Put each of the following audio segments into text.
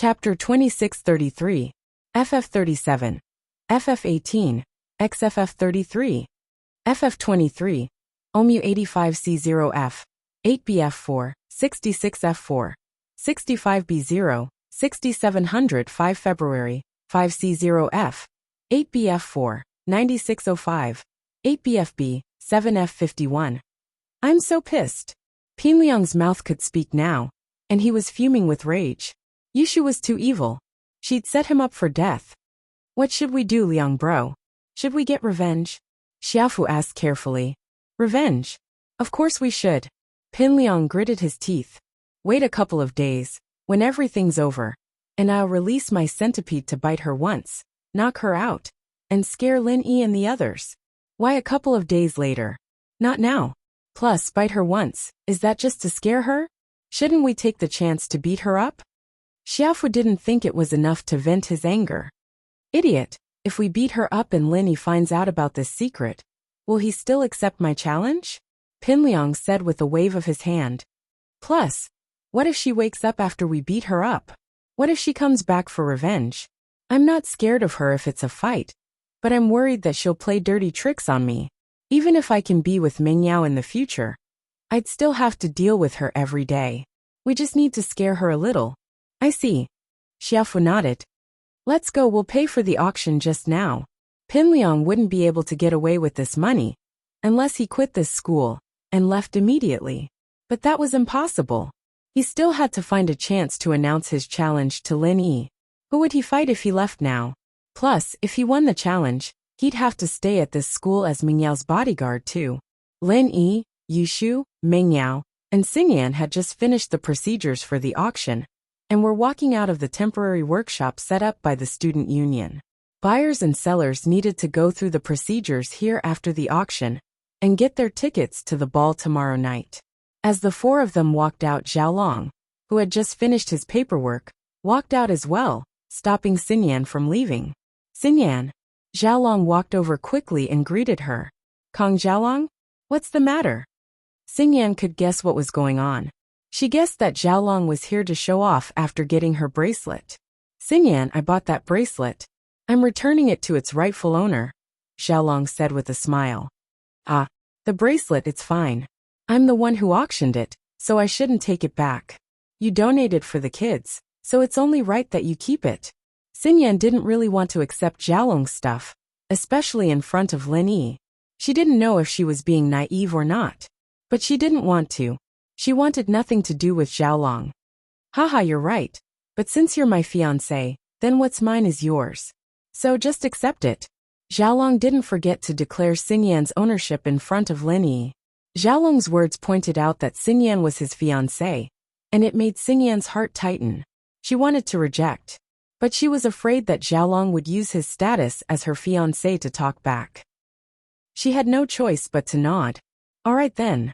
Chapter 2633, FF37, FF18, XFF33, FF23, OMU85C0F, 8BF4, 66F4, 65B0, 6705 February, 5C0F, 8BF4, 9605, 8BFB, 7F51. I'm so pissed. Pinliang's mouth could speak now, and he was fuming with rage. Yushu was too evil. She'd set him up for death. What should we do, Liang bro? Should we get revenge? Xiaofu asked carefully. Revenge? Of course we should. Pinliang gritted his teeth. Wait a couple of days, when everything's over, and I'll release my centipede to bite her once, knock her out, and scare Lin Yi and the others. Why a couple of days later? Not now. Plus, bite her once, is that just to scare her? Shouldn't we take the chance to beat her up? Xiaofu didn't think it was enough to vent his anger. Idiot, if we beat her up and Lin Yi finds out about this secret, will he still accept my challenge? Pinliang said with a wave of his hand. Plus, what if she wakes up after we beat her up? What if she comes back for revenge? I'm not scared of her if it's a fight, but I'm worried that she'll play dirty tricks on me. Even if I can be with Mingyao in the future, I'd still have to deal with her every day. We just need to scare her a little. I see. Xiaofu nodded. Let's go, we'll pay for the auction just now. Pinliang wouldn't be able to get away with this money unless he quit this school and left immediately. But that was impossible. He still had to find a chance to announce his challenge to Lin Yi. Who would he fight if he left now? Plus, if he won the challenge, he'd have to stay at this school as Mingyao's bodyguard too. Lin Yi, Yushu, Mingyao, and Xingyan had just finished the procedures for the auction and were walking out of the temporary workshop set up by the student union. Buyers and sellers needed to go through the procedures here after the auction and get their tickets to the ball tomorrow night. As the four of them walked out, Xiaolong, who had just finished his paperwork, walked out as well, stopping Xingyan from leaving. Xingyan. Xiaolong walked over quickly and greeted her. Kong Xiaolong? What's the matter? Xingyan could guess what was going on. She guessed that Xiaolong was here to show off after getting her bracelet. Xingyan, I bought that bracelet. I'm returning it to its rightful owner, Xiaolong said with a smile. Ah, the bracelet, it's fine. I'm the one who auctioned it, so I shouldn't take it back. You donated for the kids, so it's only right that you keep it. Xingyan didn't really want to accept Xiaolong's stuff, especially in front of Lin Yi. She didn't know if she was being naive or not. But she didn't want to. She wanted nothing to do with Xiaolong. Haha, you're right. But since you're my fiancé, then what's mine is yours. So just accept it. Xiaolong didn't forget to declare Xingyan's ownership in front of Lin Yi. Xiaolong's words pointed out that Xingyan was his fiancé, and it made Xingyan's heart tighten. She wanted to reject, but she was afraid that Xiaolong would use his status as her fiancé to talk back. She had no choice but to nod. All right then.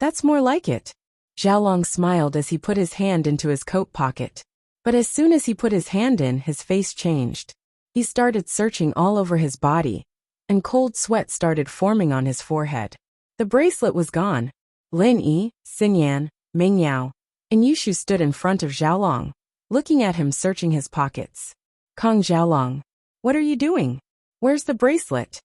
That's more like it. Xiaolong smiled as he put his hand into his coat pocket. But as soon as he put his hand in, his face changed. He started searching all over his body, and cold sweat started forming on his forehead. The bracelet was gone. Lin Yi, Xingyan, Mingyao, and Yushu stood in front of Xiaolong, looking at him, searching his pockets. Kong Xiaolong, what are you doing? Where's the bracelet?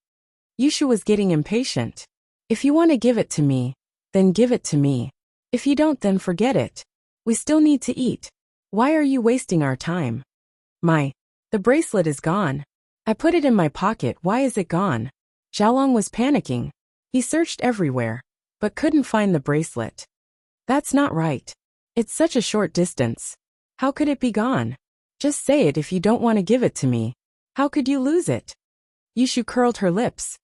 Yushu was getting impatient. If you want to give it to me, then give it to me. If you don't, then forget it. We still need to eat. Why are you wasting our time? The bracelet is gone. I put it in my pocket, why is it gone? Xiaolong was panicking. He searched everywhere, but couldn't find the bracelet. That's not right. It's such a short distance. How could it be gone? Just say it if you don't want to give it to me. How could you lose it? Yushu curled her lips.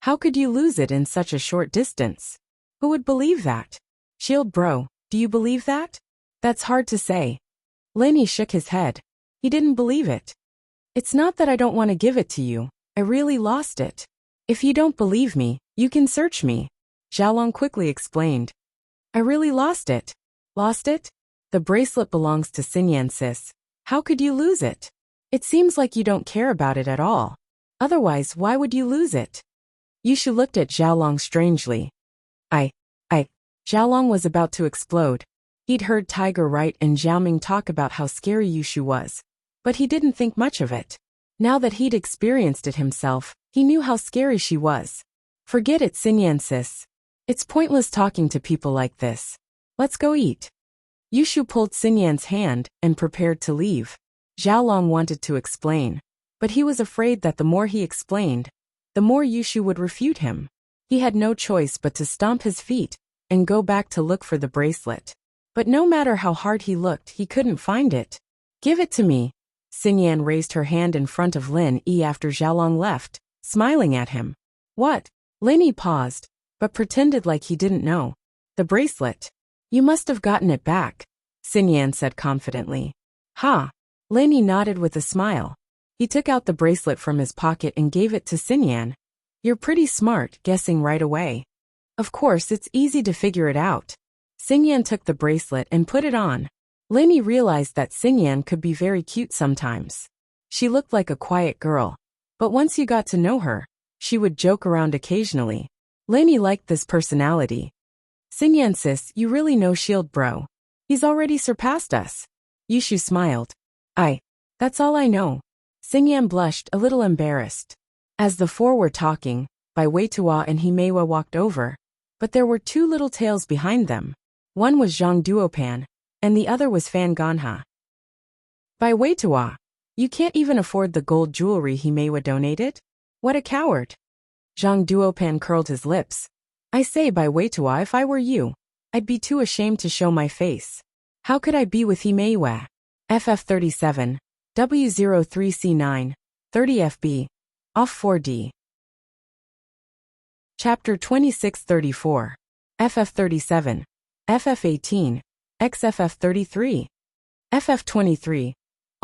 How could you lose it in such a short distance? Who would believe that? Shield bro, do you believe that? That's hard to say. Lin Yi shook his head. He didn't believe it. It's not that I don't want to give it to you. I really lost it. If you don't believe me, you can search me. Xiaolong quickly explained. I really lost it. Lost it? The bracelet belongs to Xingyan sis. How could you lose it? It seems like you don't care about it at all. Otherwise, why would you lose it? Yushu looked at Xiaolong strangely. Xiaolong was about to explode. He'd heard Tiger Wright and Xiaoming talk about how scary Yushu was, but he didn't think much of it. Now that he'd experienced it himself, he knew how scary she was. Forget it, Xinyan sis. It's pointless talking to people like this. Let's go eat. Yushu pulled Xinyan's hand and prepared to leave. Xiaolong wanted to explain, but he was afraid that the more he explained, the more Yushu would refute him. He had no choice but to stomp his feet and go back to look for the bracelet. But no matter how hard he looked, he couldn't find it. Give it to me. Xinyan raised her hand in front of Lin Yi after Xiaolong left, smiling at him. What? Lin Yi paused, but pretended like he didn't know. The bracelet. You must have gotten it back, Xinyan said confidently. Ha! Lin Yi nodded with a smile. He took out the bracelet from his pocket and gave it to Xinyan. You're pretty smart, guessing right away. Of course, it's easy to figure it out. Xinyan took the bracelet and put it on. Lin Yi realized that Xinyan could be very cute sometimes. She looked like a quiet girl, but once you got to know her, she would joke around occasionally. Lin Yi liked this personality. Xinyan sis, you really know Shield bro. He's already surpassed us. Yushu smiled. That's all I know. Xinyan blushed, a little embarrassed. As the four were talking, Bai Weitua and Himeiwa walked over, but there were two little tails behind them. One was Zhang Duopan, and the other was Fan Ganha. Bai Weitua, you can't even afford the gold jewelry Himeiwa donated? What a coward. Zhang Duopan curled his lips. I say, Bai Weitua, if I were you, I'd be too ashamed to show my face. How could I be with Himeiwa? FF37, W03C9, 30FB, off 4D. Chapter 2634. FF37, FF18, XFF33, FF23,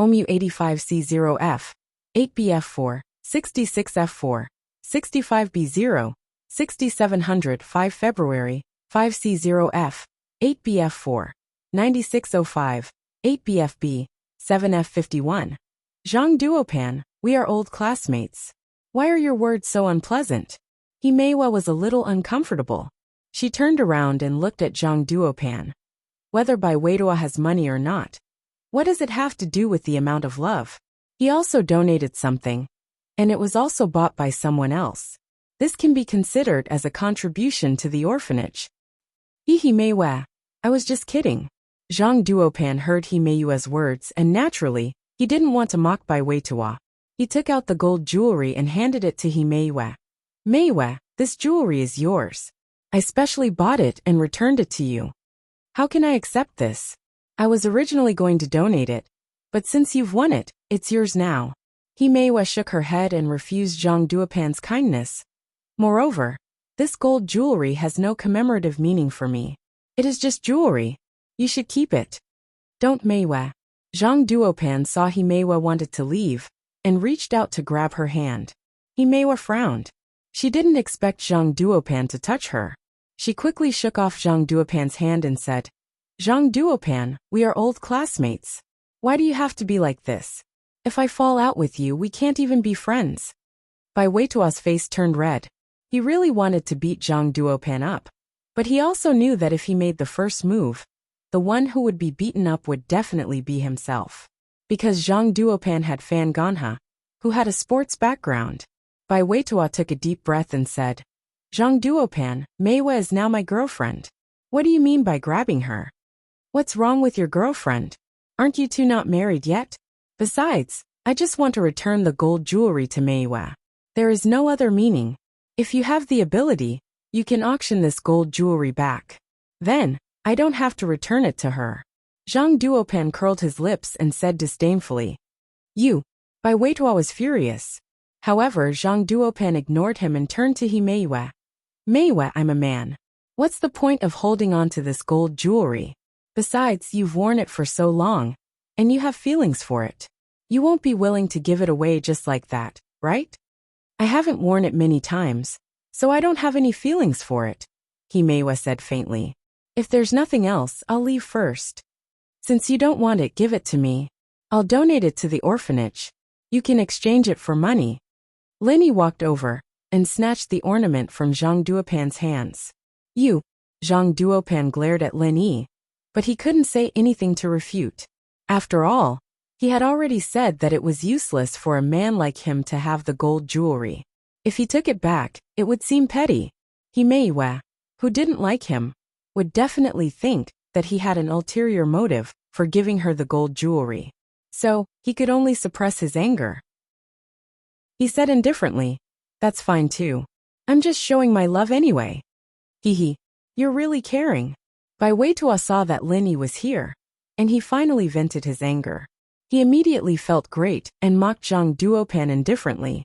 OMU 85C0F, 8BF4, 66F4, 65B0, 6700 5 February, 5C0F, 8BF4, 9605, 8BFB, 7F51. Zhang Duopan, we are old classmates. Why are your words so unpleasant? Himeiwa was a little uncomfortable. She turned around and looked at Zhang Duopan. Whether Bai Weitua has money or not, what does it have to do with the amount of love? He also donated something, and it was also bought by someone else. This can be considered as a contribution to the orphanage. Himeiwa, I was just kidding. Zhang Duopan heard Himeiwa's words and naturally, he didn't want to mock Bai Weitua. He took out the gold jewelry and handed it to Himeiwa. Meiwa, this jewelry is yours. I specially bought it and returned it to you. How can I accept this? I was originally going to donate it, but since you've won it, it's yours now. Himeiwa shook her head and refused Zhang Duopan's kindness. Moreover, this gold jewelry has no commemorative meaning for me. It is just jewelry. You should keep it. Don't, Meiwa. Zhang Duopan saw Himeiwa wanted to leave and reached out to grab her hand. Himeiwa frowned. She didn't expect Zhang Duopan to touch her. She quickly shook off Zhang Duopan's hand and said, Zhang Duopan, we are old classmates. Why do you have to be like this? If I fall out with you, we can't even be friends. Bai Weitua's face turned red. He really wanted to beat Zhang Duopan up. But he also knew that if he made the first move, the one who would be beaten up would definitely be himself. Because Zhang Duopan had Fan Ganha, who had a sports background. Bai Weitua took a deep breath and said, Zhang Duopan, Meiwa is now my girlfriend. What do you mean by grabbing her? What's wrong with your girlfriend? Aren't you two not married yet? Besides, I just want to return the gold jewelry to Meiwa. There is no other meaning. If you have the ability, you can auction this gold jewelry back. Then, I don't have to return it to her. Zhang Duopan curled his lips and said disdainfully. You. Bai Weitua was furious. However, Zhang Duopan ignored him and turned to Himeiwa. Meiwa, I'm a man. What's the point of holding on to this gold jewelry? Besides, you've worn it for so long, and you have feelings for it. You won't be willing to give it away just like that, right? I haven't worn it many times, so I don't have any feelings for it, Himeiwa said faintly. If there's nothing else, I'll leave first. Since you don't want it, give it to me. I'll donate it to the orphanage. You can exchange it for money. Lin Yi walked over and snatched the ornament from Zhang Duopan's hands. You. Zhang Duopan glared at Lin Yi, but he couldn't say anything to refute. After all, he had already said that it was useless for a man like him to have the gold jewelry. If he took it back, it would seem petty. Himeiwa, who didn't like him, would definitely think that he had an ulterior motive for giving her the gold jewelry. So, he could only suppress his anger. He said indifferently, "That's fine too. I'm just showing my love anyway." Hee, you're really caring. Bai Weitua saw that Linny was here, and he finally vented his anger. He immediately felt great and mocked Zhang Duopan indifferently.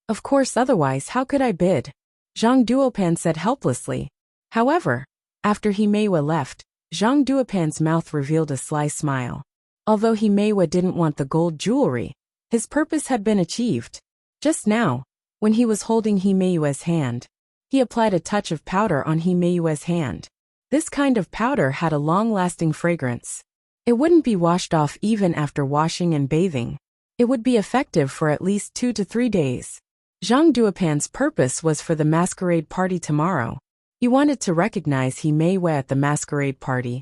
"Of course, otherwise how could I bid?" Zhang Duopan said helplessly. However, after Himeiwa left, Zhang Duopan's mouth revealed a sly smile. Although Himeiwa didn't want the gold jewelry, his purpose had been achieved. Just now, when he was holding Himeiwa's hand, he applied a touch of powder on Himeiwa's hand. This kind of powder had a long-lasting fragrance. It wouldn't be washed off even after washing and bathing. It would be effective for at least 2 to 3 days. Zhang Duopan's purpose was for the masquerade party tomorrow. He wanted to recognize Himeiwa at the masquerade party,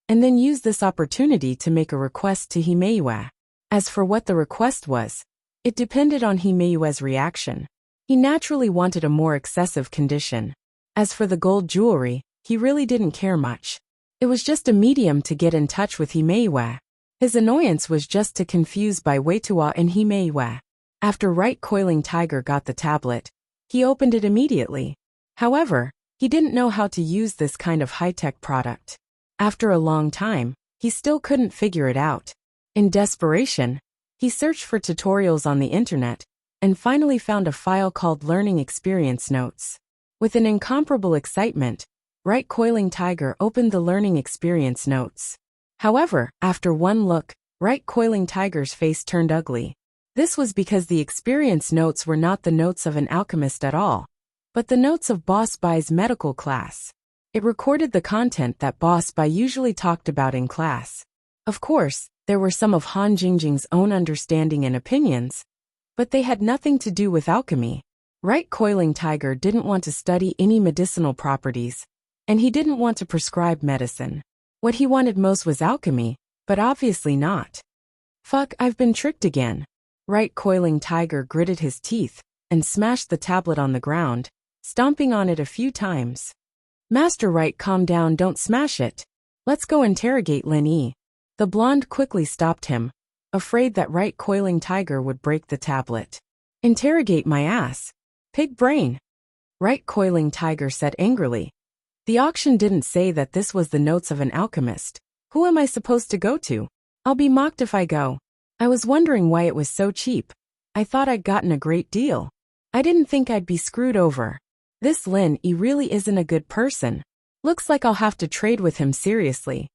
and then use this opportunity to make a request to Himeiwa. As for what the request was, it depended on Himeiwa's reaction. He naturally wanted a more excessive condition. As for the gold jewelry, he really didn't care much. It was just a medium to get in touch with Himeiwa. His annoyance was just to confuse Bai Weitua and Himeiwa. After Right Coiling Tiger got the tablet, he opened it immediately. However, he didn't know how to use this kind of high-tech product. After a long time, he still couldn't figure it out. In desperation, he searched for tutorials on the internet, and finally found a file called Learning Experience Notes. With an incomparable excitement, Right Coiling Tiger opened the Learning Experience Notes. However, after one look, Right Coiling Tiger's face turned ugly. This was because the experience notes were not the notes of an alchemist at all, but the notes of Boss Bai's medical class. It recorded the content that Boss Bai usually talked about in class. Of course, there were some of Han Jingjing's own understanding and opinions, but they had nothing to do with alchemy. Right Coiling Tiger didn't want to study any medicinal properties, and he didn't want to prescribe medicine. What he wanted most was alchemy, but obviously not. Fuck, I've been tricked again. Right Coiling Tiger gritted his teeth and smashed the tablet on the ground, stomping on it a few times. Master Right, calm down, don't smash it. Let's go interrogate Lin Yi. The blonde quickly stopped him, afraid that Right Coiling Tiger would break the tablet. Interrogate my ass. Pig brain. Right Coiling Tiger said angrily. The auction didn't say that this was the notes of an alchemist. Who am I supposed to go to? I'll be mocked if I go. I was wondering why it was so cheap. I thought I'd gotten a great deal. I didn't think I'd be screwed over. This Lin Yi really isn't a good person. Looks like I'll have to trade with him seriously.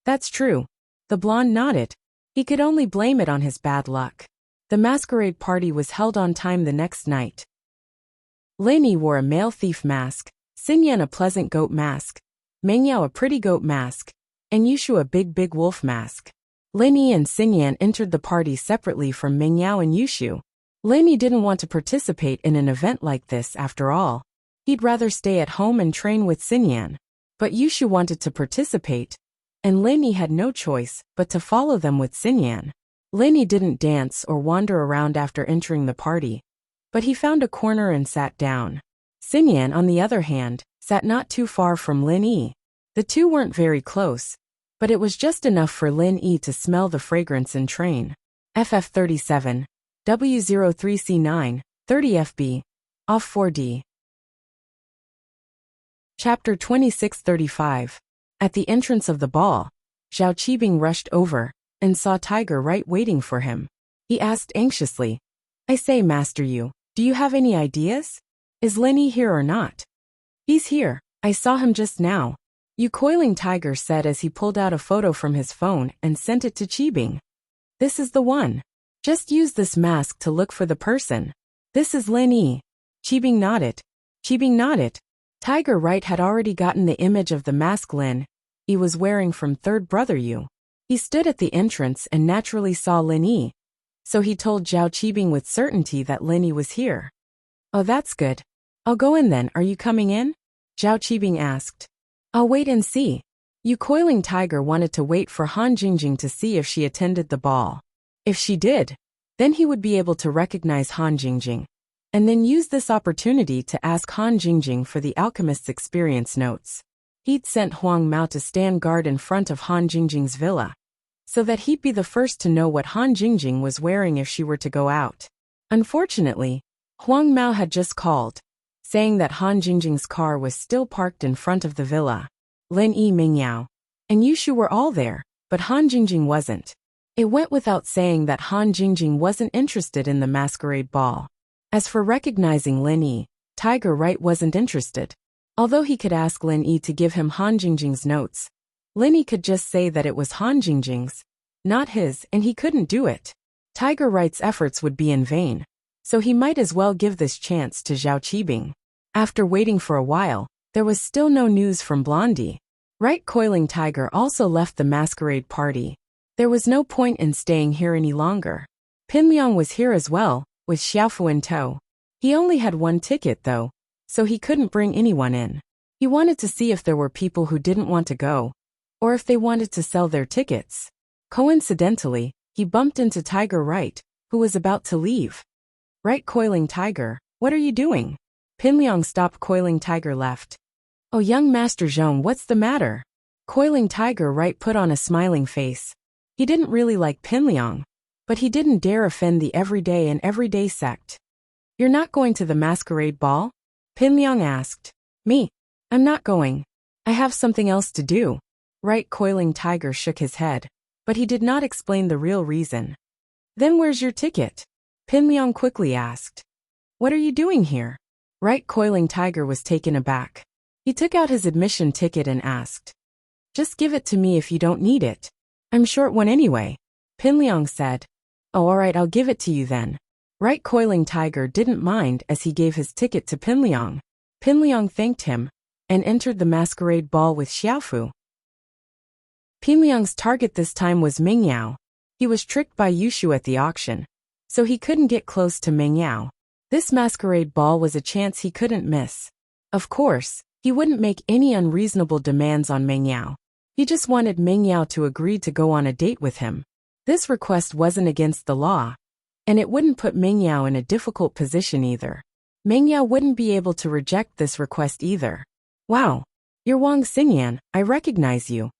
That's true. The blonde nodded. He could only blame it on his bad luck. The masquerade party was held on time the next night. Lin Yi wore a male thief mask, Xinyan a pleasant goat mask, Mengyao a pretty goat mask, and Yushu a big wolf mask. Lin Yi and Xinyan entered the party separately from Mengyao and Yushu. Lin Yi didn't want to participate in an event like this after all. He'd rather stay at home and train with Xinyan. But Yushu wanted to participate, and Lin Yi had no choice but to follow them with Xinyan. Lin Yi didn't dance or wander around after entering the party, but he found a corner and sat down. Xinyan, on the other hand, sat not too far from Lin Yi. The two weren't very close, but it was just enough for Lin Yi to smell the fragrance and train. FF37, W03C9, 30 FB, off 4D. Chapter 2635. At the entrance of the ball, Zhao Qibing rushed over and saw Tiger Right waiting for him. He asked anxiously, I say, Master Yu, do you have any ideas? Is Lin Yi here or not? He's here. I saw him just now. Yu Coiling Tiger said as he pulled out a photo from his phone and sent it to Qibing. This is the one. Just use this mask to look for the person. This is Lin Yi. Qibing nodded. Qibing nodded. Tiger Right had already gotten the image of the mask Lin Yi was wearing from Third Brother Yu. He stood at the entrance and naturally saw Lin Yi, so he told Zhao Qibing with certainty that Lin Yi was here. Oh, that's good. I'll go in then. Are you coming in? Zhao Qibing asked. I'll wait and see. Yu Coiling Tiger wanted to wait for Han Jingjing to see if she attended the ball. If she did, then he would be able to recognize Han Jingjing, and then use this opportunity to ask Han Jingjing for the alchemist's experience notes. He'd sent Huang Mao to stand guard in front of Han Jingjing's villa, so that he'd be the first to know what Han Jingjing was wearing if she were to go out. Unfortunately, Huang Mao had just called, saying that Han Jingjing's car was still parked in front of the villa. Lin Yi, Mingyao, and Yushu were all there, but Han Jingjing wasn't. It went without saying that Han Jingjing wasn't interested in the masquerade ball. As for recognizing Lin Yi, Tiger Right wasn't interested. Although he could ask Lin Yi to give him Han Jingjing's notes, Lin Yi could just say that it was Han Jingjing's, not his, and he couldn't do it. Tiger Right's efforts would be in vain, so he might as well give this chance to Zhao Qibing. After waiting for a while, there was still no news from Blondie. Right Coiling Tiger also left the masquerade party. There was no point in staying here any longer. Pinliang was here as well, with Xiaofu in tow. He only had one ticket though, so he couldn't bring anyone in. He wanted to see if there were people who didn't want to go, or if they wanted to sell their tickets. Coincidentally, he bumped into Tiger Right, who was about to leave. Right Coiling Tiger, what are you doing? Pinliang stopped. Coiling Tiger left. Oh, young Master Zhong, what's the matter? Coiling Tiger Right put on a smiling face. He didn't really like Pinliang, but he didn't dare offend the everyday sect. You're not going to the masquerade ball? Pinliang asked. Me? I'm not going. I have something else to do. Right Coiling Tiger shook his head, but he did not explain the real reason. Then where's your ticket? Pinliang quickly asked. What are you doing here? Right Coiling Tiger was taken aback. He took out his admission ticket and asked. Just give it to me if you don't need it. I'm short one anyway. Pinliang said. Oh, alright, I'll give it to you then. Right Coiling Tiger didn't mind as he gave his ticket to Pinliang. Pinliang thanked him and entered the masquerade ball with Xiaofu. Pinliang's target this time was Mingyao. He was tricked by Yushu at the auction, so he couldn't get close to Mingyao. This masquerade ball was a chance he couldn't miss. Of course, he wouldn't make any unreasonable demands on Mingyao. He just wanted Mingyao to agree to go on a date with him. This request wasn't against the law, and it wouldn't put Mingyao in a difficult position either. Mingyao wouldn't be able to reject this request either. Wow, you're Wang Xingyan, I recognize you.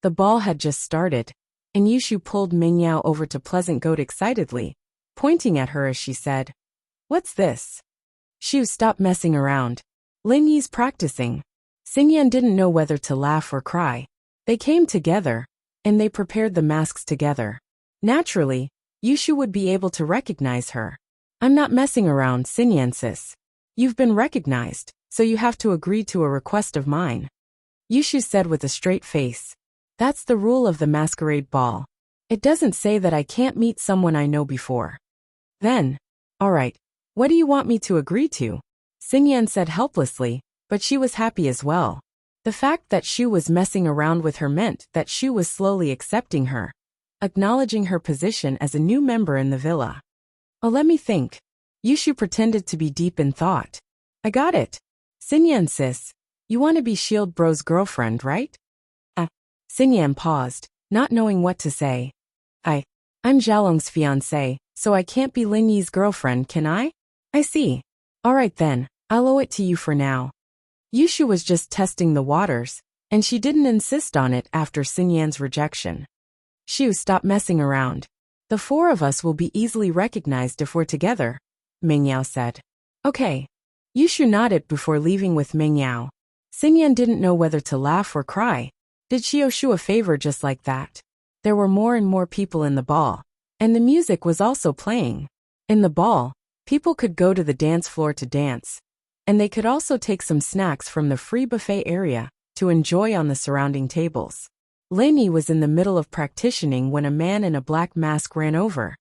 The ball had just started, and Yushu pulled Mingyao over to Pleasant Goat excitedly, pointing at her as she said, What's this? Shoo, stop messing around. Lin Yi's practicing. Xingyan didn't know whether to laugh or cry. They came together, and they prepared the masks together. Naturally, Yushu would be able to recognize her. I'm not messing around, Xingyan sis. You've been recognized, so you have to agree to a request of mine. Yushu said with a straight face. That's the rule of the masquerade ball. It doesn't say that I can't meet someone I know before. Then, alright. What do you want me to agree to? Xingyan said helplessly, but she was happy as well. The fact that Shu was messing around with her meant that Shu was slowly accepting her, acknowledging her position as a new member in the villa. Oh, let me think. Yushu pretended to be deep in thought. I got it. Xingyan sis, you want to be Shield Bro's girlfriend, right? Xingyan paused, not knowing what to say. I'm Zhaolong's fiancé, so I can't be Lin Yi's girlfriend, can I? I see. Alright then, I'll owe it to you for now. Yushu was just testing the waters, and she didn't insist on it after Xingyan's rejection. Shu, stop messing around. The four of us will be easily recognized if we're together, Mingyao said. Okay. Yushu nodded before leaving with Mingyao. Xingyan didn't know whether to laugh or cry. Did she owe Shu a favor just like that? There were more and more people in the ball, and the music was also playing. In the ball, people could go to the dance floor to dance, and they could also take some snacks from the free buffet area to enjoy on the surrounding tables. Lin Yi was in the middle of practicing when a man in a black mask ran over,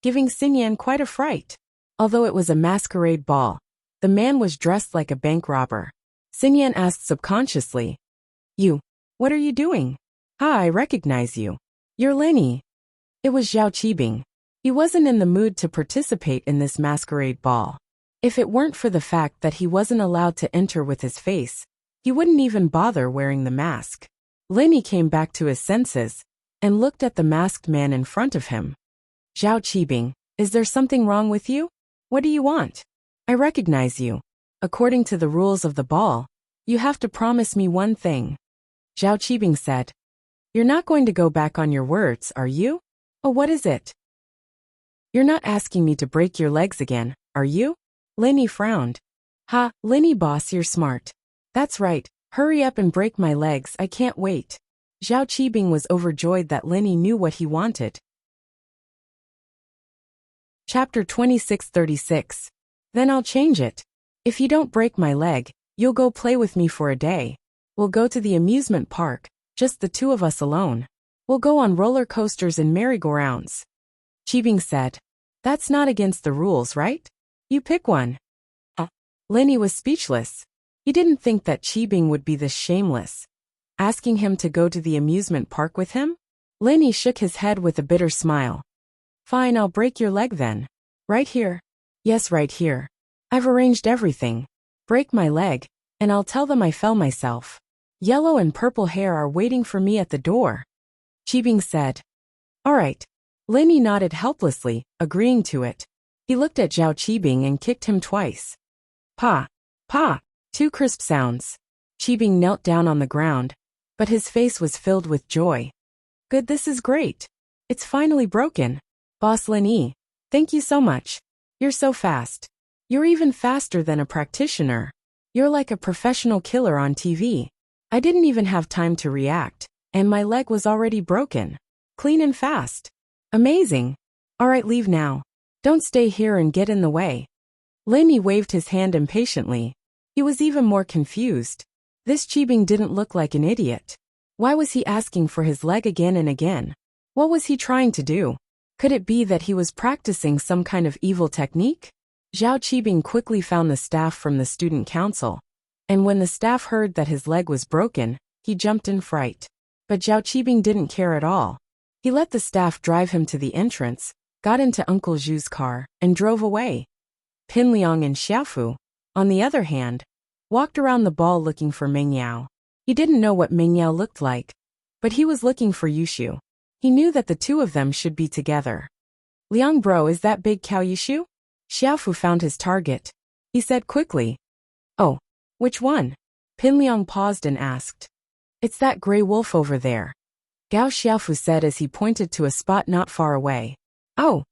giving Xingyan quite a fright. Although it was a masquerade ball, the man was dressed like a bank robber. Xingyan asked subconsciously, You, what are you doing? I recognize you. You're Lin Yi. It was Zhao Qibing. He wasn't in the mood to participate in this masquerade ball. If it weren't for the fact that he wasn't allowed to enter with his face, he wouldn't even bother wearing the mask. Linny came back to his senses and looked at the masked man in front of him. Zhao Qibing, is there something wrong with you? What do you want? I recognize you. According to the rules of the ball, you have to promise me one thing. Zhao Qibing said. You're not going to go back on your words, are you? Oh, what is it? You're not asking me to break your legs again, are you? Linny frowned. Ha, Linny boss, you're smart. That's right, hurry up and break my legs, I can't wait. Zhao Qibing was overjoyed that Linny knew what he wanted. Chapter 2636. Then I'll change it. If you don't break my leg, you'll go play with me for a day. We'll go to the amusement park, just the two of us alone. We'll go on roller coasters and merry-go-rounds. Qibing said. That's not against the rules, right? You pick one. Linny was speechless. He didn't think that Qibing would be this shameless. Asking him to go to the amusement park with him? Linny shook his head with a bitter smile. Fine, I'll break your leg then. Right here. Yes, right here. I've arranged everything. Break my leg, and I'll tell them I fell myself. Yellow and purple hair are waiting for me at the door. Qibing said. All right. Linny nodded helplessly, agreeing to it. He looked at Zhao Qibing and kicked him twice. Pa! Pa! Two crisp sounds. Qibing knelt down on the ground, but his face was filled with joy. Good, this is great. It's finally broken. Boss Linny, thank you so much. You're so fast. You're even faster than a practitioner. You're like a professional killer on TV. I didn't even have time to react, and my leg was already broken. Clean and fast. Amazing. All right, leave now. Don't stay here and get in the way. Linny waved his hand impatiently. He was even more confused. This Qibing didn't look like an idiot. Why was he asking for his leg again and again? What was he trying to do? Could it be that he was practicing some kind of evil technique? Zhao Qibing quickly found the staff from the student council. And when the staff heard that his leg was broken, he jumped in fright. But Zhao Qibing didn't care at all. He let the staff drive him to the entrance, got into Uncle Zhu's car, and drove away. Pin Liang and Xiaofu, on the other hand, walked around the ball looking for Meng Yao. He didn't know what Meng Yao looked like, but he was looking for Yushu. He knew that the two of them should be together. Liang bro, is that big cow Yushu? Xiaofu found his target. He said quickly. Oh, which one? Pin Liang paused and asked. It's that gray wolf over there. Gao Xiaofu said as he pointed to a spot not far away. Oh.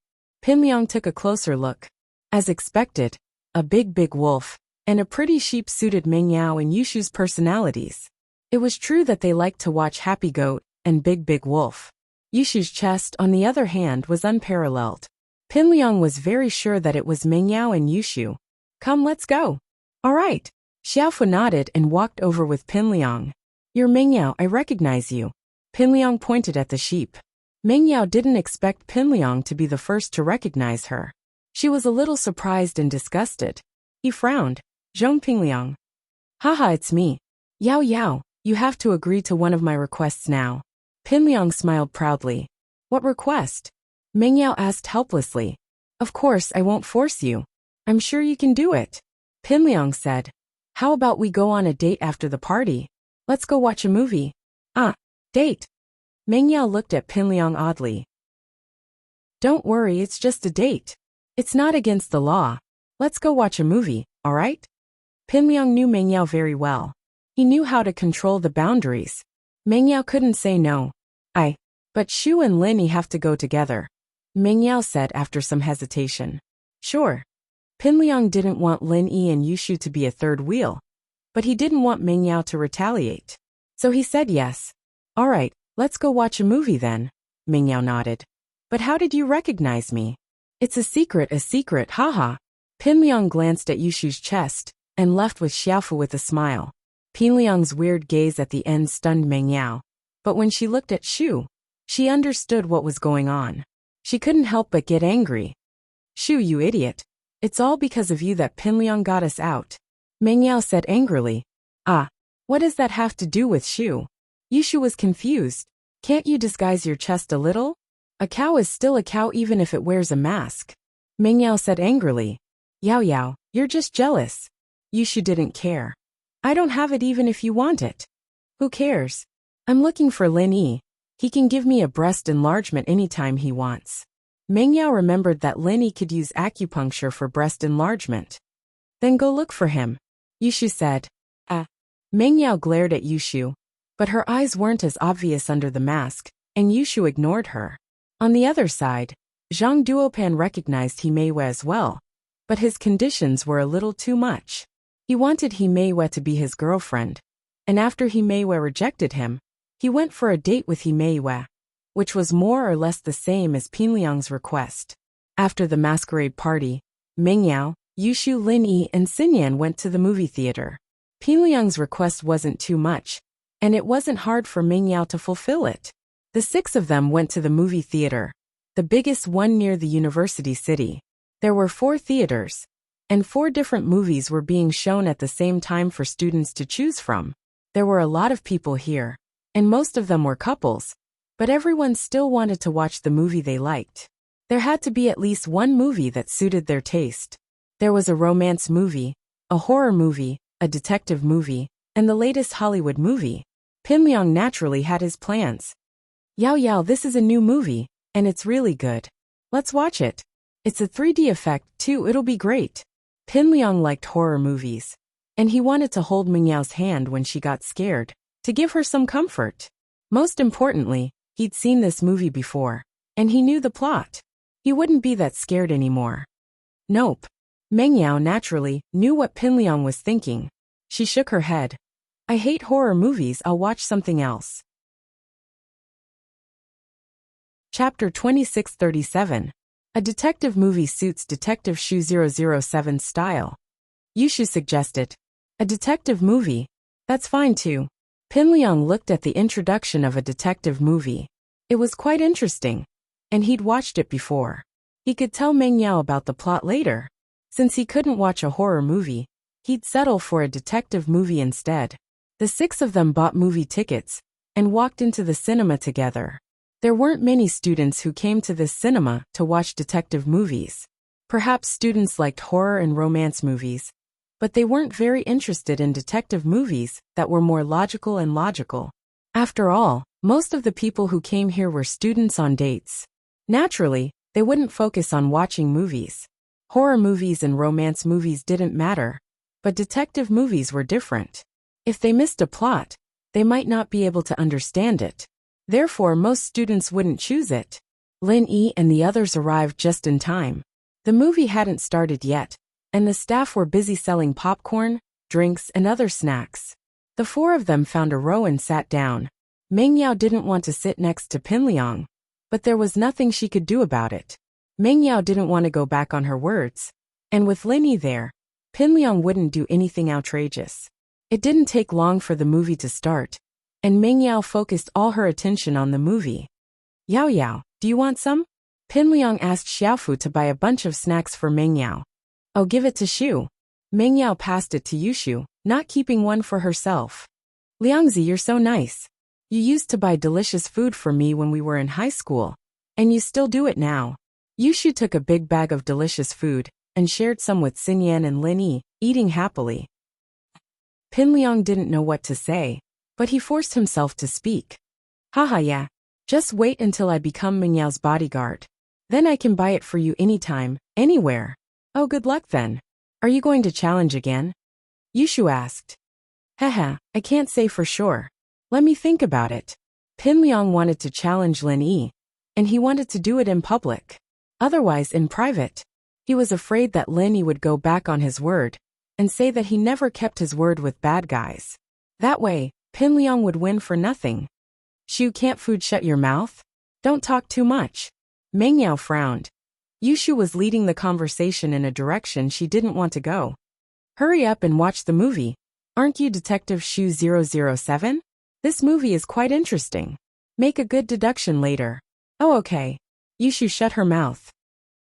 Pin Liang took a closer look. As expected, a big wolf, and a pretty sheep suited Meng Yao and Yushu's personalities. It was true that they liked to watch Happy Goat and Big Wolf. Yushu's chest, on the other hand, was unparalleled. Pin Liang was very sure that it was Meng Yao and Yushu. Come, let's go. All right. Xiaofu nodded and walked over with Pin Liang. You're Meng Yao, I recognize you. Pin Liang pointed at the sheep. Meng Yao didn't expect Pin Liang to be the first to recognize her. She was a little surprised and disgusted. He frowned. Zhong Ping Liang. Haha, it's me. Yao Yao, you have to agree to one of my requests now. Pin Liang smiled proudly. What request? Meng Yao asked helplessly. Of course, I won't force you. I'm sure you can do it. Pin Liang said. How about we go on a date after the party? Let's go watch a movie. Date. Meng Yao looked at Pin Liang oddly. Don't worry, it's just a date. It's not against the law. Let's go watch a movie, all right? Pin Liang knew Meng Yao very well. He knew how to control the boundaries. Meng Yao couldn't say no. But Shu and Linny have to go together. Meng Yao said after some hesitation. Sure. Pin Liang didn't want Lin Yi and Yushu to be a third wheel. But he didn't want Meng Yao to retaliate. So he said yes. All right, let's go watch a movie then. Meng Yao nodded. But how did you recognize me? It's a secret, haha. Pin Liang glanced at Yushu's chest and left with Xiaofu with a smile. Pin Liang's weird gaze at the end stunned Meng Yao. But when she looked at Shu, she understood what was going on. She couldn't help but get angry. Shu, you idiot. It's all because of you that Pin Liang got us out. Meng Yao said angrily. What does that have to do with Shu? Yushu was confused. Can't you disguise your chest a little? A cow is still a cow even if it wears a mask. Meng Yao said angrily. Yao, you're just jealous. Yushu didn't care. I don't have it even if you want it. Who cares? I'm looking for Lin Yi. He can give me a breast enlargement anytime he wants. Meng Yao remembered that Lin Yi could use acupuncture for breast enlargement. Then go look for him, Yushu said. Meng Yao glared at Yushu, but her eyes weren't as obvious under the mask, and Yushu ignored her. On the other side, Zhang Duopan recognized He Meiwei as well, but his conditions were a little too much. He wanted He Meiwei to be his girlfriend, and after He Meiwei rejected him, he went for a date with He Meiwei, which was more or less the same as Pinliang's request. After the masquerade party, Meng Yao, Yushu, Lin Yi, and Xinyan went to the movie theater. Pinliang's request wasn't too much, and it wasn't hard for Meng Yao to fulfill it. The 6 of them went to the movie theater, the biggest one near the university city. There were 4 theaters, and 4 different movies were being shown at the same time for students to choose from. There were a lot of people here, and most of them were couples, but everyone still wanted to watch the movie they liked. There had to be at least one movie that suited their taste. There was a romance movie, a horror movie, a detective movie, and the latest Hollywood movie. Pinliang naturally had his plans. Yao, this is a new movie, and it's really good. Let's watch it. It's a 3D effect, too, it'll be great. Pinliang liked horror movies, and he wanted to hold Meng Yao's hand when she got scared, to give her some comfort. Most importantly, he'd seen this movie before, and he knew the plot. He wouldn't be that scared anymore. Nope. Meng Yao naturally knew what Pinliang was thinking. She shook her head. I hate horror movies, I'll watch something else. Chapter 2637. A detective movie suits Detective Shu 007 style. Yushu suggested. A detective movie? That's fine too. Pinliang looked at the introduction of a detective movie. It was quite interesting, and he'd watched it before. He could tell Meng Yao about the plot later. Since he couldn't watch a horror movie, he'd settle for a detective movie instead. The 6 of them bought movie tickets and walked into the cinema together. There weren't many students who came to this cinema to watch detective movies. Perhaps students liked horror and romance movies, but they weren't very interested in detective movies that were more logical and logical. After all, most of the people who came here were students on dates. Naturally, they wouldn't focus on watching movies. Horror movies and romance movies didn't matter, but detective movies were different. If they missed a plot, they might not be able to understand it. Therefore, most students wouldn't choose it. Lin Yi and the others arrived just in time. The movie hadn't started yet, and the staff were busy selling popcorn, drinks, and other snacks. The 4 of them found a row and sat down. Meng Yao didn't want to sit next to Pinliang, but there was nothing she could do about it. Meng Yao didn't want to go back on her words, and with Lin Yi there, Pinliang wouldn't do anything outrageous. It didn't take long for the movie to start, and Meng Yao focused all her attention on the movie. Yao, do you want some? Pinliang asked Xiaofu to buy a bunch of snacks for Meng Yao. Oh, give it to Shu. Meng Yao passed it to Yushu, not keeping one for herself. Liangzi, you're so nice. You used to buy delicious food for me when we were in high school, and you still do it now. Yushu took a big bag of delicious food and shared some with Xinyan and Lin Yi, eating happily. Pinliang didn't know what to say, but he forced himself to speak. Haha, yeah. Just wait until I become Meng Yao's bodyguard. Then I can buy it for you anytime, anywhere. Oh, good luck then. Are you going to challenge again? Yushu asked. Haha, I can't say for sure. Let me think about it. Pinliang wanted to challenge Lin Yi, and he wanted to do it in public. Otherwise, in private. He was afraid that Lin Yi would go back on his word and say that he never kept his word with bad guys. That way, Pinliang would win for nothing. Shu, can't food shut your mouth? Don't talk too much. Meng Yao frowned. Yushu was leading the conversation in a direction she didn't want to go. Hurry up and watch the movie. Aren't you Detective Shu 007? This movie is quite interesting. Make a good deduction later. Oh, okay. Yushu shut her mouth.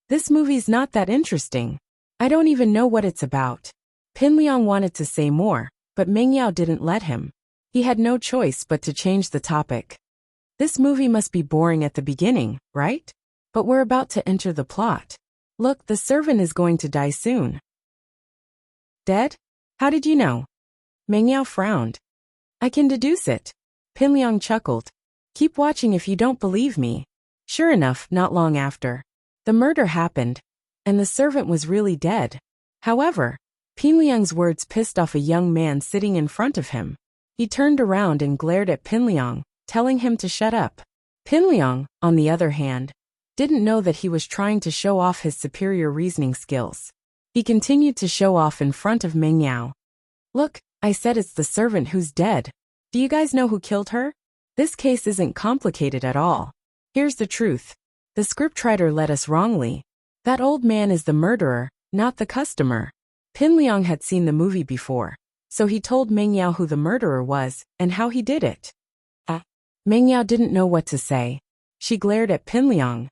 This movie's not that interesting. I don't even know what it's about. Pinliang wanted to say more, but Meng Yao didn't let him. He had no choice but to change the topic. This movie must be boring at the beginning, right? But we're about to enter the plot. Look, the servant is going to die soon. Dead? How did you know? Meng Yao frowned. I can deduce it. Pinliang chuckled. Keep watching if you don't believe me. Sure enough, not long after, the murder happened, and the servant was really dead. However, Pinliang's words pissed off a young man sitting in front of him. He turned around and glared at Pinliang, telling him to shut up. Pinliang, on the other hand, didn't know that he was trying to show off his superior reasoning skills. He continued to show off in front of Meng Yao. Look, I said it's the servant who's dead. Do you guys know who killed her? This case isn't complicated at all. Here's the truth. The scriptwriter led us wrongly. That old man is the murderer, not the customer. Pinliang had seen the movie before, so he told Meng Yao who the murderer was and how he did it. Meng Yao didn't know what to say. She glared at Pinliang.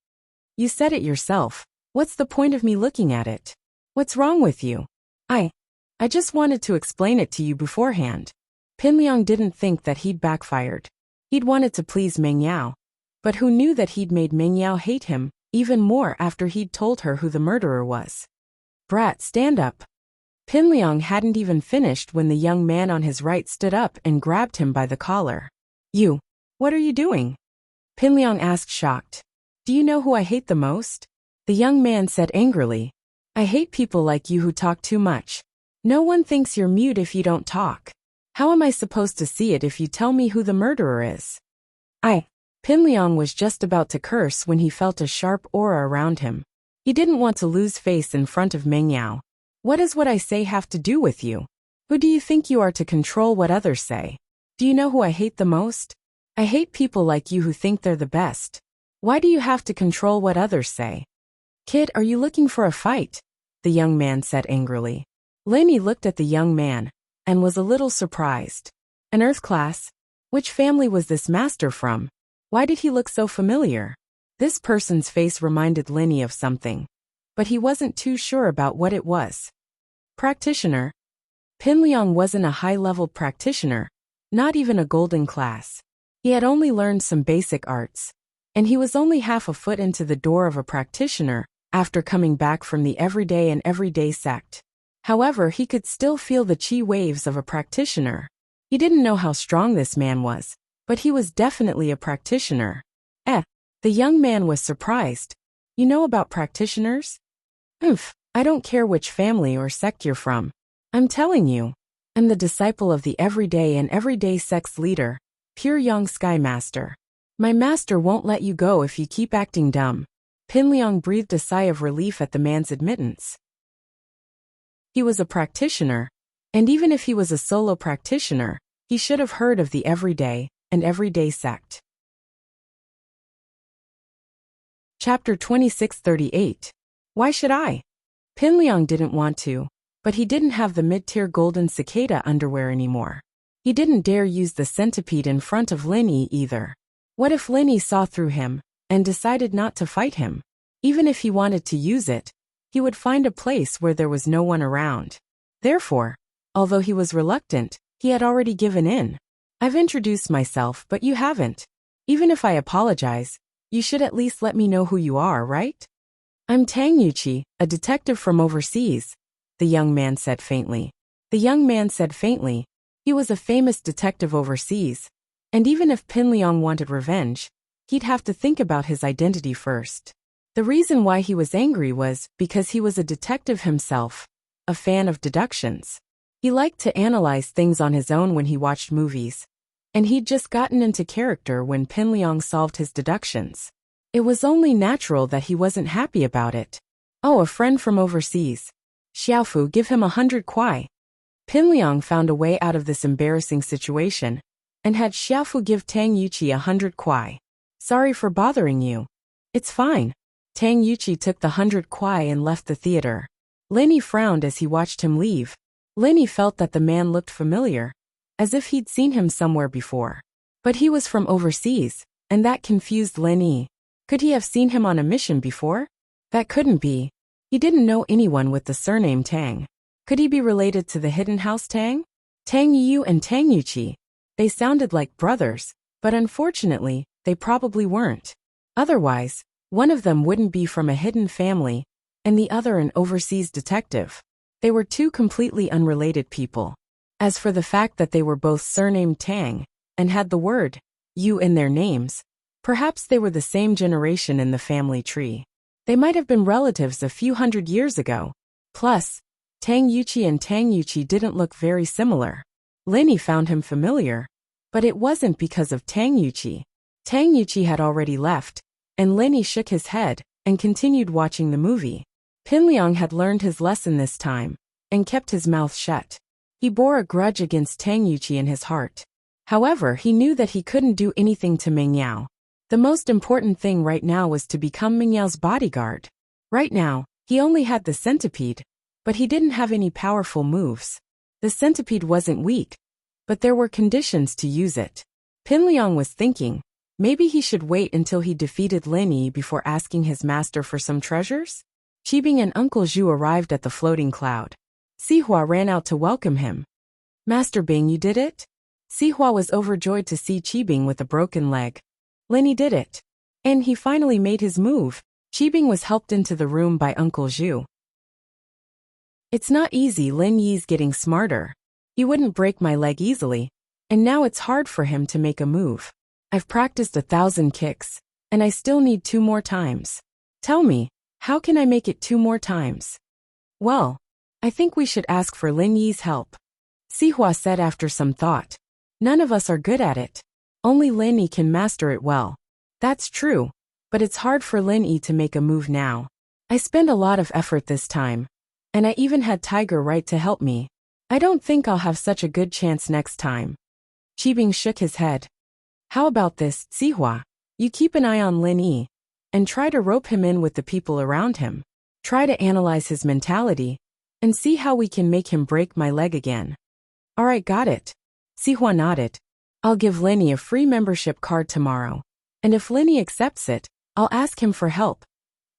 You said it yourself. What's the point of me looking at it? What's wrong with you? I just wanted to explain it to you beforehand. Pinliang didn't think that he'd backfired. He'd wanted to please Meng Yao, but who knew that he'd made Meng Yao hate him even more after he'd told her who the murderer was. Brat, stand up. Pinliang hadn't even finished when the young man on his right stood up and grabbed him by the collar. You, what are you doing? Pinliang asked, shocked. Do you know who I hate the most? The young man said angrily. I hate people like you who talk too much. No one thinks you're mute if you don't talk. How am I supposed to see it if you tell me who the murderer is? Pinliang was just about to curse when he felt a sharp aura around him. He didn't want to lose face in front of Meng Yao. What does what I say have to do with you? Who do you think you are to control what others say? Do you know who I hate the most? I hate people like you who think they're the best. Why do you have to control what others say? Kid, are you looking for a fight? The young man said angrily. Lenny looked at the young man and was a little surprised. An Earth class? Which family was this master from? Why did he look so familiar? This person's face reminded Lenny of something, but he wasn't too sure about what it was. Practitioner. Pinliang wasn't a high-level practitioner, not even a golden class. He had only learned some basic arts, and he was only half a foot into the door of a practitioner after coming back from the everyday and everyday sect. However, he could still feel the chi waves of a practitioner. He didn't know how strong this man was, but he was definitely a practitioner. The young man was surprised. You know about practitioners? I don't care which family or sect you're from. I'm telling you, I'm the disciple of the everyday and everyday sect's leader, Pure Young Sky Master. My master won't let you go if you keep acting dumb. Pinliang breathed a sigh of relief at the man's admittance. He was a practitioner, and even if he was a solo practitioner, he should have heard of the everyday and everyday sect. Chapter 2638. Why should I? Pinliang didn't want to, but he didn't have the mid-tier golden cicada underwear anymore. He didn't dare use the centipede in front of Linny either. What if Linny saw through him and decided not to fight him? Even if he wanted to use it, he would find a place where there was no one around. Therefore, although he was reluctant, he had already given in. I've introduced myself, but you haven't. Even if I apologize, you should at least let me know who you are, right? I'm Tang Yuqi, a detective from overseas, the young man said faintly. He was a famous detective overseas, and even if Pinliang wanted revenge, he'd have to think about his identity first. The reason why he was angry was because he was a detective himself, a fan of deductions. He liked to analyze things on his own when he watched movies, and he'd just gotten into character when Pinliang solved his deductions. It was only natural that he wasn't happy about it. Oh, a friend from overseas. Xiaofu, give him 100 kuai. Pinliang found a way out of this embarrassing situation, and had Xiaofu give Tang Yuqi 100 kuai. Sorry for bothering you. It's fine. Tang Yuqi took the 100 kuai and left the theater. Linny frowned as he watched him leave. Linny felt that the man looked familiar, as if he'd seen him somewhere before. But he was from overseas, and that confused Linny. Could he have seen him on a mission before? That couldn't be. He didn't know anyone with the surname Tang. Could he be related to the Hidden House Tang? Tang Yu and Tang Yuqi. They sounded like brothers, but unfortunately, they probably weren't. Otherwise, one of them wouldn't be from a hidden family, and the other an overseas detective. They were two completely unrelated people. As for the fact that they were both surnamed Tang, and had the word you in their names. Perhaps they were the same generation in the family tree. They might have been relatives a few hundred years ago. Plus, Tang Yuqi and Tang Yuqi didn't look very similar. Linny found him familiar, but it wasn't because of Tang Yuqi. Tang Yuqi had already left, and Linny shook his head and continued watching the movie. Pinliang had learned his lesson this time and kept his mouth shut. He bore a grudge against Tang Yuqi in his heart. However, he knew that he couldn't do anything to Ming Yao. The most important thing right now was to become Ming Yao's bodyguard. Right now, he only had the centipede, but he didn't have any powerful moves. The centipede wasn't weak, but there were conditions to use it. Pinliang was thinking, maybe he should wait until he defeated Lin Yi before asking his master for some treasures? Qibing and Uncle Zhu arrived at the floating cloud. Sihua ran out to welcome him. Master Bing, you did it? Sihua was overjoyed to see Qibing with a broken leg. Lin Yi did it. And he finally made his move. Qibing was helped into the room by Uncle Zhu. It's not easy, Lin Yi's getting smarter. He wouldn't break my leg easily, and now it's hard for him to make a move. I've practiced 1,000 kicks, and I still need 2 more times. Tell me, how can I make it 2 more times? Well, I think we should ask for Lin Yi's help. Sihua said after some thought. None of us are good at it. Only Lin Yi can master it well. That's true, but it's hard for Lin Yi to make a move now. I spend a lot of effort this time, and I even had Tiger right to help me. I don't think I'll have such a good chance next time. Qibing shook his head. How about this, Sihua? You keep an eye on Lin Yi, and try to rope him in with the people around him. Try to analyze his mentality, and see how we can make him break my leg again. Alright, got it. Sihua nodded. I'll give Lin Yi a free membership card tomorrow, and if Lin Yi accepts it, I'll ask him for help.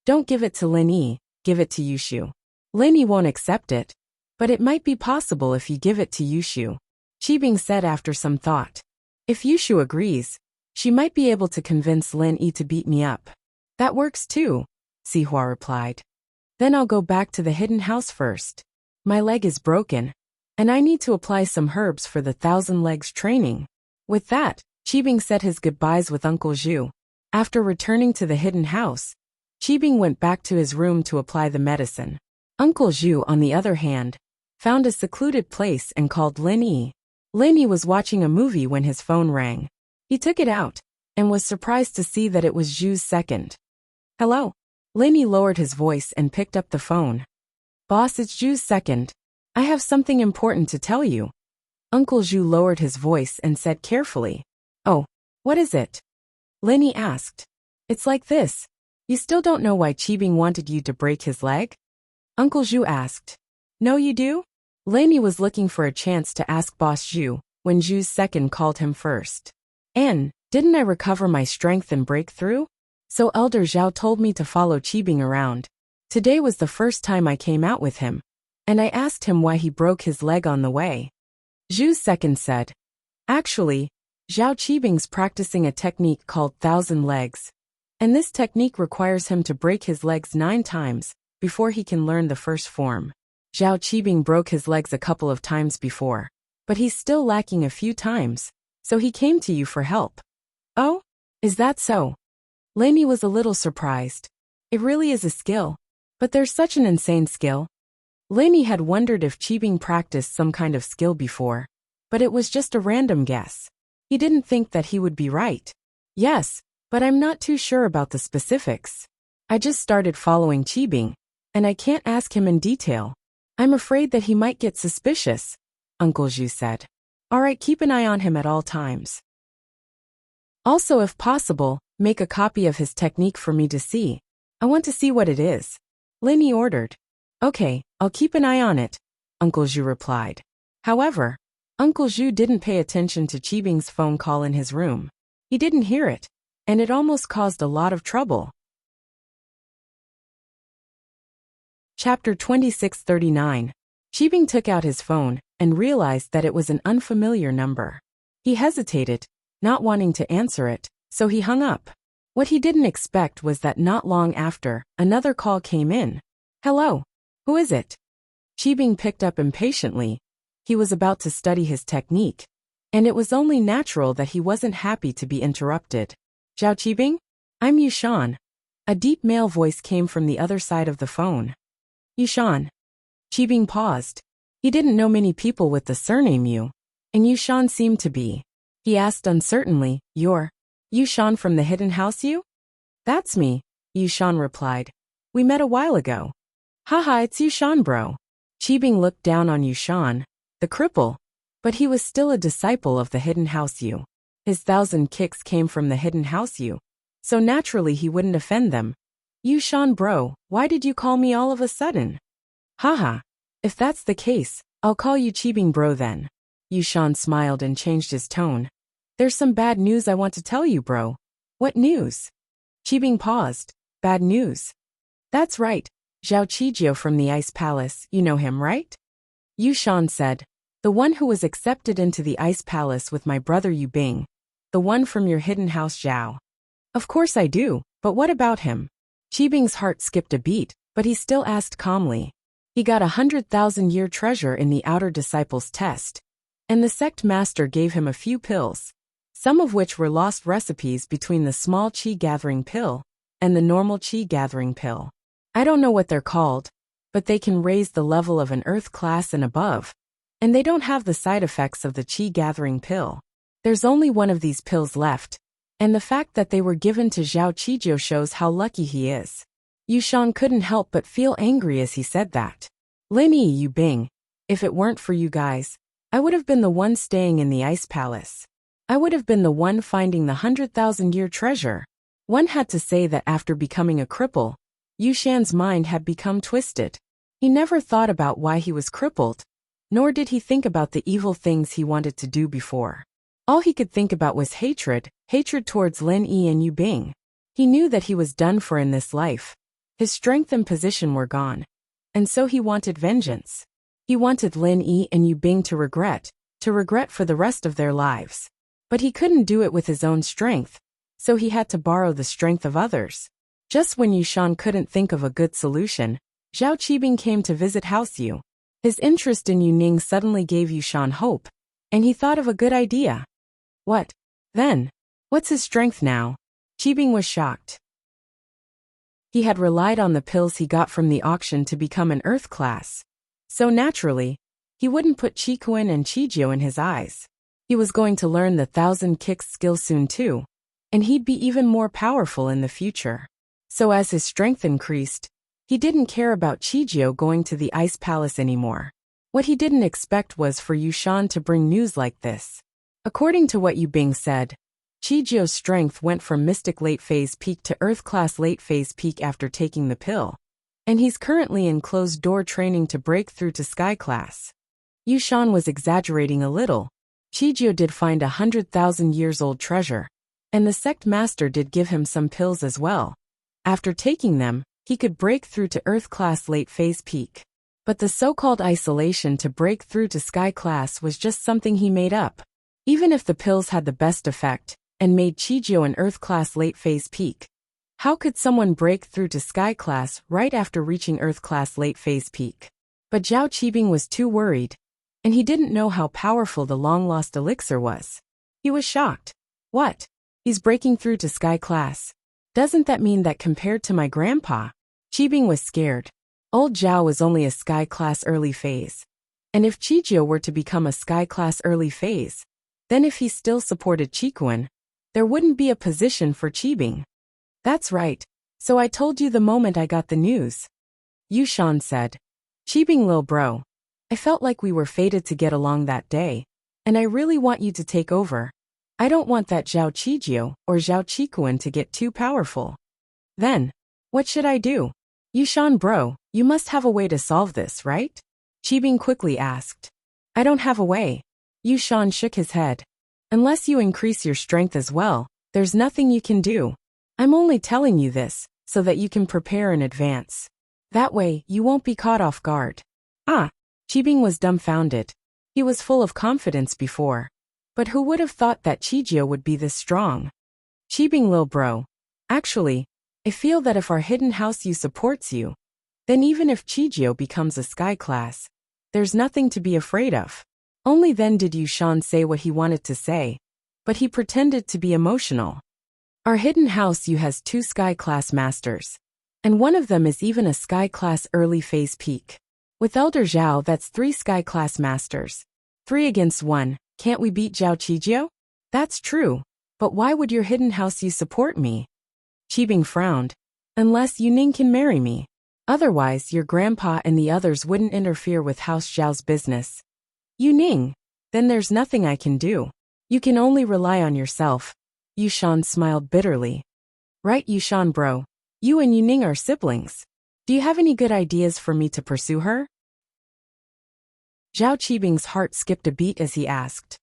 Don't give it to Lin Yi, give it to Yushu. Lin Yi won't accept it, but it might be possible if you give it to Yushu. Qibing said after some thought. If Yushu agrees, she might be able to convince Lin Yi to beat me up. That works too, Sihua replied. Then I'll go back to the hidden house first. My leg is broken, and I need to apply some herbs for the 1,000 legs training. With that, Qibing said his goodbyes with Uncle Zhu. After returning to the hidden house, Qibing went back to his room to apply the medicine. Uncle Zhu, on the other hand, found a secluded place and called Lin Yi. Lin Yi was watching a movie when his phone rang. He took it out, and was surprised to see that it was Zhu's second. Hello? Lin Yi lowered his voice and picked up the phone. Boss, it's Zhu's second. I have something important to tell you. Uncle Zhu lowered his voice and said carefully. Oh, what is it? Lin Yi asked. It's like this. You still don't know why Qibing wanted you to break his leg? Uncle Zhu asked. No, you do? Lin Yi was looking for a chance to ask Boss Zhu when Zhu's second called him first. And, didn't I recover my strength and break through? So Elder Zhao told me to follow Qibing around. Today was the first time I came out with him, and I asked him why he broke his leg on the way. Zhu's second said. Actually, Zhao Qibing's practicing a technique called 1,000 legs, and this technique requires him to break his legs 9 times before he can learn the first form. Zhao Qibing broke his legs a couple of times before, but he's still lacking a few times, so he came to you for help. Oh? Is that so? Lin Yi was a little surprised. It really is a skill, but there's such an insane skill. Lin Yi had wondered if Qibing practiced some kind of skill before, but it was just a random guess. He didn't think that he would be right. Yes, but I'm not too sure about the specifics. I just started following Qibing, and I can't ask him in detail. I'm afraid that he might get suspicious, Uncle Zhu said. Alright, keep an eye on him at all times. Also, if possible, make a copy of his technique for me to see. I want to see what it is. Lin Yi ordered. Okay, I'll keep an eye on it, Uncle Zhu replied. However, Uncle Zhu didn't pay attention to Qibing's phone call in his room. He didn't hear it, and it almost caused a lot of trouble. Chapter 2639. Qibing took out his phone and realized that it was an unfamiliar number. He hesitated, not wanting to answer it, so he hung up. What he didn't expect was that not long after, another call came in. Hello? Who is it? Qibing picked up impatiently. He was about to study his technique, and it was only natural that he wasn't happy to be interrupted. Zhao Qibing? I'm Yushan. A deep male voice came from the other side of the phone. Yushan. Qibing paused. He didn't know many people with the surname Yu, and Yushan seemed to be. He asked uncertainly, You're Yushan from the Hidden House Yu? That's me, Yushan replied. We met a while ago. Haha, it's Yushan, bro. Qibing looked down on Yushan, the cripple, but he was still a disciple of the Hidden House Yu. His 1,000 kicks came from the Hidden House Yu, so naturally he wouldn't offend them. Yushan, bro, why did you call me all of a sudden? Haha, if that's the case, I'll call you Qibing bro then. Yushan smiled and changed his tone. There's some bad news I want to tell you, bro. What news? Qibing paused. Bad news. That's right, Zhao Qijio from the Ice Palace, you know him, right? Yushan said. The one who was accepted into the Ice Palace with my brother Yu Bing. The one from your hidden house Zhao. Of course I do, but what about him? Qibing's heart skipped a beat, but he still asked calmly. He got 100,000-year treasure in the Outer Disciples test, and the sect master gave him a few pills, some of which were lost recipes between the small qi-gathering pill and the normal qi-gathering pill. I don't know what they're called, but they can raise the level of an earth class and above, and they don't have the side effects of the qi-gathering pill. There's only one of these pills left, and the fact that they were given to Zhao Qijio shows how lucky he is. Yushan couldn't help but feel angry as he said that. Lin Yi Yu Bing, if it weren't for you guys, I would have been the one staying in the Ice Palace. I would have been the one finding the 100,000-year treasure. One had to say that after becoming a cripple, Yushan's mind had become twisted. He never thought about why he was crippled, nor did he think about the evil things he wanted to do before. All he could think about was hatred towards Lin Yi and Yu Bing. He knew that he was done for in this life. His strength and position were gone, and so he wanted vengeance. He wanted Lin Yi and Yu Bing to regret for the rest of their lives. But he couldn't do it with his own strength, so he had to borrow the strength of others. Just when Yushan couldn't think of a good solution, Zhao Qibing came to visit House Yu. His interest in Yu Ning suddenly gave Yushan hope, and he thought of a good idea. What, then? What's his strength now? Qibing was shocked. He had relied on the pills he got from the auction to become an earth class. So naturally, he wouldn't put Qikuan and Qijio in his eyes. He was going to learn the 1,000 kicks skill soon too, and he'd be even more powerful in the future. So as his strength increased, he didn't care about Qijio going to the Ice Palace anymore. What he didn't expect was for Yushan to bring news like this. According to what Yu Bing said, Qijio's strength went from Mystic Late Phase Peak to Earth Class Late Phase Peak after taking the pill, and he's currently in closed door training to break through to Sky Class. Yushan was exaggerating a little. Qijio did find 100,000 years old treasure, and the sect master did give him some pills as well. After taking them, he could break through to Earth Class Late Phase Peak. But the so-called isolation to break through to Sky Class was just something he made up. Even if the pills had the best effect, and made Qijio an Earth Class Late Phase Peak, how could someone break through to Sky Class right after reaching Earth Class Late Phase Peak? But Zhao Qibing was too worried, and he didn't know how powerful the long-lost elixir was. He was shocked. What? He's breaking through to Sky Class. Doesn't that mean that compared to my grandpa? Qibing was scared. Old Zhao was only a Sky Class Early Phase. And if Qijio were to become a Sky Class Early Phase, then if he still supported Qikuan, there wouldn't be a position for Qibing. That's right, so I told you the moment I got the news. Yushan said. Qibing lil bro. I felt like we were fated to get along that day, and I really want you to take over. I don't want that Zhao Qijio or Zhao Qikuan to get too powerful. Then, what should I do? Yushan bro, you must have a way to solve this, right? Qibing quickly asked. I don't have a way. Yushan shook his head. Unless you increase your strength as well, there's nothing you can do. I'm only telling you this, so that you can prepare in advance. That way, you won't be caught off guard. Ah! Qibing was dumbfounded. He was full of confidence before. But who would have thought that Qijio would be this strong? Qibing lil bro. Actually, I feel that if our hidden house Yu supports you, then even if Qijio becomes a Sky Class, there's nothing to be afraid of. Only then did Yushan say what he wanted to say, but he pretended to be emotional. Our hidden house you has 2 Sky Class Masters. And one of them is even a Sky Class early phase peak. With Elder Zhao that's 3 Sky Class Masters. 3 against 1, can't we beat Zhao Qijio? That's true, but why would your hidden house you support me? Qibing frowned. Unless Yuning can marry me. Otherwise your grandpa and the others wouldn't interfere with House Zhao's business. Yuning, then there's nothing I can do. You can only rely on yourself. Yushan smiled bitterly. Right, Yushan bro. You and Yuning are siblings. Do you have any good ideas for me to pursue her? Zhao Qibing's heart skipped a beat as he asked.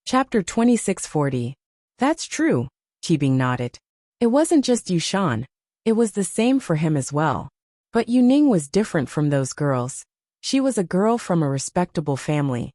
Chapter 2640. That's true, Qibing nodded. It wasn't just Yushan. It was the same for him as well. But Yuning was different from those girls. She was a girl from a respectable family.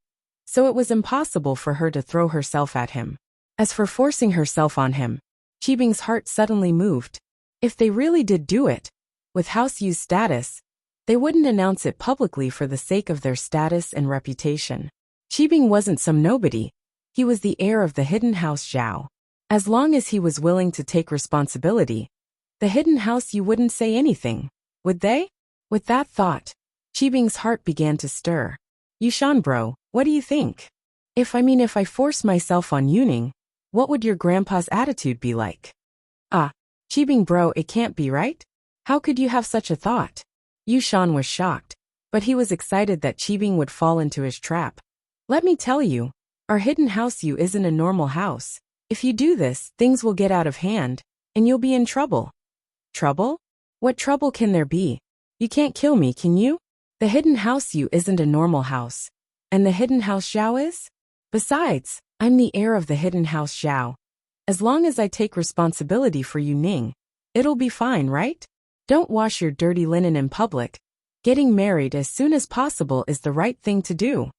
So it was impossible for her to throw herself at him. As for forcing herself on him, Qibing's heart suddenly moved. If they really did do it, with House Yu's status, they wouldn't announce it publicly for the sake of their status and reputation. Qibing wasn't some nobody. He was the heir of the hidden house Zhao. As long as he was willing to take responsibility, the hidden house you wouldn't say anything, would they? With that thought, Qibing's heart began to stir. Yushan bro, what do you think? If I force myself on Yuning, what would your grandpa's attitude be like? Ah, Qibing bro, it can't be right? How could you have such a thought? Yushan was shocked, but he was excited that Qibing would fall into his trap. Let me tell you, our hidden house you isn't a normal house. If you do this, things will get out of hand, and you'll be in trouble. Trouble? What trouble can there be? You can't kill me, can you? The hidden house you isn't a normal house. And the hidden house Zhao is? Besides, I'm the heir of the hidden house Zhao. As long as I take responsibility for Yuning, it'll be fine, right? Don't wash your dirty linen in public. Getting married as soon as possible is the right thing to do.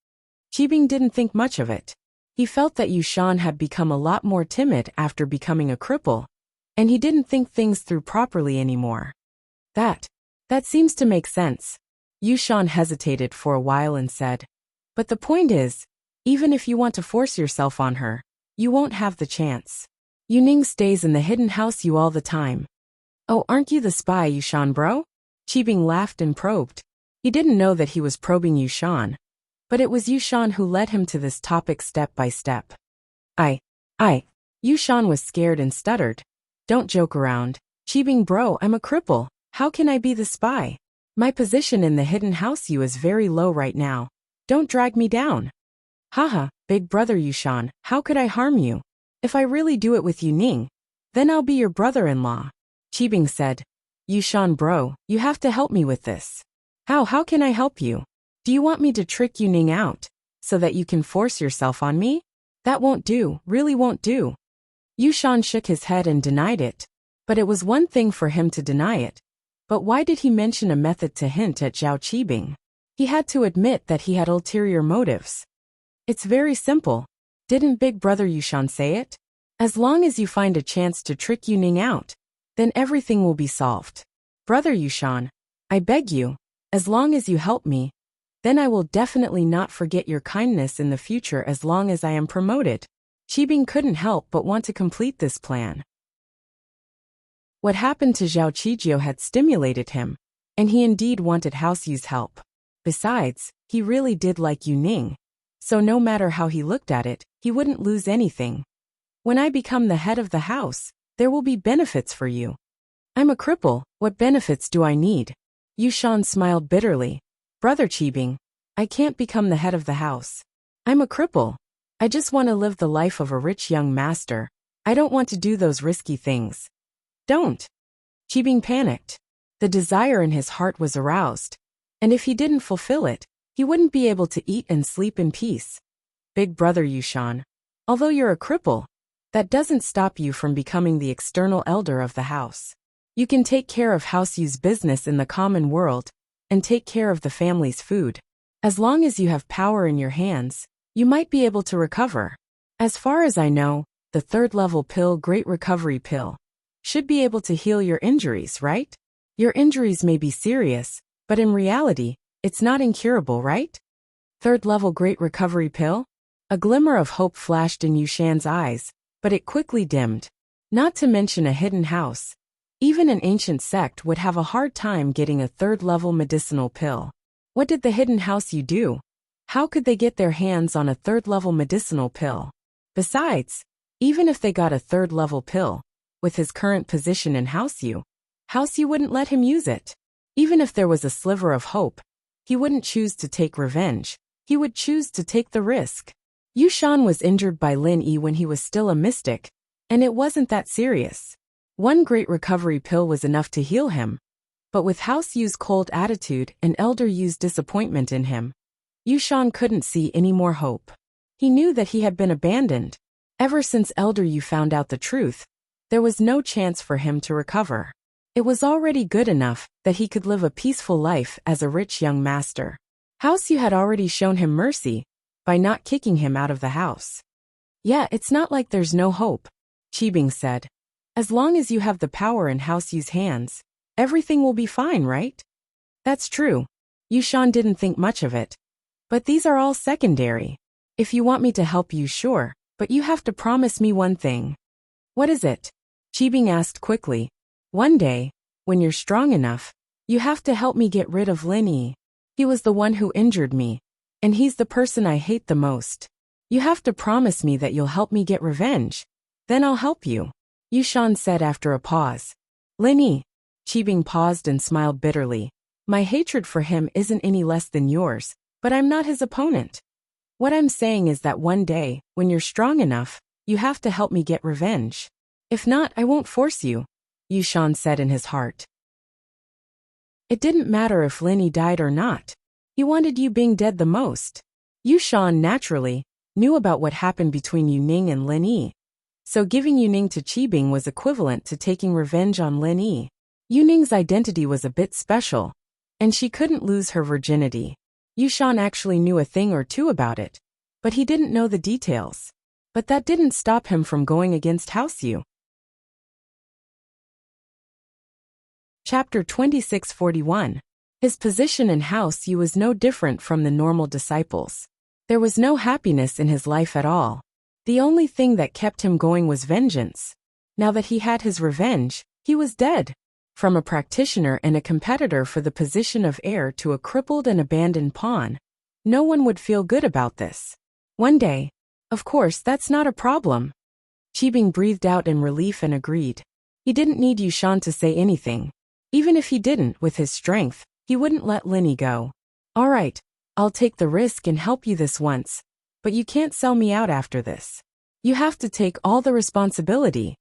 Qibing didn't think much of it. He felt that Yushan had become a lot more timid after becoming a cripple, and he didn't think things through properly anymore. That seems to make sense. Yushan hesitated for a while and said, but the point is, even if you want to force yourself on her, you won't have the chance. Yuning stays in the hidden house you all the time. Oh, aren't you the spy, Yushan bro? Qibing laughed and probed. He didn't know that he was probing Yushan, but it was Yushan who led him to this topic step by step. Yushan was scared and stuttered. Don't joke around. Qibing bro, I'm a cripple. How can I be the spy? My position in the hidden house you is very low right now. Don't drag me down. Haha, big brother Yushan, how could I harm you? If I really do it with Yuning, then I'll be your brother-in-law. Qibing said, Yushan bro, you have to help me with this. How can I help you? Do you want me to trick Yuning out, so that you can force yourself on me? That won't do, really won't do. Yushan shook his head and denied it. But it was one thing for him to deny it. But why did he mention a method to hint at Zhao Qibing? He had to admit that he had ulterior motives. It's very simple. Didn't big brother Yushan say it? As long as you find a chance to trick Yuning out, then everything will be solved. Brother Yushan, I beg you, as long as you help me, then I will definitely not forget your kindness in the future as long as I am promoted. Qibing couldn't help but want to complete this plan. What happened to Zhao Qijio had stimulated him, and he indeed wanted House Yu's help. Besides, he really did like Yuning, so no matter how he looked at it, he wouldn't lose anything. When I become the head of the house, there will be benefits for you. I'm a cripple, what benefits do I need? Yushan smiled bitterly. Brother Qibing, I can't become the head of the house. I'm a cripple. I just want to live the life of a rich young master. I don't want to do those risky things. Don't. Qibing panicked. The desire in his heart was aroused, and if he didn't fulfill it, he wouldn't be able to eat and sleep in peace. Big brother Yushan, although you're a cripple, that doesn't stop you from becoming the external elder of the house. You can take care of House Yu's business in the common world, and take care of the family's food. As long as you have power in your hands, you might be able to recover. As far as I know, the 3rd level pill, Great Recovery Pill, should be able to heal your injuries, right? Your injuries may be serious, but in reality, It's not incurable, right? Third-level Great Recovery Pill? A glimmer of hope flashed in Yushan's eyes, but it quickly dimmed. Not to mention a hidden house. Even an ancient sect would have a hard time getting a third-level medicinal pill. What did the hidden house you do? How could they get their hands on a third-level medicinal pill? Besides, even if they got a third-level pill, with his current position in House U wouldn't let him use it. Even if there was a sliver of hope, he wouldn't choose to take revenge. He would choose to take the risk. Yushan was injured by Lin Yi when he was still a mystic, and it wasn't that serious. One Great Recovery Pill was enough to heal him. But with House Yu's cold attitude and Elder Yu's disappointment in him, Yushan couldn't see any more hope. He knew that he had been abandoned. Ever since Elder Yu found out the truth, there was no chance for him to recover. It was already good enough that he could live a peaceful life as a rich young master. House Yu had already shown him mercy by not kicking him out of the house. Yeah, it's not like there's no hope, Qibing said. As long as you have the power in House Yu's hands, everything will be fine, right? That's true. Yushan didn't think much of it. But these are all secondary. If you want me to help you, sure, but you have to promise me one thing. What is it? Qibing asked quickly. One day, when you're strong enough, you have to help me get rid of Lin Yi. He was the one who injured me, and he's the person I hate the most. You have to promise me that you'll help me get revenge. Then I'll help you, Yushan said after a pause. Lin Yi. Qibing paused and smiled bitterly. My hatred for him isn't any less than yours, but I'm not his opponent. What I'm saying is that one day, when you're strong enough, you have to help me get revenge. If not, I won't force you, Yushan said in his heart. It didn't matter if Lin Yi died or not. He wanted Yu Bing dead the most. Yushan, naturally, knew about what happened between Yu Ning and Lin Yi. So giving Yu Ning to Qibing was equivalent to taking revenge on Lin Yi. Yu Ning's identity was a bit special, and she couldn't lose her virginity. Yushan actually knew a thing or two about it, but he didn't know the details. But that didn't stop him from going against House Yu. Chapter 2641. His position in House Yu was no different from the normal disciples. There was no happiness in his life at all. The only thing that kept him going was vengeance. Now that he had his revenge, he was dead. From a practitioner and a competitor for the position of heir to a crippled and abandoned pawn, no one would feel good about this. One day, of course, that's not a problem. Qibing breathed out in relief and agreed. He didn't need Yushan to say anything. Even if he didn't, with his strength, he wouldn't let Lin Yi go. All right, I'll take the risk and help you this once, but you can't sell me out after this. You have to take all the responsibility,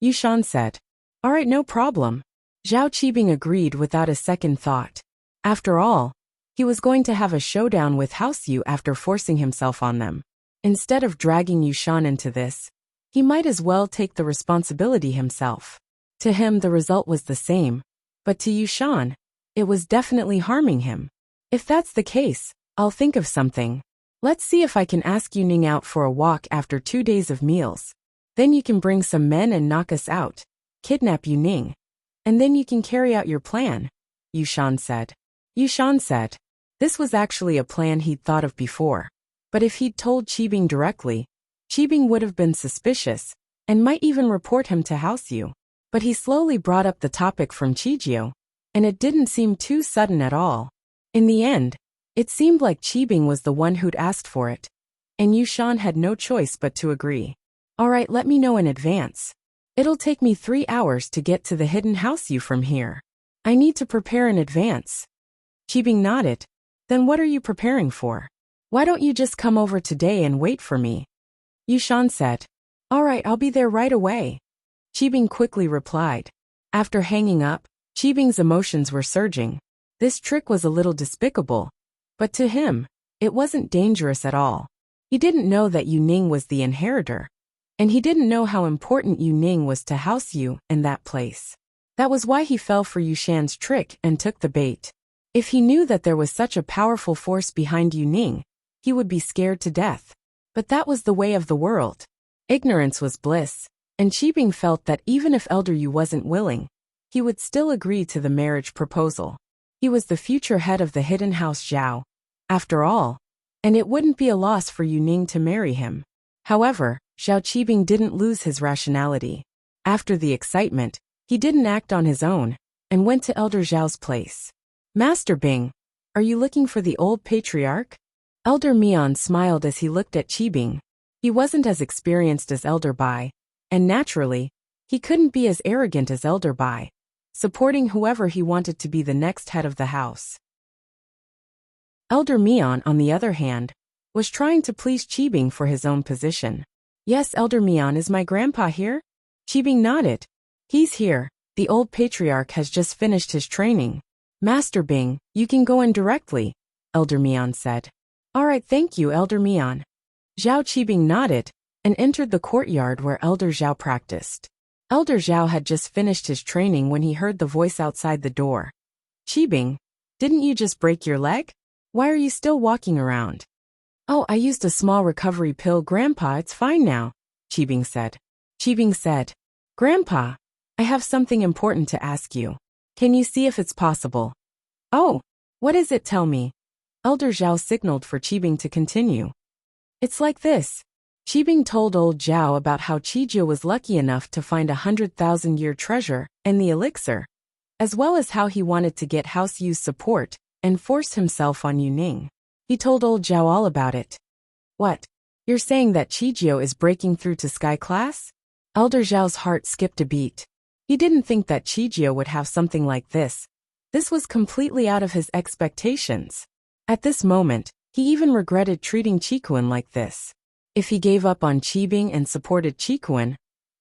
Yushan said. All right, no problem. Zhao Qibing agreed without a second thought. After all, he was going to have a showdown with House Yu after forcing himself on them. Instead of dragging Yushan into this, he might as well take the responsibility himself. To him, the result was the same, but to Yushan, it was definitely harming him. If that's the case, I'll think of something. Let's see if I can ask Yu Ning out for a walk after 2 days of meals. Then you can bring some men and knock us out, kidnap Yu Ning. And then you can carry out your plan, Yushan said. Yushan said. This was actually a plan he'd thought of before. But if he'd told Qibing directly, Qibing would have been suspicious, and might even report him to House Yu. But he slowly brought up the topic from Qijio, and it didn't seem too sudden at all. In the end, it seemed like Qibing was the one who'd asked for it, and Yushan had no choice but to agree. All right, let me know in advance. It'll take me 3 hours to get to the hidden House Yu from here. I need to prepare in advance. Qibing nodded. Then what are you preparing for? Why don't you just come over today and wait for me? Yushan said. All right, I'll be there right away. Qibing quickly replied. After hanging up, Qibing's emotions were surging. This trick was a little despicable, but to him, it wasn't dangerous at all. He didn't know that Yu Ning was the inheritor, and he didn't know how important Yu Ning was to House Yu and that place. That was why he fell for Yushan's trick and took the bait. If he knew that there was such a powerful force behind Yu Ning, he would be scared to death. But that was the way of the world. Ignorance was bliss, and Qibing felt that even if Elder Yu wasn't willing, he would still agree to the marriage proposal. He was the future head of the hidden house Zhao, after all, and it wouldn't be a loss for Yu Ning to marry him. However, Zhao Qibing didn't lose his rationality. After the excitement, he didn't act on his own, and went to Elder Zhao's place. Master Bing, are you looking for the old patriarch? Elder Mian smiled as he looked at Qibing. He wasn't as experienced as Elder Bai, and naturally, he couldn't be as arrogant as Elder Bai, supporting whoever he wanted to be the next head of the house. Elder Mian, on the other hand, was trying to please Qibing for his own position. Yes, Elder Mian, is my grandpa here? Qibing nodded. He's here. The old patriarch has just finished his training. Master Bing, you can go in directly, Elder Mian said. All right, thank you, Elder Mian. Zhao Qibing nodded and entered the courtyard where Elder Zhao practiced. Elder Zhao had just finished his training when he heard the voice outside the door. Qibing, didn't you just break your leg? Why are you still walking around? Oh, I used a small recovery pill, Grandpa, it's fine now, Qibing said. Qibing said, Grandpa, I have something important to ask you. Can you see if it's possible? Oh, what is it, tell me? Elder Zhao signaled for Qibing to continue. It's like this. Qibing told old Zhao about how Qijie was lucky enough to find 100,000-year treasure and the elixir, as well as how he wanted to get House Yu's support and force himself on Yu Ning. He told old Zhao all about it. What? You're saying that Qijie is breaking through to Sky Class? Elder Zhao's heart skipped a beat. He didn't think that Qijie would have something like this. This was completely out of his expectations. At this moment, he even regretted treating Qikuan like this. If he gave up on Qibing and supported Qikuan,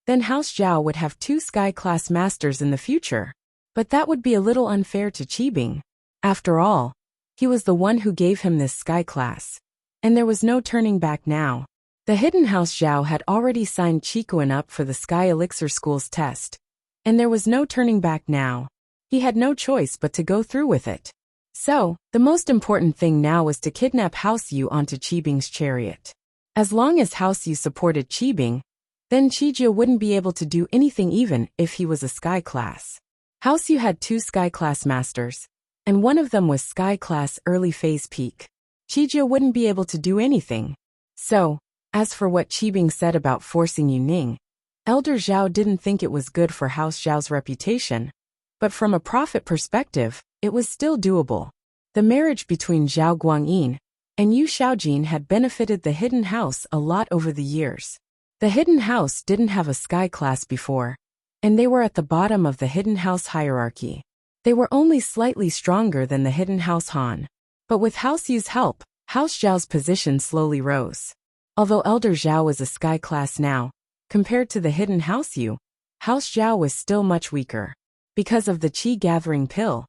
then House Zhao would have 2 Sky Class Masters in the future. But that would be a little unfair to Qibing. After all, he was the one who gave him this Sky Class. And there was no turning back now. The hidden House Zhao had already signed Qikuan up for the Sky Elixir School's test. And there was no turning back now. He had no choice but to go through with it. So, the most important thing now was to kidnap House Yu onto Qibing's chariot. As long as House Yu supported Qibing, then Qijie wouldn't be able to do anything even if he was a Sky Class. House Yu had 2 Sky Class Masters, and one of them was Sky Class Early Phase Peak. Qijie wouldn't be able to do anything. So, as for what Qibing said about forcing Yu Ning, Elder Zhao didn't think it was good for House Zhao's reputation, but from a profit perspective, it was still doable. The marriage between Zhao Guangyin and Yu Shaojin had benefited the hidden house a lot over the years. The hidden house didn't have a Sky Class before, and they were at the bottom of the hidden house hierarchy. They were only slightly stronger than the hidden house Han. But with House Yu's help, House Zhao's position slowly rose. Although Elder Zhao was a Sky Class now, compared to the hidden House Yu, House Zhao was still much weaker. Because of the Qi gathering pill,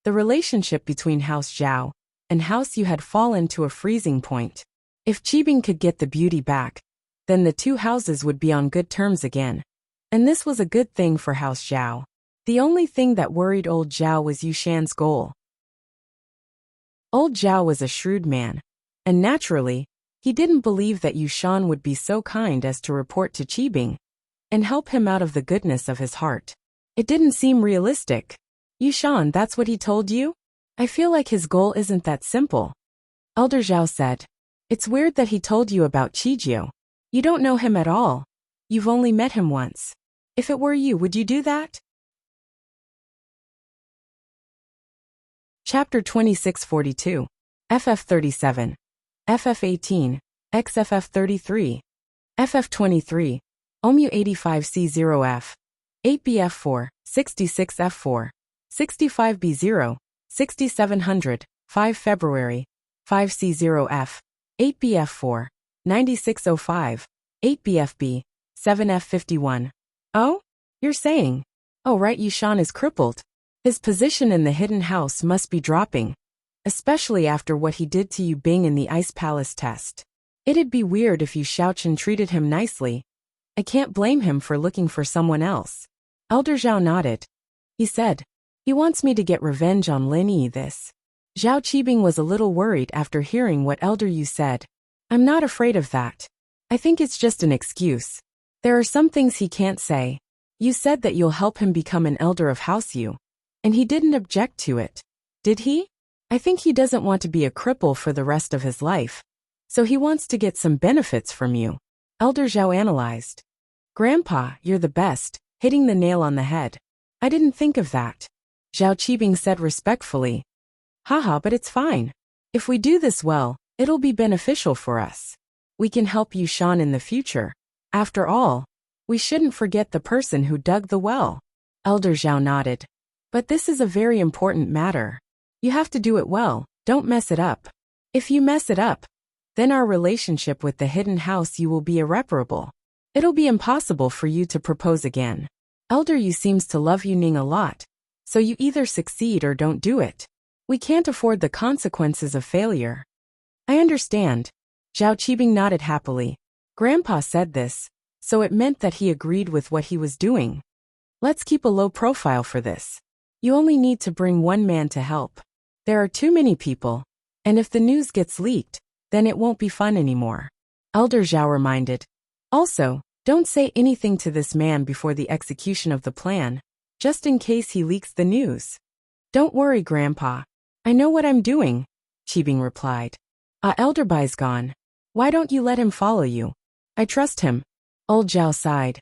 the relationship between House Zhao and House Yu had fallen to a freezing point. If Qibing could get the beauty back, then the 2 houses would be on good terms again. And this was a good thing for House Zhao. The only thing that worried old Zhao was Yu Shan's goal. Old Zhao was a shrewd man, and naturally, he didn't believe that Yu Shan would be so kind as to report to Qibing and help him out of the goodness of his heart. It didn't seem realistic. Yu Shan, that's what he told you? I feel like his goal isn't that simple. Elder Zhao said. It's weird that he told you about Qijie. You don't know him at all. You've only met him once. If it were you, would you do that? Chapter 2642. FF37. FF18. XFF33. FF23. OMU 85C0F. 8BF4. 66F4. 65B0. 6700. 5 February. 5C0F. 8BF4. 9605. 8BFB. 7F51. Oh? You're saying? Oh right, Yu Shan is crippled. His position in the hidden house must be dropping, especially after what he did to Yu Bing in the Ice Palace test. It'd be weird if Yu Shaochen treated him nicely. I can't blame him for looking for someone else. Elder Zhao nodded. He said, he wants me to get revenge on Lin Yi this. Zhao Qibing was a little worried after hearing what Elder Yu said. I'm not afraid of that. I think it's just an excuse. There are some things he can't say. You said that you'll help him become an elder of House Yu, and he didn't object to it. Did he? I think he doesn't want to be a cripple for the rest of his life. So he wants to get some benefits from you. Elder Zhao analyzed. Grandpa, you're the best, hitting the nail on the head. I didn't think of that. Zhao Qibing said respectfully. Haha, but it's fine. If we do this well, it'll be beneficial for us. We can help you Shan in the future. After all, we shouldn't forget the person who dug the well. Elder Zhao nodded. But this is a very important matter. You have to do it well, don't mess it up. If you mess it up, then our relationship with the hidden house you will be irreparable. It'll be impossible for you to propose again. Elder Yu seems to love Yuning a lot, so you either succeed or don't do it. We can't afford the consequences of failure. I understand. Zhao Qibing nodded happily. Grandpa said this, so it meant that he agreed with what he was doing. Let's keep a low profile for this. You only need to bring one man to help. There are too many people, and if the news gets leaked, then it won't be fun anymore. Elder Zhao reminded. Also, don't say anything to this man before the execution of the plan, just in case he leaks the news. Don't worry, Grandpa. I know what I'm doing, Qibing replied. Elder Bai's gone. Why don't you let him follow you? I trust him. Old Zhao sighed.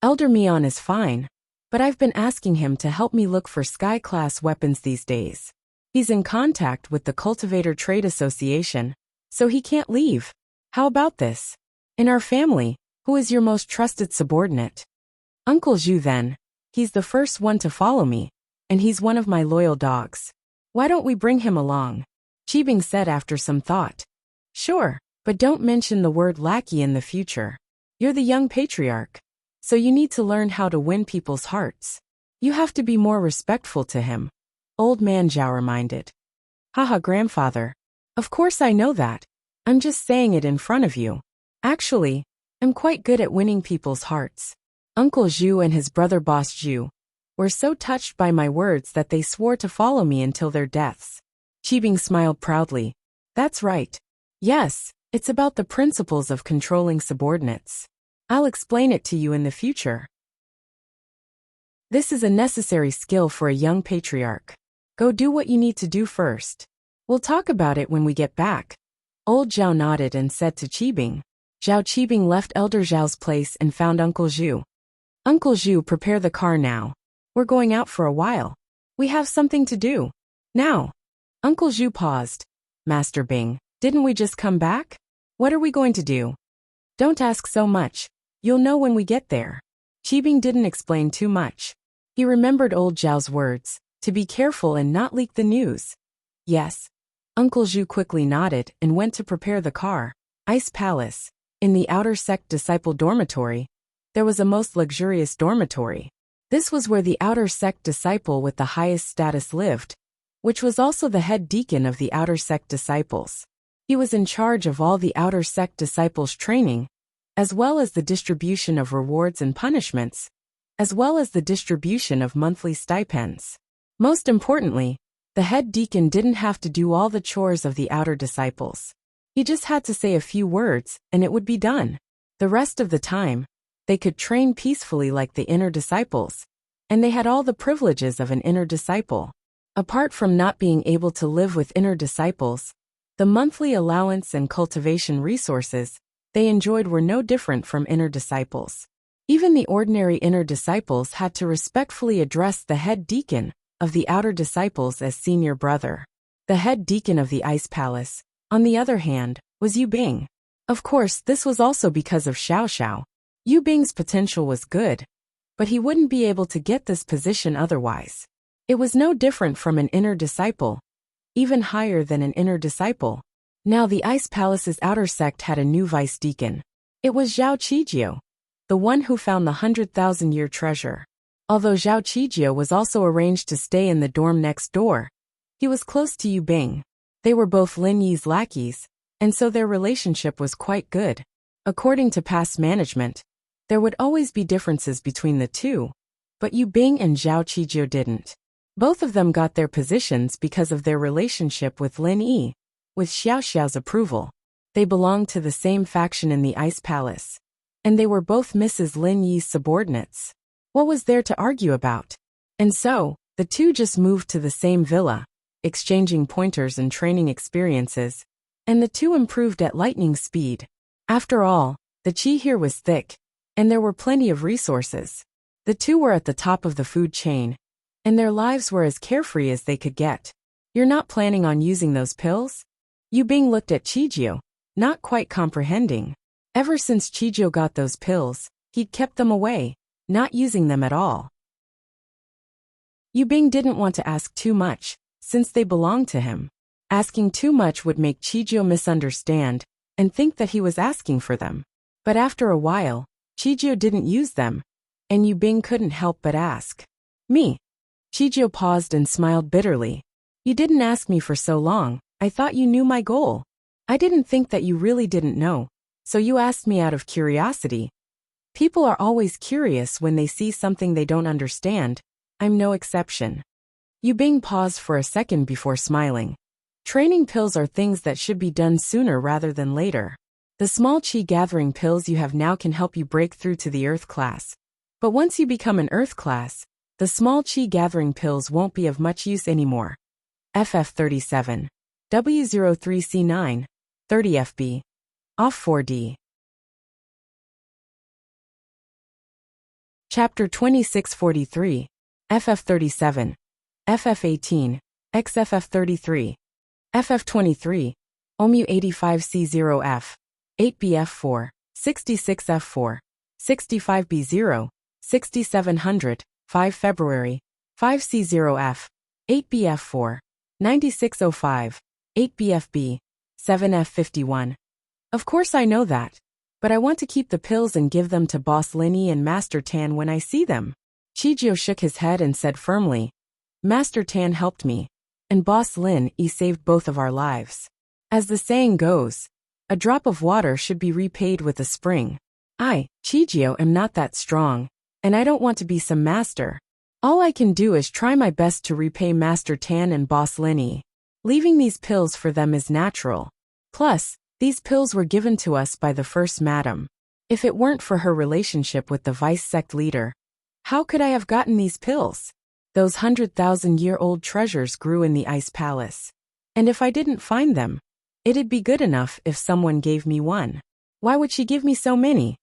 Elder Mian is fine, but I've been asking him to help me look for sky-class weapons these days. He's in contact with the Cultivator Trade Association, so he can't leave. How about this? In our family, who is your most trusted subordinate? Uncle Zhu then. He's the first one to follow me, and he's one of my loyal dogs. Why don't we bring him along? Qibing said after some thought. Sure, but don't mention the word lackey in the future. You're the young patriarch, so you need to learn how to win people's hearts. You have to be more respectful to him. Old man Zhao reminded. Haha, grandfather. Of course I know that. I'm just saying it in front of you. Actually, I'm quite good at winning people's hearts. Uncle Zhu and his brother Boss Zhu were so touched by my words that they swore to follow me until their deaths. Qibing smiled proudly. That's right. Yes, it's about the principles of controlling subordinates. I'll explain it to you in the future. This is a necessary skill for a young patriarch. Go do what you need to do first. We'll talk about it when we get back. Old Zhao nodded and said to Qibing. Zhao Qibing left Elder Zhao's place and found Uncle Zhu. Uncle Zhu, prepare the car now. We're going out for a while. We have something to do. Now. Uncle Zhu paused. Master Bing, didn't we just come back? What are we going to do? Don't ask so much. You'll know when we get there. Qibing didn't explain too much. He remembered old Zhao's words, to be careful and not leak the news. Yes. Uncle Zhu quickly nodded and went to prepare the car. Ice Palace. In the outer sect disciple dormitory, there was a most luxurious dormitory. This was where the outer sect disciple with the highest status lived, which was also the head deacon of the outer sect disciples. He was in charge of all the outer sect disciples' training, as well as the distribution of rewards and punishments, as well as the distribution of monthly stipends. Most importantly, the head deacon didn't have to do all the chores of the outer disciples. He just had to say a few words, and it would be done. The rest of the time, they could train peacefully like the inner disciples, and they had all the privileges of an inner disciple. Apart from not being able to live with inner disciples, the monthly allowance and cultivation resources they enjoyed were no different from inner disciples. Even the ordinary inner disciples had to respectfully address the head deacon of the outer disciples as senior brother. The head deacon of the Ice Palace, on the other hand, was Yu Bing. Of course, this was also because of Xiao Xiao. Yu Bing's potential was good, but he wouldn't be able to get this position otherwise. It was no different from an inner disciple, even higher than an inner disciple. Now the Ice Palace's outer sect had a new vice deacon. It was Zhao Qijio, the one who found the 100,000-year treasure. Although Zhao Qijio was also arranged to stay in the dorm next door, he was close to Yu Bing. They were both Lin Yi's lackeys, and so their relationship was quite good. According to past management, there would always be differences between the two, but Yu Bing and Zhao Qijio didn't. Both of them got their positions because of their relationship with Lin Yi, with Xiao Xiao's approval. They belonged to the same faction in the Ice Palace, and they were both Mrs. Lin Yi's subordinates. What was there to argue about? And so, the two just moved to the same villa. exchanging pointers and training experiences, and the two improved at lightning speed. After all, the chi here was thick, and there were plenty of resources. The two were at the top of the food chain, and their lives were as carefree as they could get. You're not planning on using those pills? Yu Bing looked at Chijio, not quite comprehending. Ever since Chijio got those pills, he'd kept them away, not using them at all. Yu Bing didn't want to ask too much, since they belonged to him. Asking too much would make Chijio misunderstand and think that he was asking for them. But after a while, Chijio didn't use them, and Yu Bing couldn't help but ask. Me? Chijio paused and smiled bitterly. You didn't ask me for so long, I thought you knew my goal. I didn't think that you really didn't know, so you asked me out of curiosity. People are always curious when they see something they don't understand. I'm no exception. Yu Bing paused for a second before smiling. Training pills are things that should be done sooner rather than later. The small chi gathering pills you have now can help you break through to the Earth class. But once you become an Earth class, the small chi gathering pills won't be of much use anymore. FF37. W03C9. 30 FB. Off 4D. Chapter 2643. FF37. FF18. XFF33. FF23. OMU 85C0F. 8BF4. 66F4. 65B0. 6700. 5 February. 5C0F. 8BF4. 9605. 8BFB. 7F51. Of course I know that. But I want to keep the pills and give them to Boss Lin Yi and Master Tan when I see them. Chijio shook his head and said firmly, Master Tan helped me, and Boss Lin Yi saved both of our lives. As the saying goes, a drop of water should be repaid with a spring. I, Chijio, am not that strong, and I don't want to be some master. All I can do is try my best to repay Master Tan and Boss Lin Yi. Leaving these pills for them is natural. Plus, these pills were given to us by the First Madam. If it weren't for her relationship with the Vice Sect leader, how could I have gotten these pills? Those 100,000-year-old treasures grew in the Ice Palace. And if I didn't find them, it'd be good enough if someone gave me one. Why would she give me so many?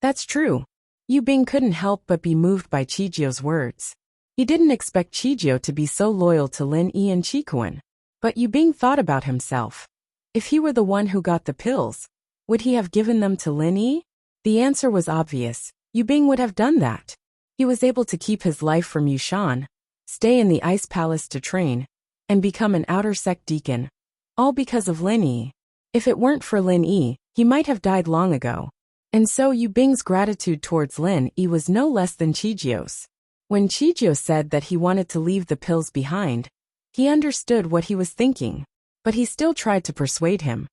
That's true. Yu Bing couldn't help but be moved by Chijio's words. He didn't expect Chijio to be so loyal to Lin Yi and Chikuan. But Yu Bing thought about himself. If he were the one who got the pills, would he have given them to Lin Yi? The answer was obvious. Yu Bing would have done that. He was able to keep his life from Yushan, stay in the Ice Palace to train, and become an outer sect deacon, all because of Lin Yi. If it weren't for Lin Yi, he might have died long ago. And so Yu Bing's gratitude towards Lin Yi was no less than Chijio's. When Chijio said that he wanted to leave the pills behind, he understood what he was thinking, but he still tried to persuade him.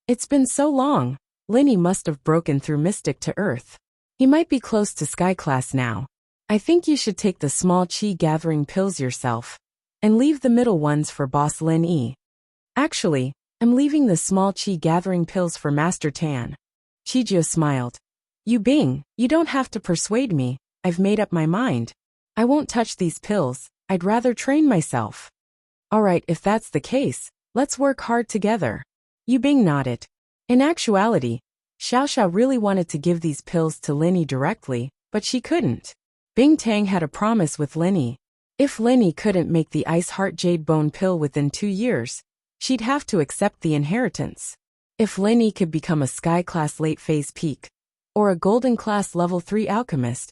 It's been so long, Lin Yi must have broken through Mystic to Earth. He might be close to Sky Class now. I think you should take the small chi gathering pills yourself, and leave the middle ones for Boss Lin Yi. Actually, I'm leaving the small chi gathering pills for Master Tan. Chijio smiled. Yu Bing, you don't have to persuade me, I've made up my mind. I won't touch these pills, I'd rather train myself. Alright, if that's the case, let's work hard together. Yu Bing nodded. In actuality, Xiao really wanted to give these pills to Lin Yi directly, but she couldn't. Bing Tang had a promise with Lin Yi. If Lin Yi couldn't make the Ice Heart Jade Bone pill within 2 years, she'd have to accept the inheritance. If Lin Yi could become a Sky Class Late Phase Peak, or a Golden Class Level 3 Alchemist,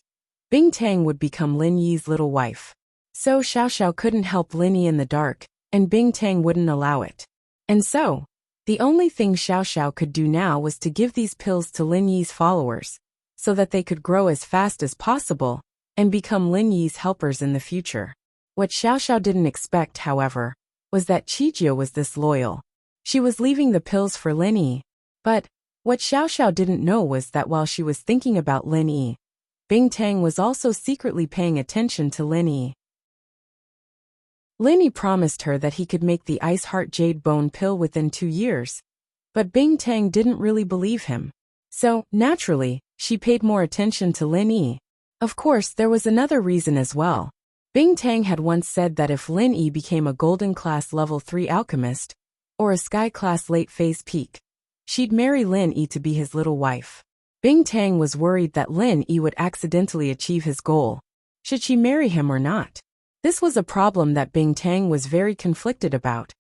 Bing Tang would become Lin Yi's little wife. So Xiao couldn't help Lin Yi in the dark, and Bing Tang wouldn't allow it. And so, the only thing Xiao could do now was to give these pills to Lin Yi's followers, so that they could grow as fast as possible, and become Lin Yi's helpers in the future. What Xiao didn't expect, however, was that Chijio was this loyal. She was leaving the pills for Lin Yi. But, what Xiao didn't know was that while she was thinking about Lin Yi, Bing Tang was also secretly paying attention to Lin Yi. Lin Yi promised her that he could make the Ice Heart Jade Bone pill within 2 years. But Bing Tang didn't really believe him. So, naturally, she paid more attention to Lin Yi. Of course, there was another reason as well. Bing Tang had once said that if Lin Yi became a golden class level 3 alchemist, or a sky class late phase peak, she'd marry Lin Yi to be his little wife. Bing Tang was worried that Lin Yi would accidentally achieve his goal. Should she marry him or not? This was a problem that Bing Tang was very conflicted about,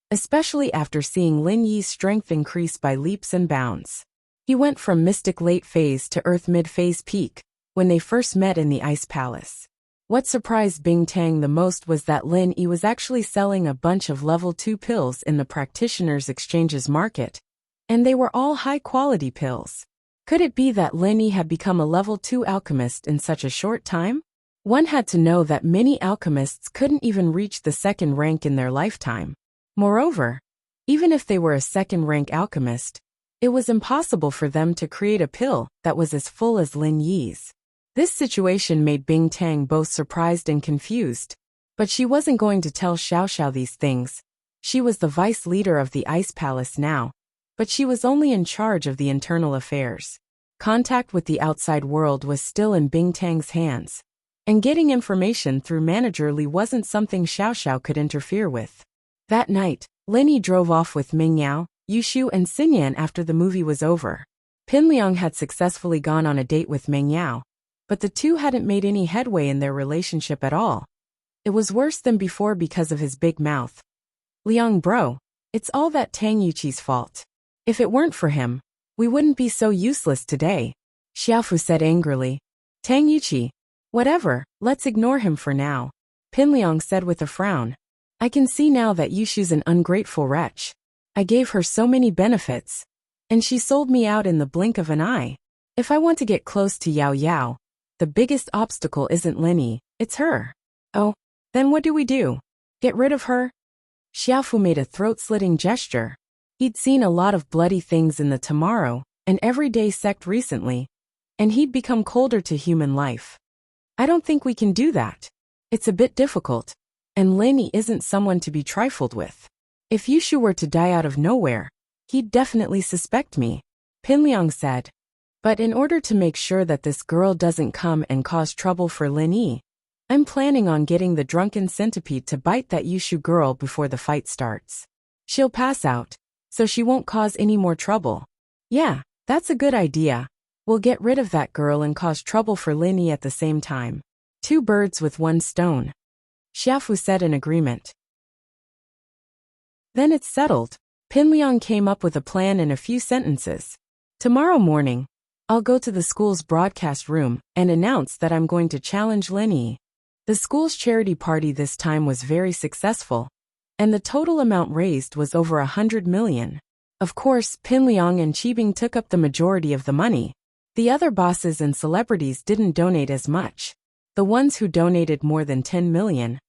especially after seeing Lin Yi's strength increase by leaps and bounds. He went from mystic late phase to earth mid-phase peak when they first met in the Ice Palace. What surprised Bing Tang the most was that Lin Yi was actually selling a bunch of level 2 pills in the practitioners' exchanges market, and they were all high-quality pills. Could it be that Lin Yi had become a level 2 alchemist in such a short time? One had to know that many alchemists couldn't even reach the second rank in their lifetime. Moreover, even if they were a second-rank alchemist, it was impossible for them to create a pill that was as full as Lin Yi's. This situation made Bing Tang both surprised and confused. But she wasn't going to tell Xiao Xiao these things. She was the vice leader of the Ice Palace now, but she was only in charge of the internal affairs. Contact with the outside world was still in Bing Tang's hands, and getting information through Manager Li wasn't something Xiao Xiao could interfere with. That night, Lin Yi drove off with Ming Yao, Yushu and Xinyan after the movie was over. Pin Liang had successfully gone on a date with Ming Yao, but the two hadn't made any headway in their relationship at all. It was worse than before because of his big mouth. Liang bro, it's all that Tang Yuqi's fault. If it weren't for him, we wouldn't be so useless today, Xiaofu said angrily. Tang Yuqi, whatever, let's ignore him for now, Pin Liang said with a frown. I can see now that Yushu's an ungrateful wretch. I gave her so many benefits, and she sold me out in the blink of an eye. If I want to get close to Yao Yao, the biggest obstacle isn't Lin Yi, it's her. Oh, then what do we do? Get rid of her? Xiaofu made a throat-slitting gesture. He'd seen a lot of bloody things in the Tomorrow and Everyday sect recently, and he'd become colder to human life. I don't think we can do that. It's a bit difficult, and Lin Yi isn't someone to be trifled with. If Yushu were to die out of nowhere, he'd definitely suspect me, Pin Liang said. But in order to make sure that this girl doesn't come and cause trouble for Lin Yi, I'm planning on getting the drunken centipede to bite that Yushu girl before the fight starts. She'll pass out, so she won't cause any more trouble. Yeah, that's a good idea. We'll get rid of that girl and cause trouble for Lin Yi at the same time. 2 birds with 1 stone. Xiaofu said in agreement. Then it's settled. Pin Liang came up with a plan in a few sentences. Tomorrow morning, I'll go to the school's broadcast room and announce that I'm going to challenge Lin Yi. The school's charity party this time was very successful, and the total amount raised was over 100 million. Of course, Pin Liang and Qibing took up the majority of the money. The other bosses and celebrities didn't donate as much. The ones who donated more than 10 million,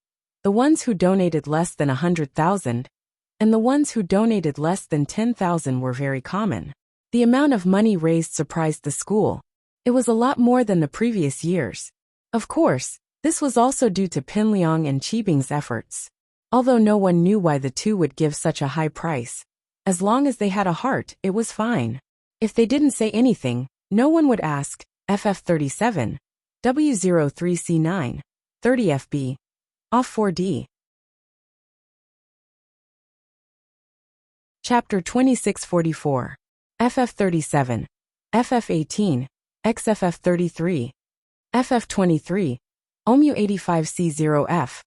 the ones who donated less than 100,000, and the ones who donated less than 10,000 were very common. The amount of money raised surprised the school. It was a lot more than the previous years. Of course, this was also due to Pin Liang and Qibing's efforts. Although no one knew why the two would give such a high price. As long as they had a heart, it was fine. If they didn't say anything, no one would ask. FF37, W03C9, 30FB, off 4D. Chapter 2644. FF37, FF18, XFF33, FF23, OMU85C0F,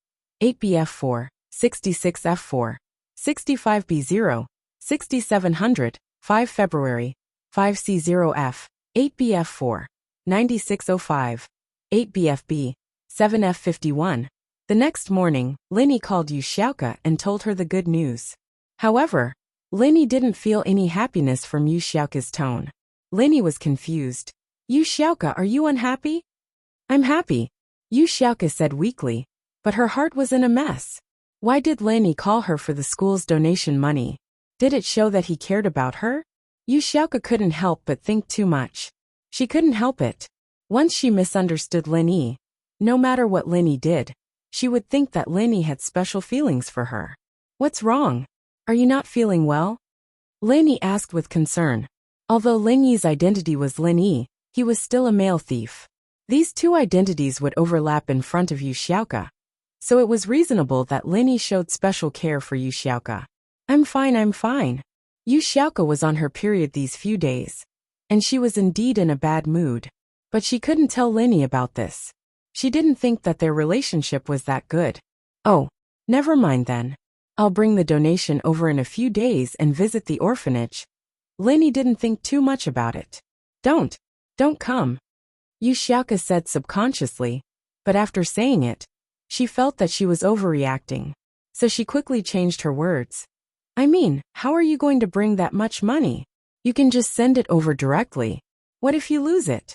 8BF4, 66F4, 65B0, 6700, 5 February, 5C0F, 8BF4, 9605, 8BFB, 7F51. The next morning, Lin Yi called Yu Xiaoka and told her the good news. However, Lin Yi didn't feel any happiness from Yu Xiaoka's tone. Lin Yi was confused. Yu Xiaoka, are you unhappy? I'm happy, Yu Xiaoka said weakly, but her heart was in a mess. Why did Lin Yi call her for the school's donation money? Did it show that he cared about her? Yu Xiaoka couldn't help but think too much. She couldn't help it. Once she misunderstood Lin Yi, no matter what Lin Yi did, she would think that Lin Yi had special feelings for her. What's wrong? Are you not feeling well? Lin Yi asked with concern. Although Lin Yi's identity was Lin Yi, he was still a male thief. These two identities would overlap in front of Yu Xiaoka. so it was reasonable that Lin showed special care for Yu Xiaoke. I'm fine. Yu Xiaoke was on her period these few days, and she was indeed in a bad mood. But she couldn't tell Lin about this. She didn't think that their relationship was that good. Oh, never mind then. I'll bring the donation over in a few days and visit the orphanage. Lin didn't think too much about it. Don't come, Yu Xiaoke said subconsciously, but after saying it, she felt that she was overreacting. So she quickly changed her words. I mean, how are you going to bring that much money? You can just send it over directly. What if you lose it?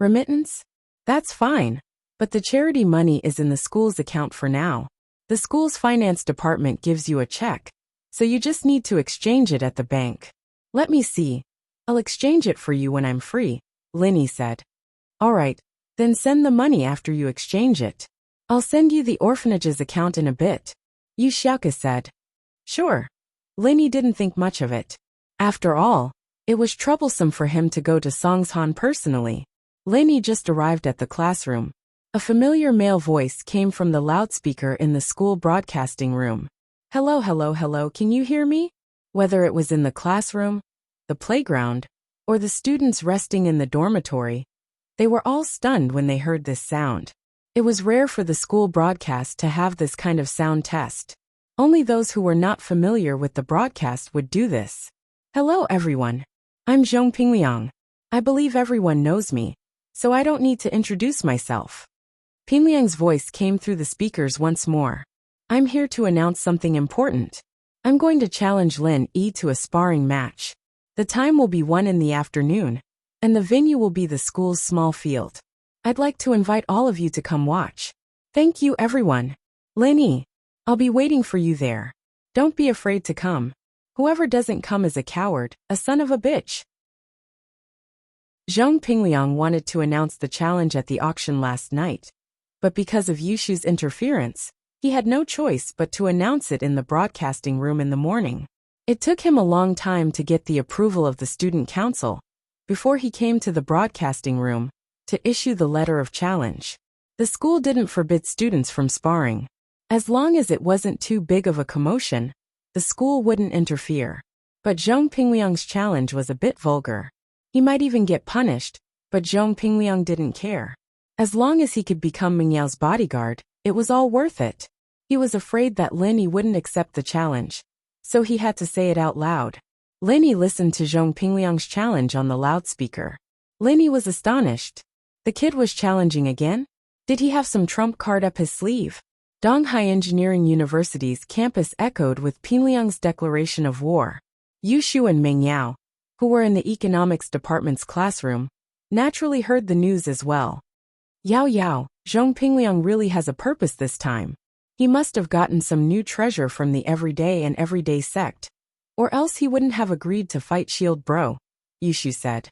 Remittance? That's fine, but the charity money is in the school's account for now. The school's finance department gives you a check, so you just need to exchange it at the bank. Let me see. I'll exchange it for you when I'm free, Lin said. All right, then send the money after you exchange it. I'll send you the orphanage's account in a bit, Yu Xiaoke said. Sure. Lin didn't think much of it. After all, it was troublesome for him to go to Songshan personally. Lin just arrived at the classroom. A familiar male voice came from the loudspeaker in the school broadcasting room. Hello, can you hear me? Whether it was in the classroom, the playground, or the students resting in the dormitory, they were all stunned when they heard this sound. It was rare for the school broadcast to have this kind of sound test. Only those who were not familiar with the broadcast would do this. Hello everyone. I'm Zhong Pingliang. I believe everyone knows me, so I don't need to introduce myself. Pingliang's voice came through the speakers once more. I'm here to announce something important. I'm going to challenge Lin to a sparring match. The time will be 1 in the afternoon, and the venue will be the school's small field. I'd like to invite all of you to come watch. Thank you everyone. Lin, I'll be waiting for you there. Don't be afraid to come. Whoever doesn't come is a coward, a son of a bitch. Zhong Pingliang wanted to announce the challenge at the auction last night, but because of Yushu's interference, he had no choice but to announce it in the broadcasting room in the morning. It took him a long time to get the approval of the student council before he came to the broadcasting room to issue the letter of challenge. The school didn't forbid students from sparring. As long as it wasn't too big of a commotion, the school wouldn't interfere. But Zhong Pingliang's challenge was a bit vulgar. He might even get punished, but Zhong Pingliang didn't care. As long as he could become Mingyao's bodyguard, it was all worth it. He was afraid that Lin wouldn't accept the challenge, so he had to say it out loud. Lin listened to Zhong Pingliang's challenge on the loudspeaker. Lin was astonished. The kid was challenging again? Did he have some trump card up his sleeve? Donghai Engineering University's campus echoed with Pingliang's declaration of war. Yushu and Mingyao, who were in the economics department's classroom, naturally heard the news as well. Yao, Zhong Pingliang really has a purpose this time. He must have gotten some new treasure from the everyday sect, or else he wouldn't have agreed to fight Shield Bro, Yushu said.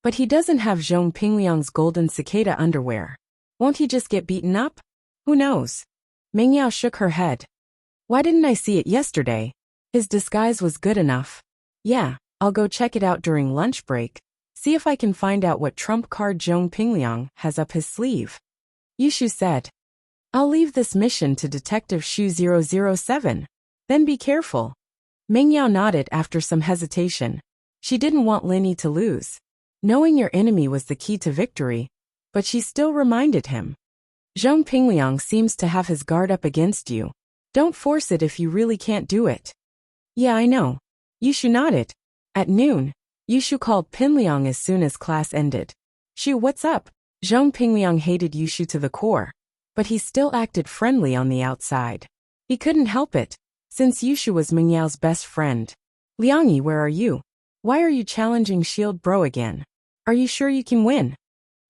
But he doesn't have Zhong Pingliang's golden cicada underwear. Won't he just get beaten up? Who knows? Mingyao shook her head. Why didn't I see it yesterday? His disguise was good enough. Yeah, I'll go check it out during lunch break, see if I can find out what trump card Zhong Pingliang has up his sleeve. Yushu said. I'll leave this mission to Detective Shu 007. Then be careful. Mingyao nodded after some hesitation. She didn't want Lin to lose. Knowing your enemy was the key to victory, but she still reminded him. Zhong Pingliang seems to have his guard up against you. Don't force it if you really can't do it. Yeah, I know. Yushu nodded. At noon, Yushu called Pingliang as soon as class ended. Shu, what's up? Zhong Pingliang hated Yushu to the core, but he still acted friendly on the outside. He couldn't help it, since Yushu was Mingyao's best friend. Liangyi, where are you? Why are you challenging Shield Bro again? Are you sure you can win?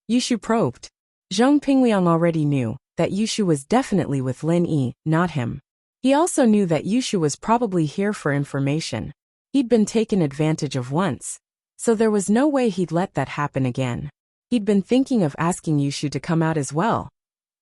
Yushu probed. Zhong Pingliang already knew that Yushu was definitely with Lin, not him. He also knew that Yushu was probably here for information. He'd been taken advantage of once, so there was no way he'd let that happen again. He'd been thinking of asking Yushu to come out as well.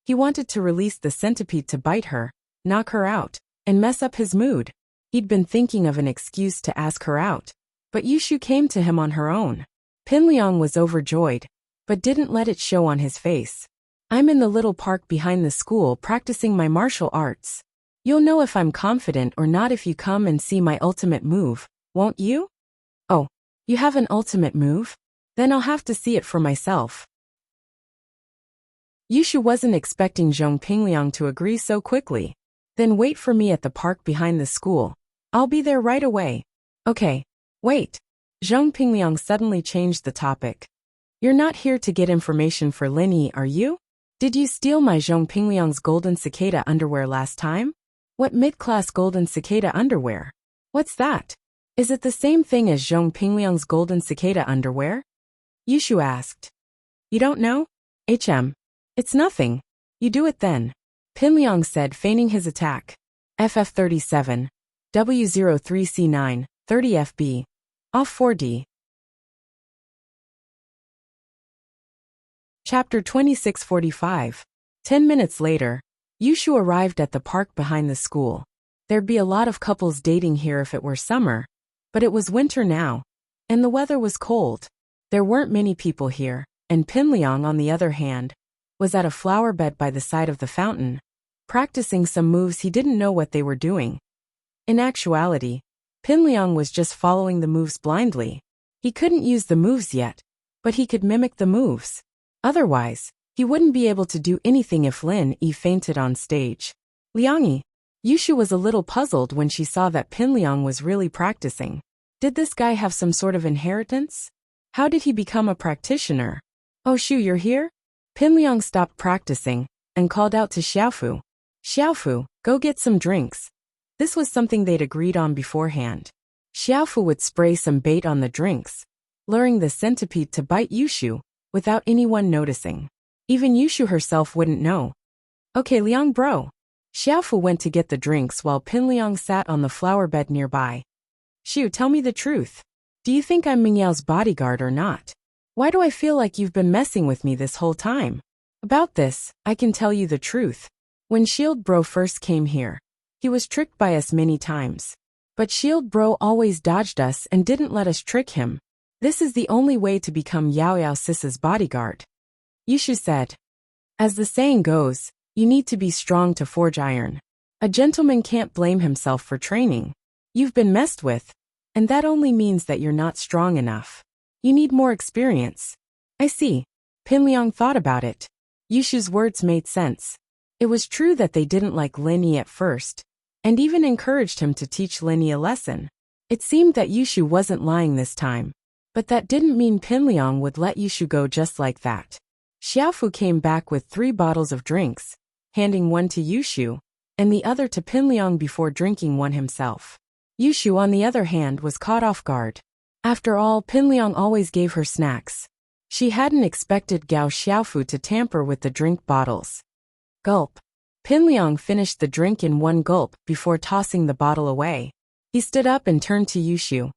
He wanted to release the centipede to bite her, knock her out, and mess up his mood. He'd been thinking of an excuse to ask her out, but Yushu came to him on her own. Pingliang was overjoyed, but didn't let it show on his face. I'm in the little park behind the school practicing my martial arts. You'll know if I'm confident or not if you come and see my ultimate move, won't you? Oh, you have an ultimate move? Then I'll have to see it for myself. Yushu wasn't expecting Zhong Pingliang to agree so quickly. Then wait for me at the park behind the school. I'll be there right away. Okay. Wait. Zhong Pingliang suddenly changed the topic. You're not here to get information for Linny, are you? Did you steal my Zhong Pingliang's golden cicada underwear last time? What mid-class golden cicada underwear? What's that? Is it the same thing as Zhong Pingliang's golden cicada underwear? Yushu asked. You don't know? It's nothing. You do it then. Pingliang said, feigning his attack. FF37. W03C9, 30 FB. Off 4D. Chapter 2645. 10 minutes later, Yushu arrived at the park behind the school. There'd be a lot of couples dating here if it were summer, but it was winter now, and the weather was cold. There weren't many people here, and Pingliang, on the other hand, was at a flower bed by the side of the fountain, practicing some moves he didn't know what they were doing. In actuality, Pingliang was just following the moves blindly. He couldn't use the moves yet, but he could mimic the moves. Otherwise, he wouldn't be able to do anything if Lin Yi fainted on stage. Liangyi. Yushu was a little puzzled when she saw that Pingliang was really practicing. Did this guy have some sort of inheritance? How did he become a practitioner? Oh Shu, you're here? Pingliang stopped practicing and called out to Xiaofu. Xiaofu, go get some drinks. This was something they'd agreed on beforehand. Xiaofu would spray some bait on the drinks, luring the centipede to bite Yushu without anyone noticing. Even Yushu herself wouldn't know. Okay, Liang bro. Xiaofu went to get the drinks while Pingliang sat on the flower bed nearby. Shu, tell me the truth. Do you think I'm Mingyao's bodyguard or not? Why do I feel like you've been messing with me this whole time? About this, I can tell you the truth. When Shield Bro first came here, he was tricked by us many times. But Shield Bro always dodged us and didn't let us trick him. This is the only way to become Yao Yao Sis's bodyguard. Yushu said. As the saying goes, you need to be strong to forge iron. A gentleman can't blame himself for training. You've been messed with, and that only means that you're not strong enough. You need more experience. I see. Pingliang thought about it. Yushu's words made sense. It was true that they didn't like Lin Yi at first, and even encouraged him to teach Lin Yi a lesson. It seemed that Yushu wasn't lying this time, but that didn't mean Pingliang would let Yushu go just like that. Xiaofu came back with 3 bottles of drinks, handing one to Yushu, and the other to Pingliang before drinking one himself. Yushu, on the other hand, was caught off guard. After all, Pingliang always gave her snacks. She hadn't expected Gao Xiaofu to tamper with the drink bottles. Gulp. Pingliang finished the drink in one gulp before tossing the bottle away. He stood up and turned to Yushu.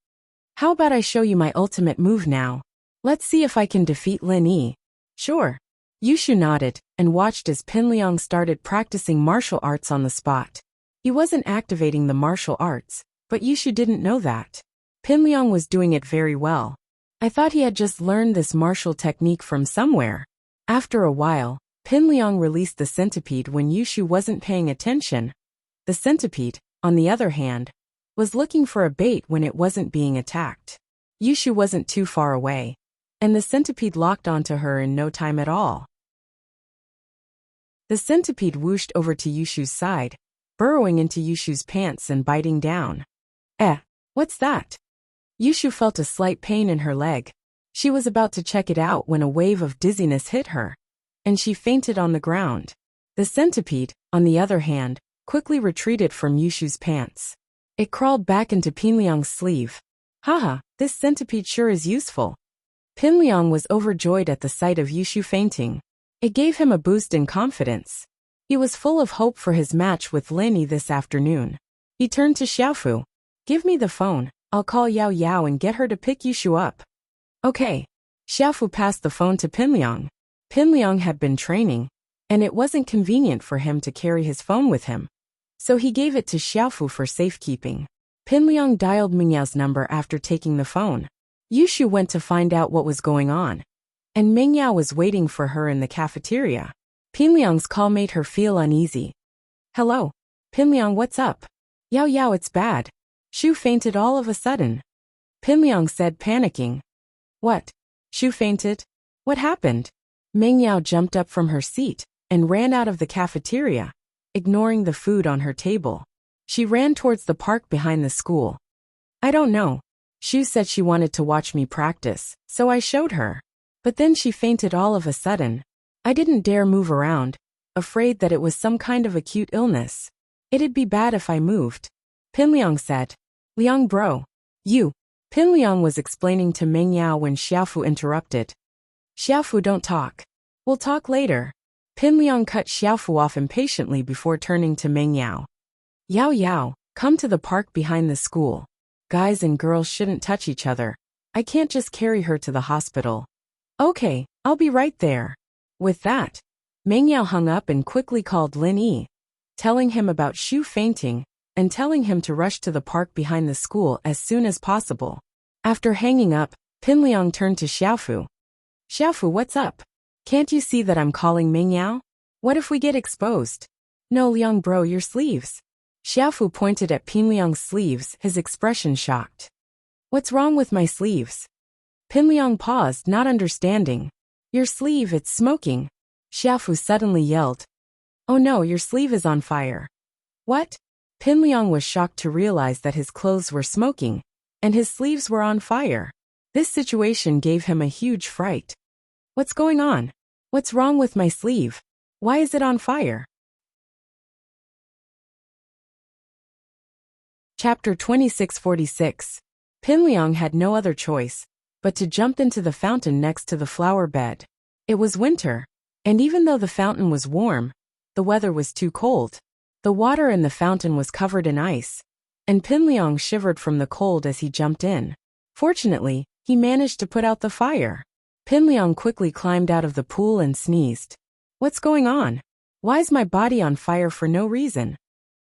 How about I show you my ultimate move now? Let's see if I can defeat Lin Yi. Sure. Yushu nodded and watched as Pingliang started practicing martial arts on the spot. He wasn't activating the martial arts, but Yushu didn't know that. Pingliang was doing it very well. I thought he had just learned this martial technique from somewhere. After a while, Pingliang released the centipede when Yushu wasn't paying attention. The centipede, on the other hand, was looking for a bait when it wasn't being attacked. Yushu wasn't too far away, and the centipede locked onto her in no time at all. The centipede whooshed over to Yushu's side, burrowing into Yushu's pants and biting down. What's that? Yushu felt a slight pain in her leg. She was about to check it out when a wave of dizziness hit her, and she fainted on the ground. The centipede, on the other hand, quickly retreated from Yushu's pants. It crawled back into Pingliang's sleeve. Haha, this centipede sure is useful. Pingliang was overjoyed at the sight of Yushu fainting. It gave him a boost in confidence. He was full of hope for his match with Lin Yi this afternoon. He turned to Xiaofu. Give me the phone. I'll call Yao Yao and get her to pick Yushu up. Okay. Xiaofu passed the phone to Pingliang. Pingliang had been training, and it wasn't convenient for him to carry his phone with him. So he gave it to Xiaofu for safekeeping. Pingliang dialed Mingyao's number after taking the phone. Yushu went to find out what was going on, and Mingyao was waiting for her in the cafeteria. Pinliang's call made her feel uneasy. Hello? Pinliang, what's up? Yao Yao, it's bad. Shu fainted all of a sudden. Pinliang said, panicking. What? Shu fainted? What happened? Meng Yao jumped up from her seat and ran out of the cafeteria, ignoring the food on her table. She ran towards the park behind the school. I don't know. Shu said she wanted to watch me practice, so I showed her. But then she fainted all of a sudden. I didn't dare move around, afraid that it was some kind of acute illness. It'd be bad if I moved. Pinliang said. Liang bro. You. Pinliang was explaining to Meng Yao when Xiaofu interrupted. Xiaofu, don't talk. We'll talk later. Pinliang cut Xiaofu off impatiently before turning to Meng Yao. Yao Yao, come to the park behind the school. Guys and girls shouldn't touch each other. I can't just carry her to the hospital. Okay, I'll be right there. With that, Meng Yao hung up and quickly called Lin Yi, telling him about Shu fainting and telling him to rush to the park behind the school as soon as possible. After hanging up, Pinliang turned to Xiaofu. Xiaofu, what's up? Can't you see that I'm calling Meng Yao? What if we get exposed? No, Liang bro, your sleeves. Xiaofu pointed at Pinliang's sleeves, his expression shocked. What's wrong with my sleeves? Pinliang paused, not understanding. Your sleeve, it's smoking. Xiaofu suddenly yelled. Oh no, your sleeve is on fire. What? Pinliang was shocked to realize that his clothes were smoking, and his sleeves were on fire. This situation gave him a huge fright. What's going on? What's wrong with my sleeve? Why is it on fire? Chapter 2646. Pinliang had no other choice but to jump into the fountain next to the flower bed. It was winter, and even though the fountain was warm, the weather was too cold. The water in the fountain was covered in ice, and Pinliang shivered from the cold as he jumped in. Fortunately, he managed to put out the fire. Pinliang quickly climbed out of the pool and sneezed. What's going on? Why's my body on fire for no reason?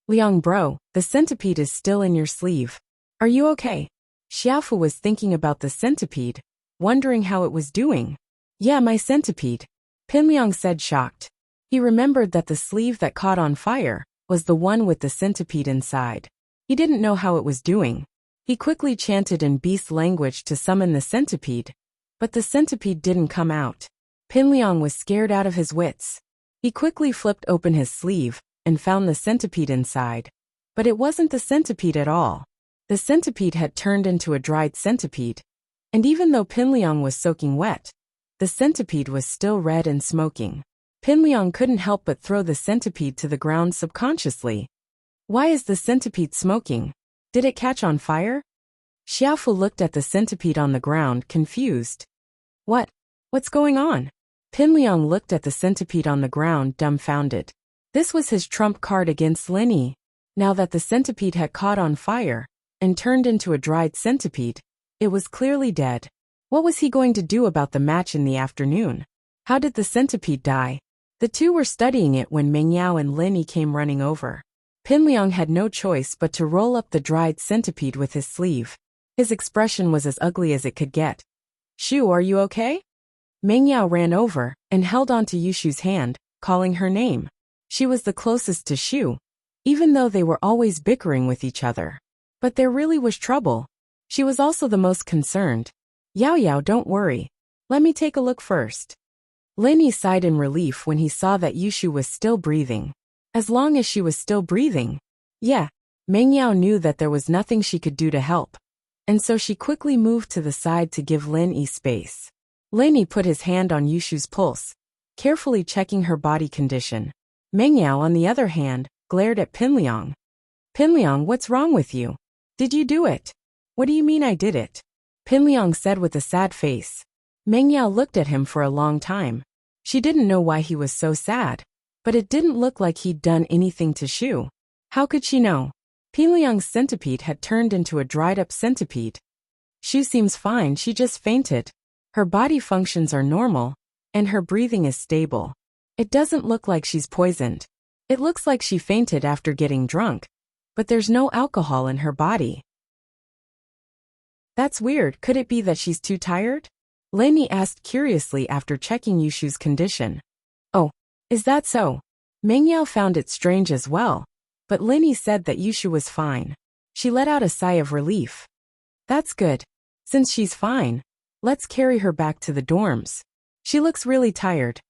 Liang bro, the centipede is still in your sleeve. Are you okay? Xiaofu was thinking about the centipede, wondering how it was doing. Yeah, my centipede. Pinliang said, shocked. He remembered that the sleeve that caught on fire was the one with the centipede inside. He didn't know how it was doing. He quickly chanted in beast language to summon the centipede, but the centipede didn't come out. Pinliang was scared out of his wits. He quickly flipped open his sleeve and found the centipede inside. But it wasn't the centipede at all. The centipede had turned into a dried centipede. And even though Pinliang was soaking wet, the centipede was still red and smoking. Pinliang couldn't help but throw the centipede to the ground subconsciously. Why is the centipede smoking? Did it catch on fire? Xiaofu looked at the centipede on the ground, confused. What's going on? Pinliang looked at the centipede on the ground, dumbfounded. This was his trump card against Lin Yi. Now that the centipede had caught on fire and turned into a dried centipede, it was clearly dead. What was he going to do about the match in the afternoon? How did the centipede die? The two were studying it when Meng Yao and Lin Yi came running over. Pinliang had no choice but to roll up the dried centipede with his sleeve. His expression was as ugly as it could get. Shu, are you okay? Meng Yao ran over and held onto Yushu's hand, calling her name. She was the closest to Shu, even though they were always bickering with each other. But there really was trouble. She was also the most concerned. Yao Yao, don't worry. Let me take a look first. Lin Yi sighed in relief when he saw that Yushu was still breathing. As long as she was still breathing. Yeah, Meng Yao knew that there was nothing she could do to help. And so she quickly moved to the side to give Lin Yi space. Lin Yi put his hand on Yushu's pulse, carefully checking her body condition. Meng Yao, on the other hand, glared at Pinliang. Pinliang, what's wrong with you? Did you do it? What do you mean I did it? Pinliang said with a sad face. Meng Yao looked at him for a long time. She didn't know why he was so sad, but it didn't look like he'd done anything to Shu. How could she know? Pinliang's centipede had turned into a dried-up centipede. Shu seems fine, she just fainted. Her body functions are normal, and her breathing is stable. It doesn't look like she's poisoned. It looks like she fainted after getting drunk, but there's no alcohol in her body. That's weird, could it be that she's too tired? Lin Yi asked curiously after checking Yushu's condition. Oh, Is that so? Mengyao found it strange as well, but Linny said that Yushu was fine. She let out a sigh of relief. That's good. Since she's fine, let's carry her back to the dorms. She looks really tired.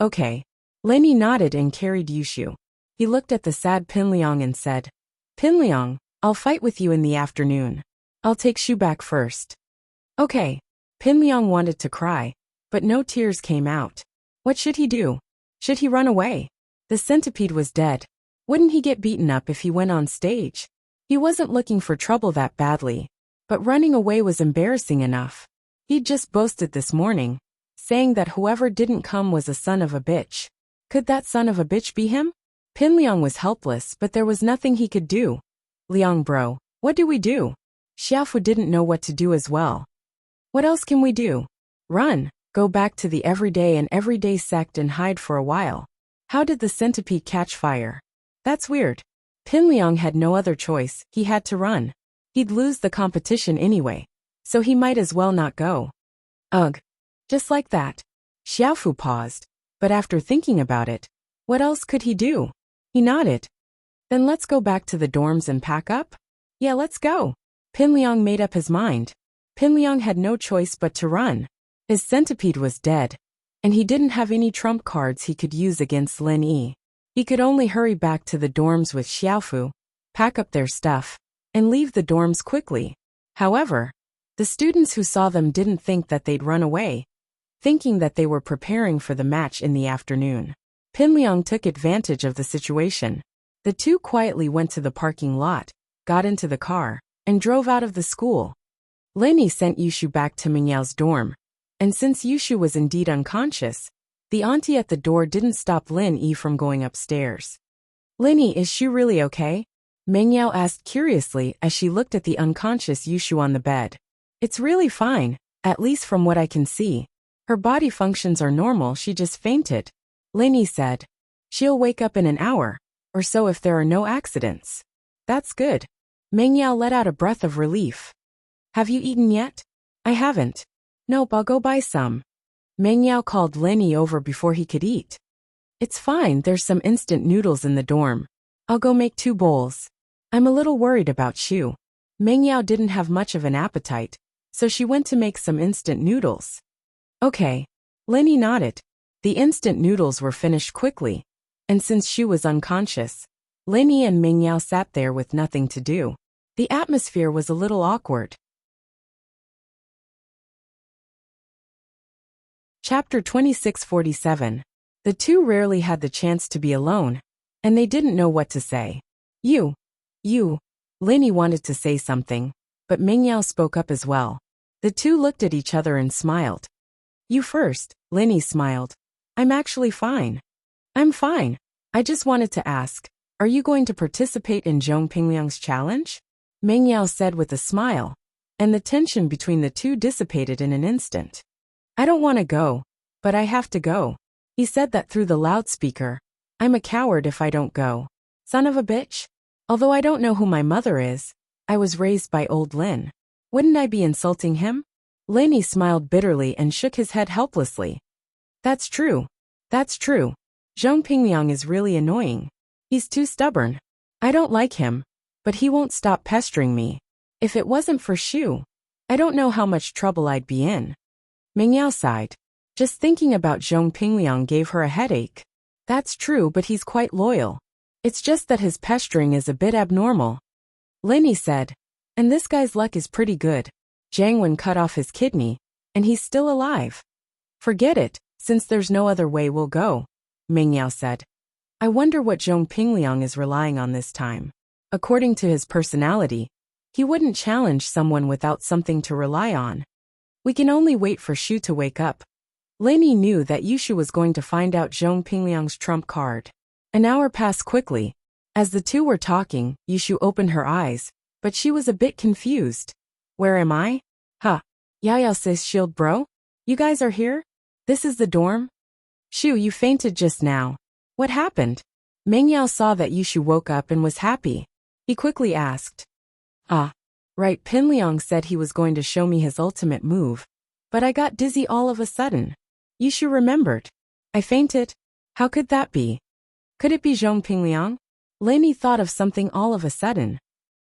Okay. Linny nodded and carried Yushu. He looked at the sad Pinliang and said, Pinliang, I'll fight with you in the afternoon. I'll take Shu back first. Okay. Pinliang wanted to cry, but no tears came out. What should he do? Should he run away? The centipede was dead. Wouldn't he get beaten up if he went on stage? He wasn't looking for trouble that badly, but running away was embarrassing enough. He'd just boasted this morning, saying that whoever didn't come was a son of a bitch. Could that son of a bitch be him? Pinliang was helpless, but there was nothing he could do. Liang bro, what do we do? Xiaofu didn't know what to do as well. What else can we do? Run, go back to the everyday sect and hide for a while. How did the centipede catch fire? That's weird. Pinliang had no other choice, he had to run. He'd lose the competition anyway, so he might as well not go. Ugh. Just like that. Xiaofu paused, but after thinking about it, what else could he do? He nodded. Then let's go back to the dorms and pack up? Yeah, let's go. Pinliang made up his mind. Pinliang had no choice but to run. His centipede was dead, and he didn't have any trump cards he could use against Lin Yi. He could only hurry back to the dorms with Xiaofu, pack up their stuff, and leave the dorms quickly. However, the students who saw them didn't think that they'd run away, thinking that they were preparing for the match in the afternoon. Pinliang took advantage of the situation. The two quietly went to the parking lot, got into the car, and drove out of the school. Linny sent Yushu back to Mingyao's dorm, and since Yushu was indeed unconscious, the auntie at the door didn't stop Lin Yi from going upstairs. Linny, is Shu really okay? Mengyao asked curiously as she looked at the unconscious Yushu on the bed. It's really fine, at least from what I can see. Her body functions are normal, she just fainted. Linny said. She'll wake up in an hour or so if there are no accidents. That's good. Mengyao let out a breath of relief. Have you eaten yet? I haven't. Nope, I'll go buy some. Mengyao called Linny over before he could eat. It's fine, there's some instant noodles in the dorm. I'll go make 2 bowls. I'm a little worried about Shu. Mengyao didn't have much of an appetite, so she went to make some instant noodles. Okay. Linny nodded. The instant noodles were finished quickly, and since Shu was unconscious, Linny and Mengyao sat there with nothing to do. The atmosphere was a little awkward. Chapter 2647. The two rarely had the chance to be alone, and they didn't know what to say. You. Linny wanted to say something, but Mengyao spoke up as well. The two looked at each other and smiled. You first, Linny smiled. I'm actually fine. I'm fine. I just wanted to ask, are you going to participate in Zhong Pingliang's challenge? Mengyao said with a smile, and the tension between the two dissipated in an instant. I don't want to go, but I have to go. He said that through the loudspeaker. I'm a coward if I don't go. Son of a bitch. Although I don't know who my mother is, I was raised by old Lin. Wouldn't I be insulting him? Linny smiled bitterly and shook his head helplessly. That's true. That's true. Zhong Pingliang is really annoying. He's too stubborn. I don't like him, but he won't stop pestering me. If it wasn't for Shu, I don't know how much trouble I'd be in. Mengyao sighed. Just thinking about Zhong Pingliang gave her a headache. That's true, but he's quite loyal. It's just that his pestering is a bit abnormal. Linny said. And this guy's luck is pretty good. Jiang Wen cut off his kidney, and he's still alive. Forget it, since there's no other way we'll go, Mengyao said. I wonder what Zhong Pingliang is relying on this time. According to his personality, he wouldn't challenge someone without something to rely on. We can only wait for Shu to wake up. Linny knew that Yushu was going to find out Zhong Pingliang's trump card. An hour passed quickly. As the two were talking, Yushu opened her eyes, but she was a bit confused. Where am I? Huh. Yao says shield bro? You guys are here? This is the dorm? Shu, you fainted just now. What happened? Mengyao saw that Yushu woke up and was happy. He quickly asked. Ah. Right, Pinliang said he was going to show me his ultimate move, but I got dizzy all of a sudden. Yushu remembered. I fainted. How could that be? Could it be Zhong Pingliang? Lainey thought of something all of a sudden.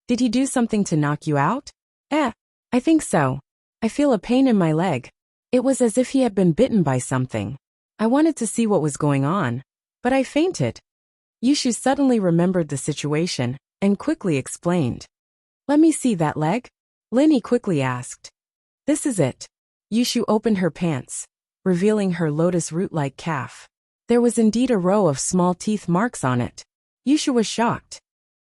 Did he do something to knock you out? I think so. I feel a pain in my leg. It was as if he had been bitten by something. I wanted to see what was going on, but I fainted. Yushu suddenly remembered the situation and quickly explained. Let me see that leg? Lainey quickly asked. This is it. Yushu opened her pants, revealing her lotus root-like calf. There was indeed a row of small teeth marks on it. Yushu was shocked.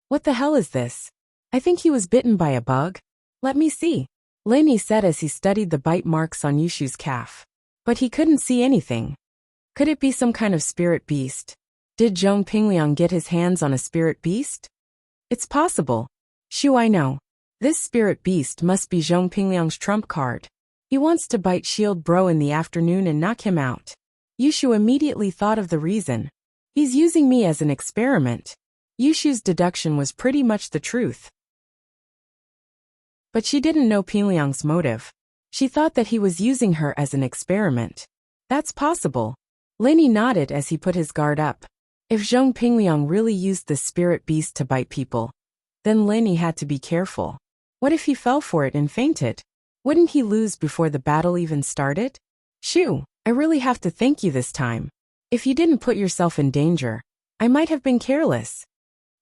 What the hell is this? I think he was bitten by a bug. Let me see, Lainey said as he studied the bite marks on Yushu's calf. But he couldn't see anything. Could it be some kind of spirit beast? Did Zhong Pingliang get his hands on a spirit beast? It's possible. Shoo, I know. This spirit beast must be Zhong Pingliang's trump card. He wants to bite Shield Bro in the afternoon and knock him out. Yushu immediately thought of the reason. He's using me as an experiment. Yushu's deduction was pretty much the truth. But she didn't know Pingliang's motive. She thought that he was using her as an experiment. That's possible. Lainey nodded as he put his guard up. If Zhong Pingliang really used the spirit beast to bite people, then Lainey had to be careful. What if he fell for it and fainted? Wouldn't he lose before the battle even started? Shoo, I really have to thank you this time. If you didn't put yourself in danger, I might have been careless.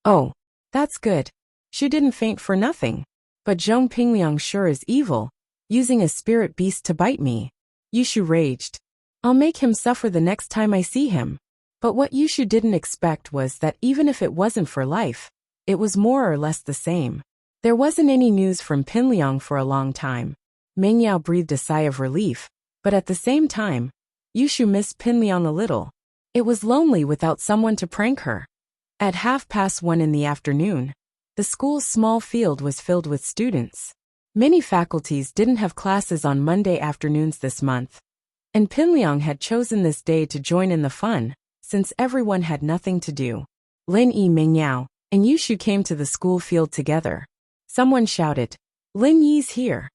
Oh, that's good. Shoo didn't faint for nothing. But Zhong Pingliang sure is evil, using a spirit beast to bite me. Yushu raged. I'll make him suffer the next time I see him. But what Yushu didn't expect was that even if it wasn't for life, it was more or less the same. There wasn't any news from Pingliang for a long time. Mengyao breathed a sigh of relief, but at the same time, Yushu missed Pingliang a little. It was lonely without someone to prank her. At 1:30 in the afternoon, the school's small field was filled with students. Many faculties didn't have classes on Monday afternoons this month, and Pingliang had chosen this day to join in the fun, since everyone had nothing to do. Lin Yi, Mengyao, and Yushu came to the school field together. Someone shouted, Lin Yi's here.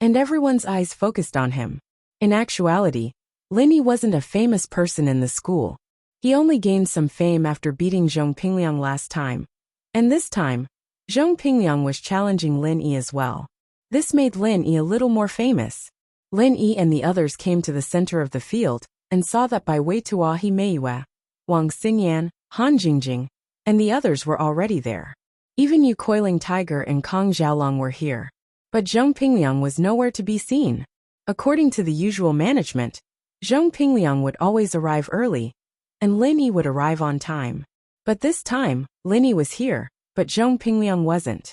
And everyone's eyes focused on him. In actuality, Lin Yi wasn't a famous person in the school. He only gained some fame after beating Zhong Pingliang last time. And this time, Zhong Pingliang was challenging Lin Yi as well. This made Lin Yi a little more famous. Lin Yi and the others came to the center of the field and saw that Bai Weitua He Meiyue, Wang Xingyan, Han Jingjing, and the others were already there. Even Yu Coiling Tiger and Kong Xiaolong were here. But Zhong Pingliang was nowhere to be seen. According to the usual management, Zhong Pingliang would always arrive early, and Lin Yi would arrive on time. But this time, Lin Yi was here, but Zhong Pingliang wasn't.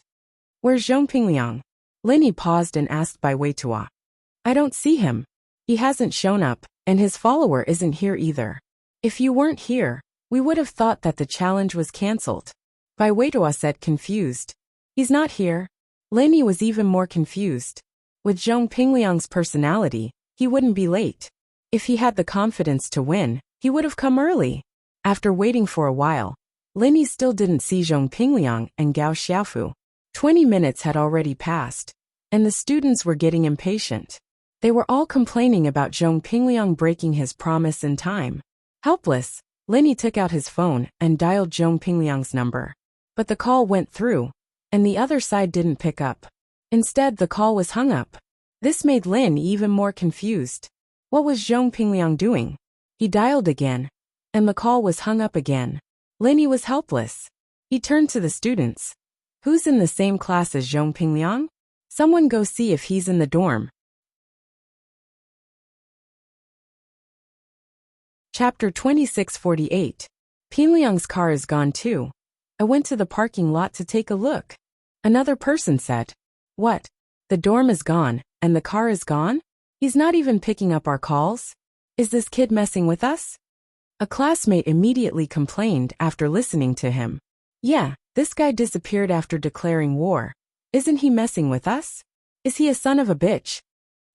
Where's Zhong Pingliang? Lin Yi paused and asked Bai Weitua. I don't see him. He hasn't shown up, and his follower isn't here either. If you weren't here, we would have thought that the challenge was cancelled. Bai Weitua said, confused. He's not here. Lin Yi was even more confused. With Zhong Pingliang's personality, he wouldn't be late. If he had the confidence to win, he would have come early. After waiting for a while, Lin Yi still didn't see Zhong Pingliang and Gao Xiaofu. 20 minutes had already passed, and the students were getting impatient. They were all complaining about Zhong Pingliang breaking his promise in time. Helpless, Lin Yi took out his phone and dialed Zhong Pingliang's number. But the call went through, and the other side didn't pick up. Instead, the call was hung up. This made Lin Yi even more confused. What was Zhong Pingliang doing? He dialed again, and the call was hung up again. Lin Yi was helpless. He turned to the students. Who's in the same class as Zhong Pingliang? Someone go see if he's in the dorm. Chapter 2648. Pingliang's car is gone too. I went to the parking lot to take a look. Another person said. What? The dorm is gone, and the car is gone? He's not even picking up our calls? Is this kid messing with us? A classmate immediately complained after listening to him. Yeah, this guy disappeared after declaring war. Isn't he messing with us? Is he a son of a bitch?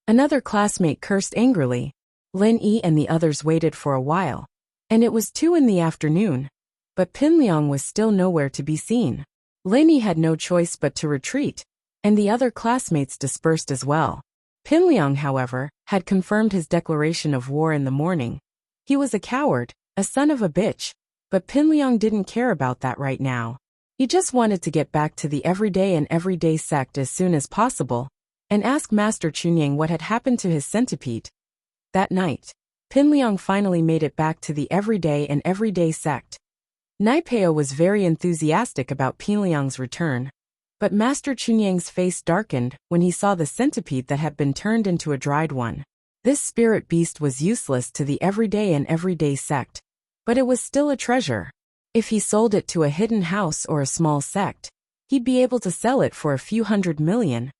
Another classmate cursed angrily. Lin Yi and the others waited for a while, and it was 2 in the afternoon. But Pingliang was still nowhere to be seen. Lin Yi had no choice but to retreat, and the other classmates dispersed as well. Pingliang, however, had confirmed his declaration of war in the morning. He was a coward, a son of a bitch, but Pinliang didn't care about that right now. He just wanted to get back to the everyday sect as soon as possible, and ask Master Chunying what had happened to his centipede. That night, Pinliang finally made it back to the everyday sect. Naipeo was very enthusiastic about Pinliang's return, but Master Chunying's face darkened when he saw the centipede that had been turned into a dried one. This spirit beast was useless to the everyday sect, but it was still a treasure. If he sold it to a hidden house or a small sect, he'd be able to sell it for a few $100 million.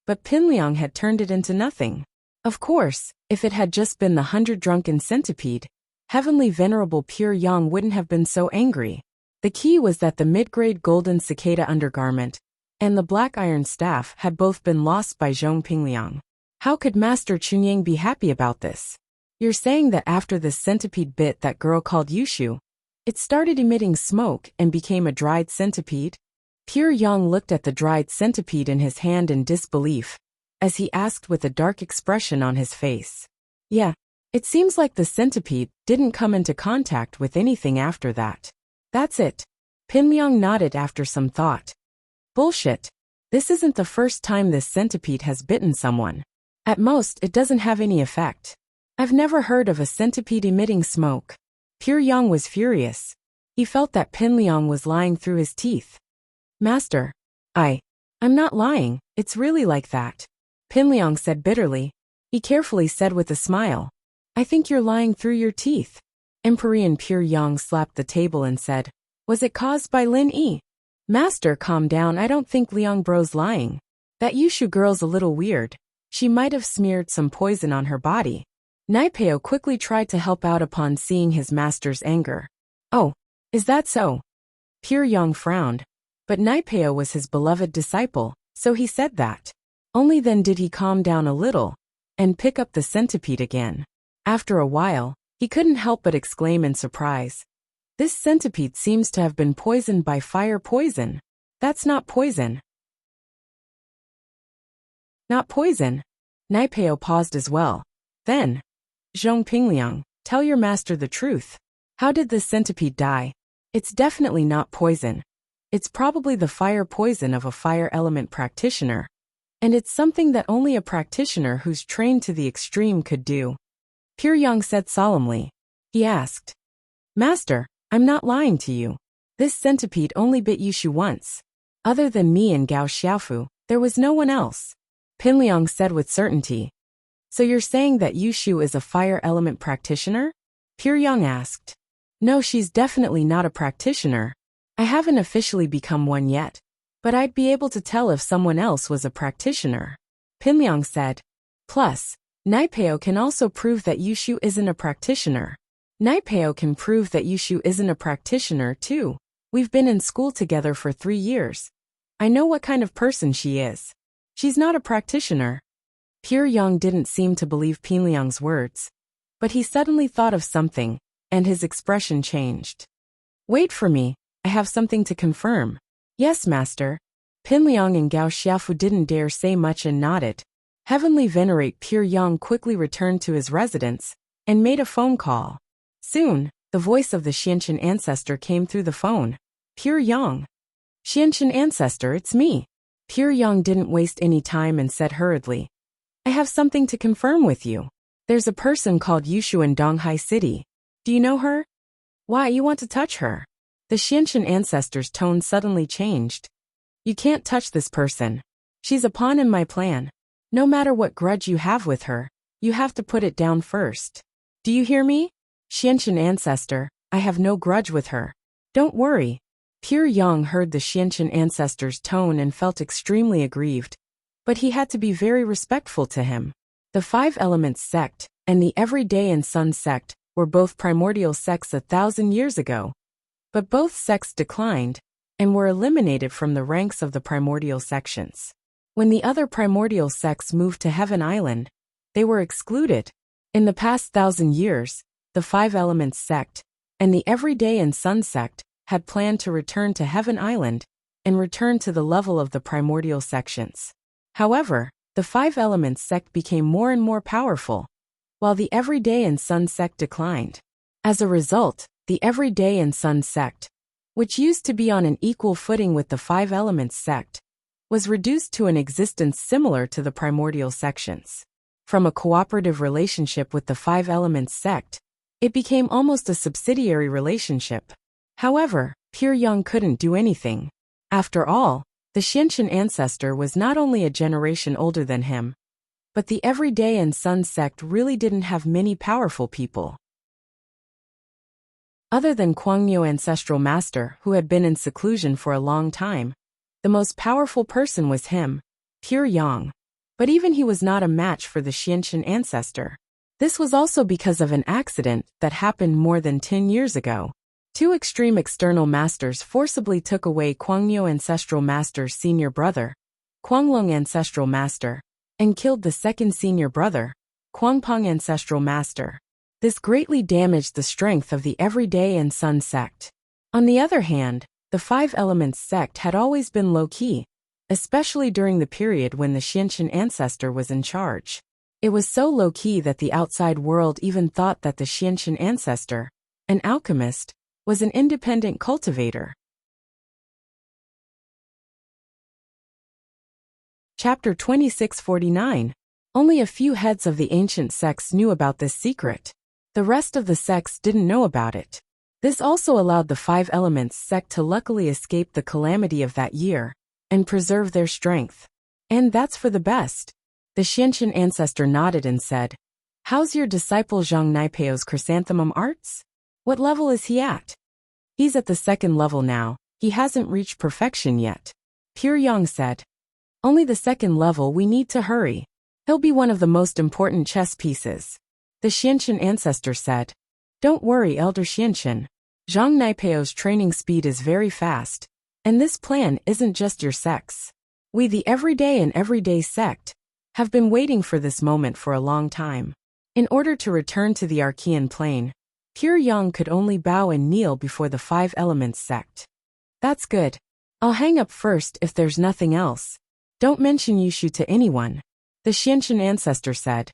But Pinliang had turned it into nothing. Of course, if it had just been the 100 drunken centipede, Heavenly Venerable Pure Yang wouldn't have been so angry. The key was that the mid-grade golden cicada undergarment and the black iron staff had both been lost by Zhong Pingliang. How could Master Chunying be happy about this? You're saying that after this centipede bit that girl called Yushu, it started emitting smoke and became a dried centipede? Pure Yang looked at the dried centipede in his hand in disbelief, as he asked with a dark expression on his face. Yeah, it seems like the centipede didn't come into contact with anything after that. That's it. Pinliang nodded after some thought. Bullshit. This isn't the first time this centipede has bitten someone. At most, it doesn't have any effect. I've never heard of a centipede emitting smoke. Pure Yang was furious. He felt that Pinliang was lying through his teeth. Master, I'm not lying, it's really like that. Pinliang said bitterly. He carefully said with a smile, I think you're lying through your teeth. Emperor Pure Yang slapped the table and said, Was it caused by Lin Yi? Master, calm down, I don't think Liang Bro's lying. That Yushu girl's a little weird. She might have smeared some poison on her body. Naipeo quickly tried to help out upon seeing his master's anger. Oh, is that so? Pure Yang frowned, but Naipeo was his beloved disciple, so he said that. Only then did he calm down a little and pick up the centipede again. After a while, he couldn't help but exclaim in surprise. This centipede seems to have been poisoned by fire poison. That's not poison. Not poison. Naipeo paused as well. Then, Zhong Pingliang, tell your master the truth. How did this centipede die? It's definitely not poison. It's probably the fire poison of a fire element practitioner. And it's something that only a practitioner who's trained to the extreme could do. Pure Yang said solemnly. He asked, Master, I'm not lying to you. This centipede only bit Yushu once. Other than me and Gao Xiaofu, there was no one else. Pinliang said with certainty. So you're saying that Yushu is a fire element practitioner? Pure Yang asked. No, she's definitely not a practitioner. I haven't officially become one yet, but I'd be able to tell if someone else was a practitioner. Pinliang said. Plus, Naipeo can also prove that Yushu isn't a practitioner. Naipeo can prove that Yushu isn't a practitioner too. We've been in school together for 3 years. I know what kind of person she is. She's not a practitioner. Pure Yang didn't seem to believe Pinliang's words, but he suddenly thought of something, and his expression changed. Wait for me, I have something to confirm. Yes, master. Pinliang and Gao Xiaofu didn't dare say much and nodded. Heavenly Venerate Pure Yang quickly returned to his residence and made a phone call. Soon, the voice of the Xianqian ancestor came through the phone. Pure Yang. Xianqian ancestor, it's me. Pure Yang didn't waste any time and said hurriedly. I have something to confirm with you. There's a person called Yushu in Donghai City. Do you know her? Why, you want to touch her? The Xianqian ancestor's tone suddenly changed. You can't touch this person. She's a pawn in my plan. No matter what grudge you have with her, you have to put it down first. Do you hear me? Xianqian ancestor, I have no grudge with her. Don't worry. Pure Yang heard the Xianqian ancestor's tone and felt extremely aggrieved, but he had to be very respectful to him. The Five Elements sect and the Everyday and Sun sect were both primordial sects 1,000 years ago, but both sects declined and were eliminated from the ranks of the primordial sections. When the other primordial sects moved to Heaven Island, they were excluded. In the past 1,000 years, the Five Elements sect and the Everyday and Sun sect had planned to return to Heaven Island and return to the level of the primordial sections. However, the Five Elements sect became more and more powerful, while the Everyday and Sun sect declined. As a result, the Everyday and Sun sect, which used to be on an equal footing with the Five Elements sect, was reduced to an existence similar to the primordial sections. From a cooperative relationship with the Five Elements sect, it became almost a subsidiary relationship. However, Pure Yang couldn't do anything. After all, the Xiantian ancestor was not only a generation older than him, but the Everyday and Sun sect really didn't have many powerful people. Other than Guangyou ancestral master who had been in seclusion for a long time, the most powerful person was him, Pure Yang. But even he was not a match for the Xiantian ancestor. This was also because of an accident that happened more than 10 years ago. Two extreme external masters forcibly took away Guangyou ancestral master's senior brother, Guanglong ancestral master, and killed the second senior brother, Guangpeng ancestral master. This greatly damaged the strength of the Everyday and Sun sect. On the other hand, the Five Elements sect had always been low-key, especially during the period when the Xiantian ancestor was in charge. It was so low-key that the outside world even thought that the Xiantian ancestor, an alchemist, was an independent cultivator. Chapter 2649. Only a few heads of the ancient sects knew about this secret. The rest of the sects didn't know about it. This also allowed the Five Elements sect to luckily escape the calamity of that year and preserve their strength. And that's for the best. The Xiantian ancestor nodded and said, "How's your disciple Zhang Naipeo's chrysanthemum arts? What level is he at?" "He's at the second level now. He hasn't reached perfection yet." Pure Yang said, "Only the second level, we need to hurry. He'll be one of the most important chess pieces." The Xiantian ancestor said, "Don't worry, Elder Xiantian. Zhang Naipeo's training speed is very fast. And this plan isn't just your sects. We, the Everyday and Everyday sect, have been waiting for this moment for a long time." In order to return to the Archean plane, Pure Yang could only bow and kneel before the Five Elements sect. "That's good. I'll hang up first if there's nothing else. Don't mention Yushu to anyone," the Xiantian ancestor said.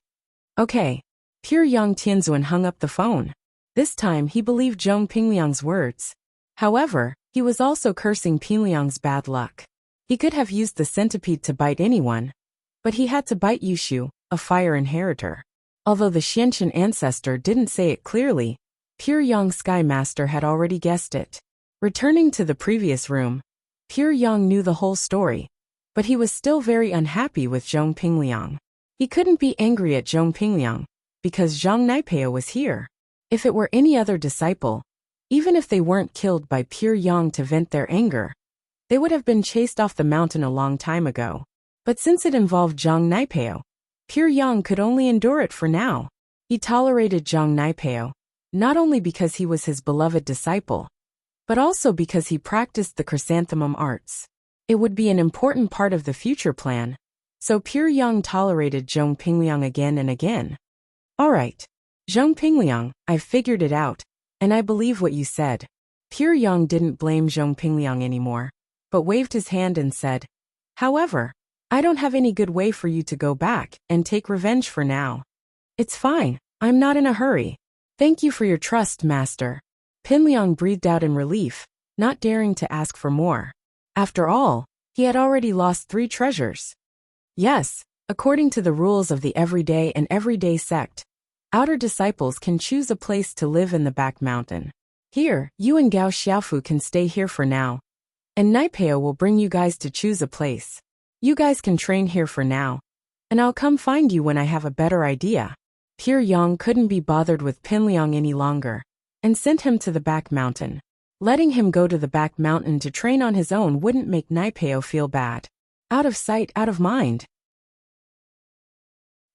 "Okay." Pure Yang Tianzuan hung up the phone. This time he believed Zhong Pingliang's words. However, he was also cursing Pingliang's bad luck. He could have used the centipede to bite anyone, but he had to bite Yushu, a fire inheritor. Although the Xiantian ancestor didn't say it clearly, Pure Yang Sky Master had already guessed it. Returning to the previous room, Pure Yang knew the whole story, but he was still very unhappy with Zhong Pingliang. He couldn't be angry at Zhong Pingliang, because Zhang Naipeo was here. If it were any other disciple, even if they weren't killed by Pure Yang to vent their anger, they would have been chased off the mountain a long time ago. But since it involved Zhang Naipeo, Pure Yang could only endure it for now. He tolerated Zhang Naipeo, not only because he was his beloved disciple, but also because he practiced the chrysanthemum arts. It would be an important part of the future plan, so Pure Yang tolerated Zhong Pingliang again and again. "Alright, Zhong Pingliang, I've figured it out, and I believe what you said." Pure Yang didn't blame Zhong Pingliang anymore, but waved his hand and said, "However, I don't have any good way for you to go back and take revenge for now." "It's fine, I'm not in a hurry. Thank you for your trust, Master." Pingliang breathed out in relief, not daring to ask for more. After all, he had already lost 3 treasures. Yes, according to the rules of the Everyday and Everyday sect, outer disciples can choose a place to live in the back mountain. Here, you and Gao Xiaofu can stay here for now, and Naipeo will bring you guys to choose a place. You guys can train here for now, and I'll come find you when I have a better idea. Pure Yang couldn't be bothered with Pingliang any longer, and sent him to the back mountain. Letting him go to the back mountain to train on his own wouldn't make Naipeo feel bad. Out of sight, out of mind.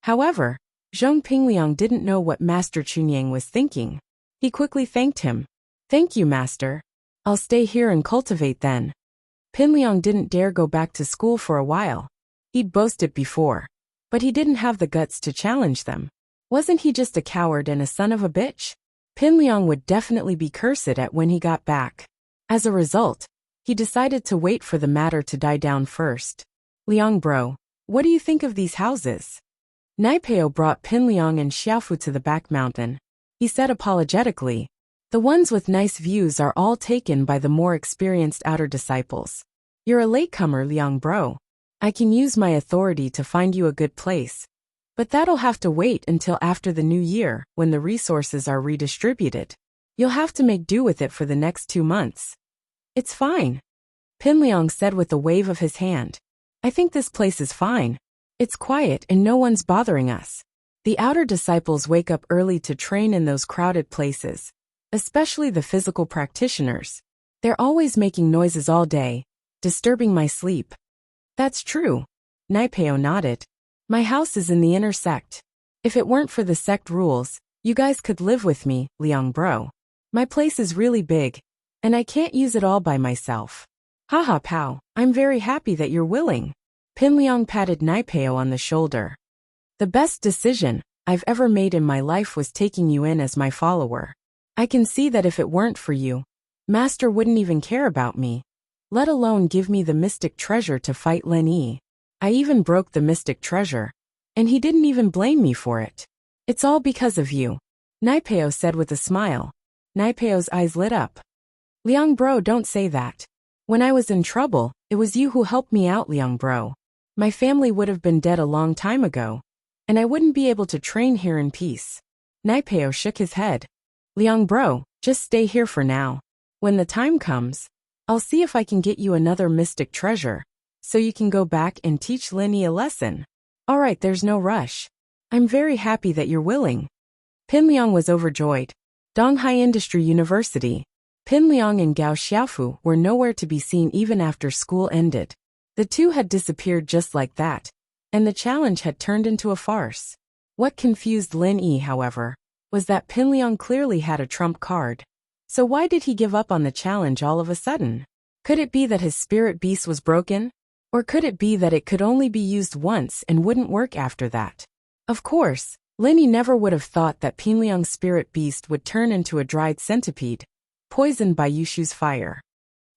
However, Zhong Pingliang didn't know what Master Chunyang was thinking. He quickly thanked him. "Thank you, Master. I'll stay here and cultivate then." Pingliang didn't dare go back to school for a while. He'd boasted before, but he didn't have the guts to challenge them. Wasn't he just a coward and a son of a bitch? Pingliang would definitely be cursed at when he got back. As a result, he decided to wait for the matter to die down first. "Liang bro, what do you think of these houses?" Naipeo brought Pingliang and Xiaofu to the back mountain, he said apologetically. The ones with nice views are all taken by the more experienced outer disciples. You're a latecomer, Liang bro. I can use my authority to find you a good place. But that'll have to wait until after the new year, when the resources are redistributed. You'll have to make do with it for the next 2 months. It's fine, Pinliang said with a wave of his hand. I think this place is fine. It's quiet and no one's bothering us. The outer disciples wake up early to train in those crowded places, especially the physical practitioners. They're always making noises all day, disturbing my sleep. That's true. Naipeo nodded. My house is in the inner sect. If it weren't for the sect rules, you guys could live with me, Liang bro. My place is really big, and I can't use it all by myself. Haha pow, I'm very happy that you're willing. Pinliang patted Naipeo on the shoulder. The best decision I've ever made in my life was taking you in as my follower. I can see that if it weren't for you, Master wouldn't even care about me, let alone give me the mystic treasure to fight Lin Yi. I even broke the mystic treasure, and he didn't even blame me for it. It's all because of you, Naipeo said with a smile. Naipeo's eyes lit up. Liang bro, don't say that. When I was in trouble, it was you who helped me out, Liang bro. My family would have been dead a long time ago, and I wouldn't be able to train here in peace. Naipeo shook his head. Liang bro, just stay here for now. When the time comes, I'll see if I can get you another mystic treasure, so you can go back and teach Lin Yi a lesson. Alright, there's no rush. I'm very happy that you're willing. Pinliang was overjoyed. Donghai Industry University. Pinliang and Gao Xiaofu were nowhere to be seen even after school ended. The two had disappeared just like that, and the challenge had turned into a farce. What confused Lin Yi, however, was that Pinliang clearly had a trump card. So why did he give up on the challenge all of a sudden? Could it be that his spirit beast was broken? Or could it be that it could only be used once and wouldn't work after that? Of course, Lin Yi never would have thought that Pinliang's spirit beast would turn into a dried centipede, poisoned by Yushu's fire.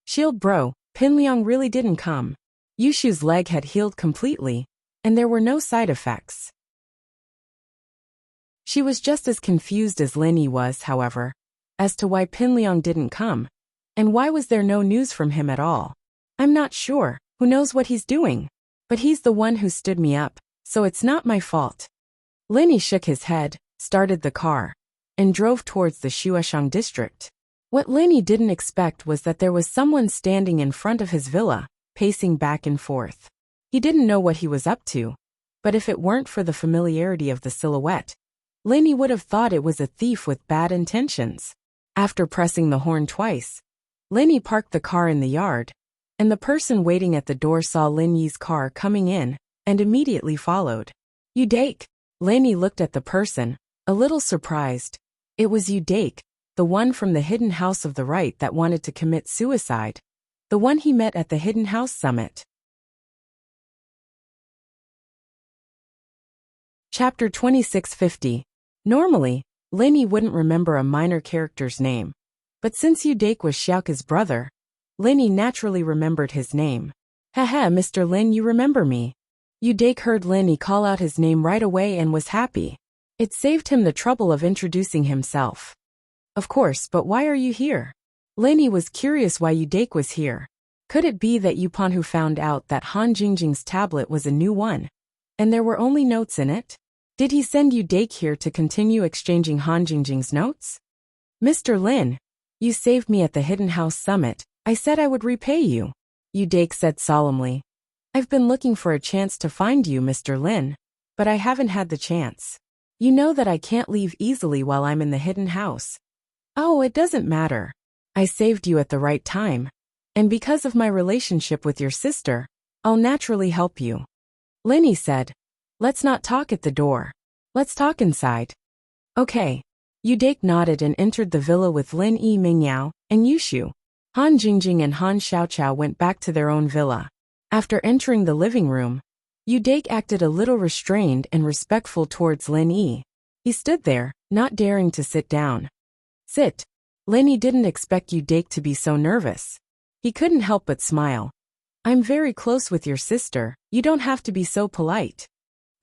Shield bro, Pinliang really didn't come. Yushu's leg had healed completely, and there were no side effects. She was just as confused as Lin Yi was, however, as to why Pinliang didn't come, and why was there no news from him at all. I'm not sure, who knows what he's doing? But he's the one who stood me up, so it's not my fault. Lin Yi shook his head, started the car, and drove towards the Shueshang district. What Lin Yi didn't expect was that there was someone standing in front of his villa, pacing back and forth. He didn't know what he was up to, but if it weren't for the familiarity of the silhouette, Lin Yi would have thought it was a thief with bad intentions. After pressing the horn twice, Lin Yi parked the car in the yard, and the person waiting at the door saw Lin Yi's car coming in, and immediately followed. Udake. Lin Yi looked at the person, a little surprised. It was Udake, the one from the hidden house of the right that wanted to commit suicide. The one he met at the Hidden House Summit. Chapter 2650. Normally, Lin Yi wouldn't remember a minor character's name, but since Udake was Xiaoke's brother, Lin Yi naturally remembered his name. Haha, Mr. Lin, you remember me. Udake heard Lin Yi call out his name right away and was happy. It saved him the trouble of introducing himself. Of course, but why are you here? Lin Yi was curious why Udake was here. Could it be that Yupanhu found out that Han Jingjing's tablet was a new one, and there were only notes in it? Did he send Udake here to continue exchanging Han Jingjing's notes? Mr. Lin, you saved me at the Hidden House Summit. I said I would repay you, Udake said solemnly. I've been looking for a chance to find you, Mr. Lin, but I haven't had the chance. You know that I can't leave easily while I'm in the hidden house. Oh, it doesn't matter. I saved you at the right time, and because of my relationship with your sister, I'll naturally help you. Lin Yi said, let's not talk at the door. Let's talk inside. Okay. Udake nodded and entered the villa with Lin Yi Mingyao and Yushu. Han Jingjing and Han Xiaochao went back to their own villa. After entering the living room, Udake acted a little restrained and respectful towards Lin Yi. He stood there, not daring to sit down. Sit. Lin Yi didn't expect Udake to be so nervous. He couldn't help but smile. I'm very close with your sister, you don't have to be so polite.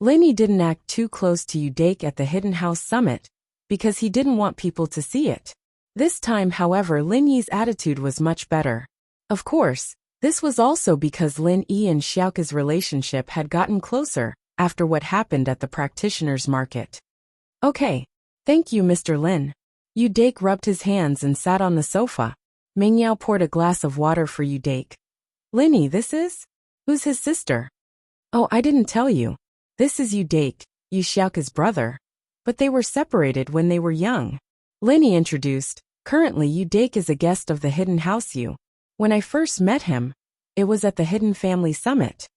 Lin Yi didn't act too close to Udake at the Hidden House Summit, because he didn't want people to see it. This time, however, Lin Yi's attitude was much better. Of course, this was also because Lin Yi and Xiaoke's relationship had gotten closer after what happened at the practitioners' market. Okay. Thank you, Mr. Lin. Yu Dake rubbed his hands and sat on the sofa. Meng Yao poured a glass of water for Yu Dake. Linny, this is? Who's his sister? Oh, I didn't tell you. This is Yu Dake, Yu Xiaoke's brother. But they were separated when they were young. Linny introduced. Currently, Yu Dake is a guest of the Hidden House Yu. When I first met him, it was at the Hidden Family Summit.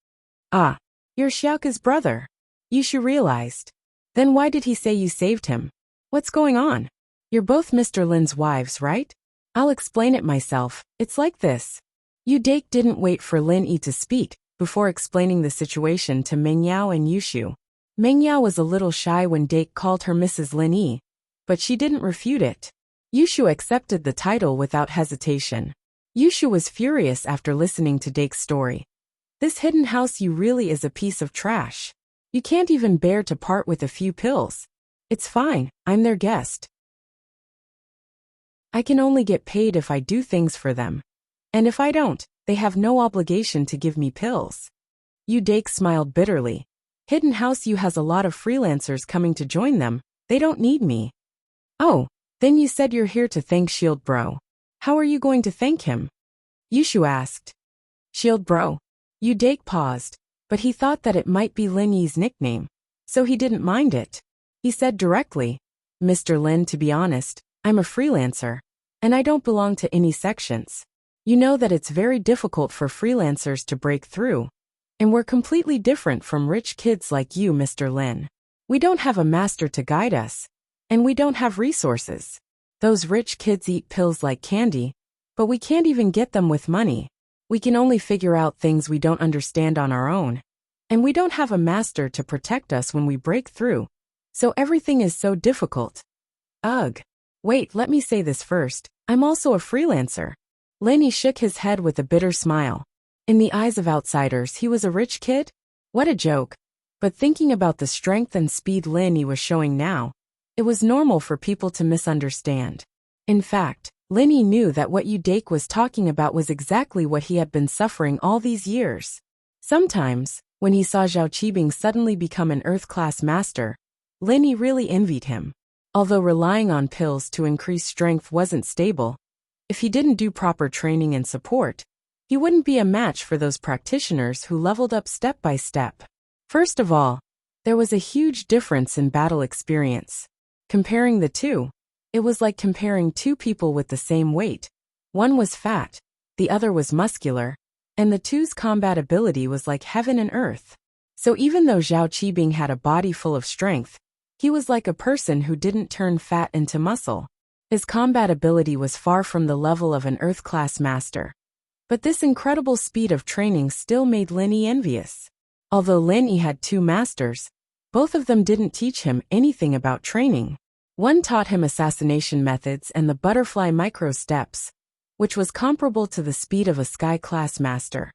Ah, you're Xiaoke's brother. Yushu realized. Then why did he say you saved him? What's going on? You're both Mr. Lin's wives, right? I'll explain it myself. It's like this. Yu Dake didn't wait for Lin Yi to speak before explaining the situation to Meng Yao and Yushu. Meng Yao was a little shy when Dake called her Mrs. Lin Yi, but she didn't refute it. Yushu accepted the title without hesitation. Yushu was furious after listening to Dake's story. This hidden house Yu really is a piece of trash. You can't even bear to part with a few pills. It's fine, I'm their guest. I can only get paid if I do things for them. And if I don't, they have no obligation to give me pills. Yu Dake smiled bitterly. Hidden House Yu has a lot of freelancers coming to join them. They don't need me. Oh, then you said you're here to thank Shield Bro. How are you going to thank him? Yushu asked. Shield Bro. Yu Dake paused, but he thought that it might be Lin Yi's nickname, so he didn't mind it. He said directly, Mr. Lin, to be honest, I'm a freelancer, and I don't belong to any sections. You know that it's very difficult for freelancers to break through, and we're completely different from rich kids like you, Mr. Lin. We don't have a master to guide us, and we don't have resources. Those rich kids eat pills like candy, but we can't even get them with money. We can only figure out things we don't understand on our own, and we don't have a master to protect us when we break through, so everything is so difficult. Ugh. Wait, let me say this first. I'm also a freelancer. Lin Yi shook his head with a bitter smile. In the eyes of outsiders, he was a rich kid? What a joke. But thinking about the strength and speed Lin Yi was showing now, it was normal for people to misunderstand. In fact, Lin Yi knew that what Yu Dake was talking about was exactly what he had been suffering all these years. Sometimes, when he saw Zhao Qibing suddenly become an Earth-class master, Lin Yi really envied him. Although relying on pills to increase strength wasn't stable, if he didn't do proper training and support, he wouldn't be a match for those practitioners who leveled up step by step. First of all, there was a huge difference in battle experience. Comparing the two, it was like comparing two people with the same weight. One was fat, the other was muscular, and the two's combat ability was like heaven and earth. So even though Zhao Qibing had a body full of strength, he was like a person who didn't turn fat into muscle. His combat ability was far from the level of an Earth-class master. But this incredible speed of training still made Lin Yi envious. Although Lin Yi had two masters, both of them didn't teach him anything about training. One taught him assassination methods and the butterfly micro steps, which was comparable to the speed of a sky-class master.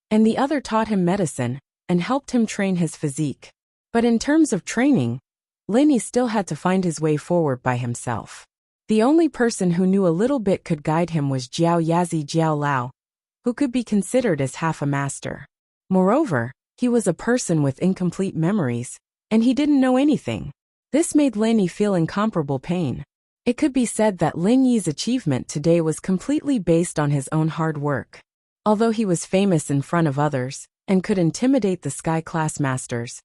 And the other taught him medicine and helped him train his physique. But in terms of training, Lin Yi still had to find his way forward by himself. The only person who knew a little bit could guide him was Jiao Yazi Jiao Lao, who could be considered as half a master. Moreover, he was a person with incomplete memories, and he didn't know anything. This made Lin Yi feel incomparable pain. It could be said that Lin Yi's achievement today was completely based on his own hard work. Although he was famous in front of others, and could intimidate the sky-class masters,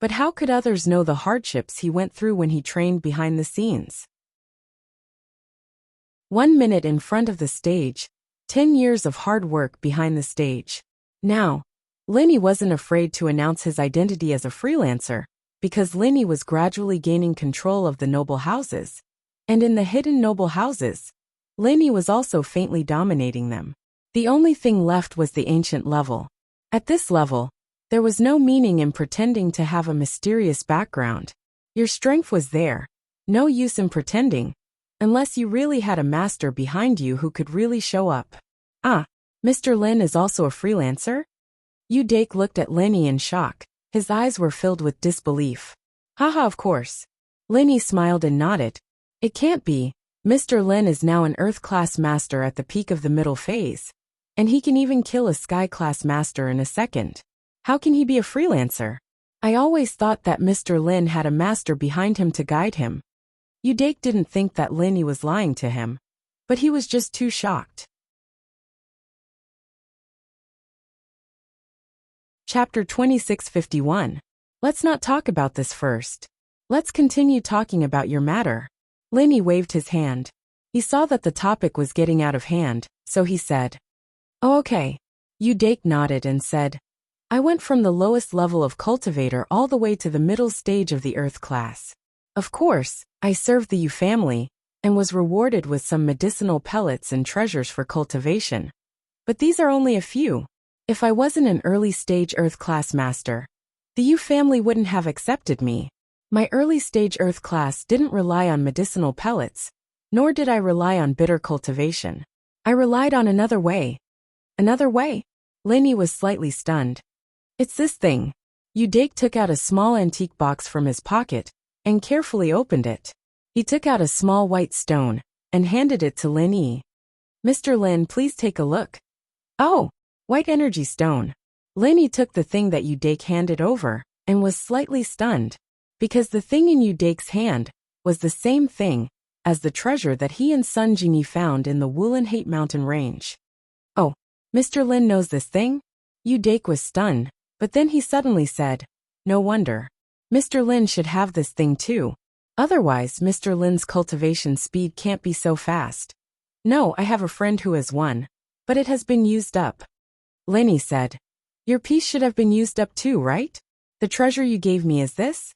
but how could others know the hardships he went through when he trained behind the scenes? 1 minute in front of the stage, 10 years of hard work behind the stage. Now, Lin Yi wasn't afraid to announce his identity as a freelancer, because Lin Yi was gradually gaining control of the noble houses. And in the hidden noble houses, Lin Yi was also faintly dominating them. The only thing left was the ancient level. At this level, there was no meaning in pretending to have a mysterious background. Your strength was there. No use in pretending, unless you really had a master behind you who could really show up. Ah, Mr. Lin is also a freelancer? Yu Dake looked at Lin Yi in shock. His eyes were filled with disbelief. Haha, of course. Lin Yi smiled and nodded, It can't be. Mr. Lin is now an Earth-class master at the peak of the middle phase. And he can even kill a Sky-class master in a second. How can he be a freelancer? I always thought that Mr. Lin had a master behind him to guide him. Udake didn't think that Linny was lying to him. But he was just too shocked. Chapter 2651. Let's not talk about this first. Let's continue talking about your matter. Linny waved his hand. He saw that the topic was getting out of hand, so he said, "Oh, okay." Udake nodded and said, "I went from the lowest level of cultivator all the way to the middle stage of the Earth class. Of course, I served the U family, and was rewarded with some medicinal pellets and treasures for cultivation. But these are only a few. If I wasn't an early stage Earth class master, the U family wouldn't have accepted me. My early stage Earth class didn't rely on medicinal pellets, nor did I rely on bitter cultivation. I relied on another way." "Another way?" Linny was slightly stunned. "It's this thing." Udake took out a small antique box from his pocket and carefully opened it. He took out a small white stone and handed it to Linny. "Mr. Lin, please take a look." "Oh, white energy stone." Linny took the thing that Udake handed over and was slightly stunned, because the thing in Udake's hand was the same thing as the treasure that he and Sun Jingyi found in the Wulanhate mountain range. "Oh, Mr. Lin knows this thing?" Udake was stunned, but then he suddenly said, "No wonder. Mr. Lin should have this thing too. Otherwise, Mr. Lin's cultivation speed can't be so fast." "No, I have a friend who has one, but it has been used up." Linny said, "Your piece should have been used up too, right? The treasure you gave me is this?"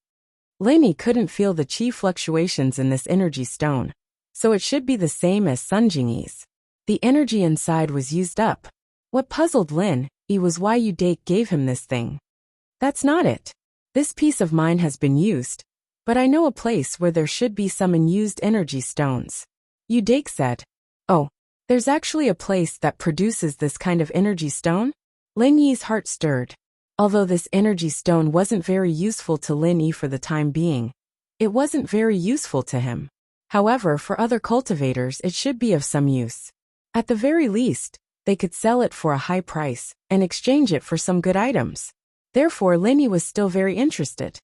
Linny couldn't feel the chi fluctuations in this energy stone, so it should be the same as Sun Jingyi's. The energy inside was used up. What puzzled Lin was why Udake gave him this thing. "That's not it. This piece of mine has been used, but I know a place where there should be some unused energy stones." Udake said, "Oh, there's actually a place that produces this kind of energy stone?" Lin Yi's heart stirred. Although this energy stone wasn't very useful to Lin Yi for the time being, it wasn't very useful to him. However, for other cultivators it should be of some use. At the very least, they could sell it for a high price and exchange it for some good items. Therefore, Lin Yi was still very interested.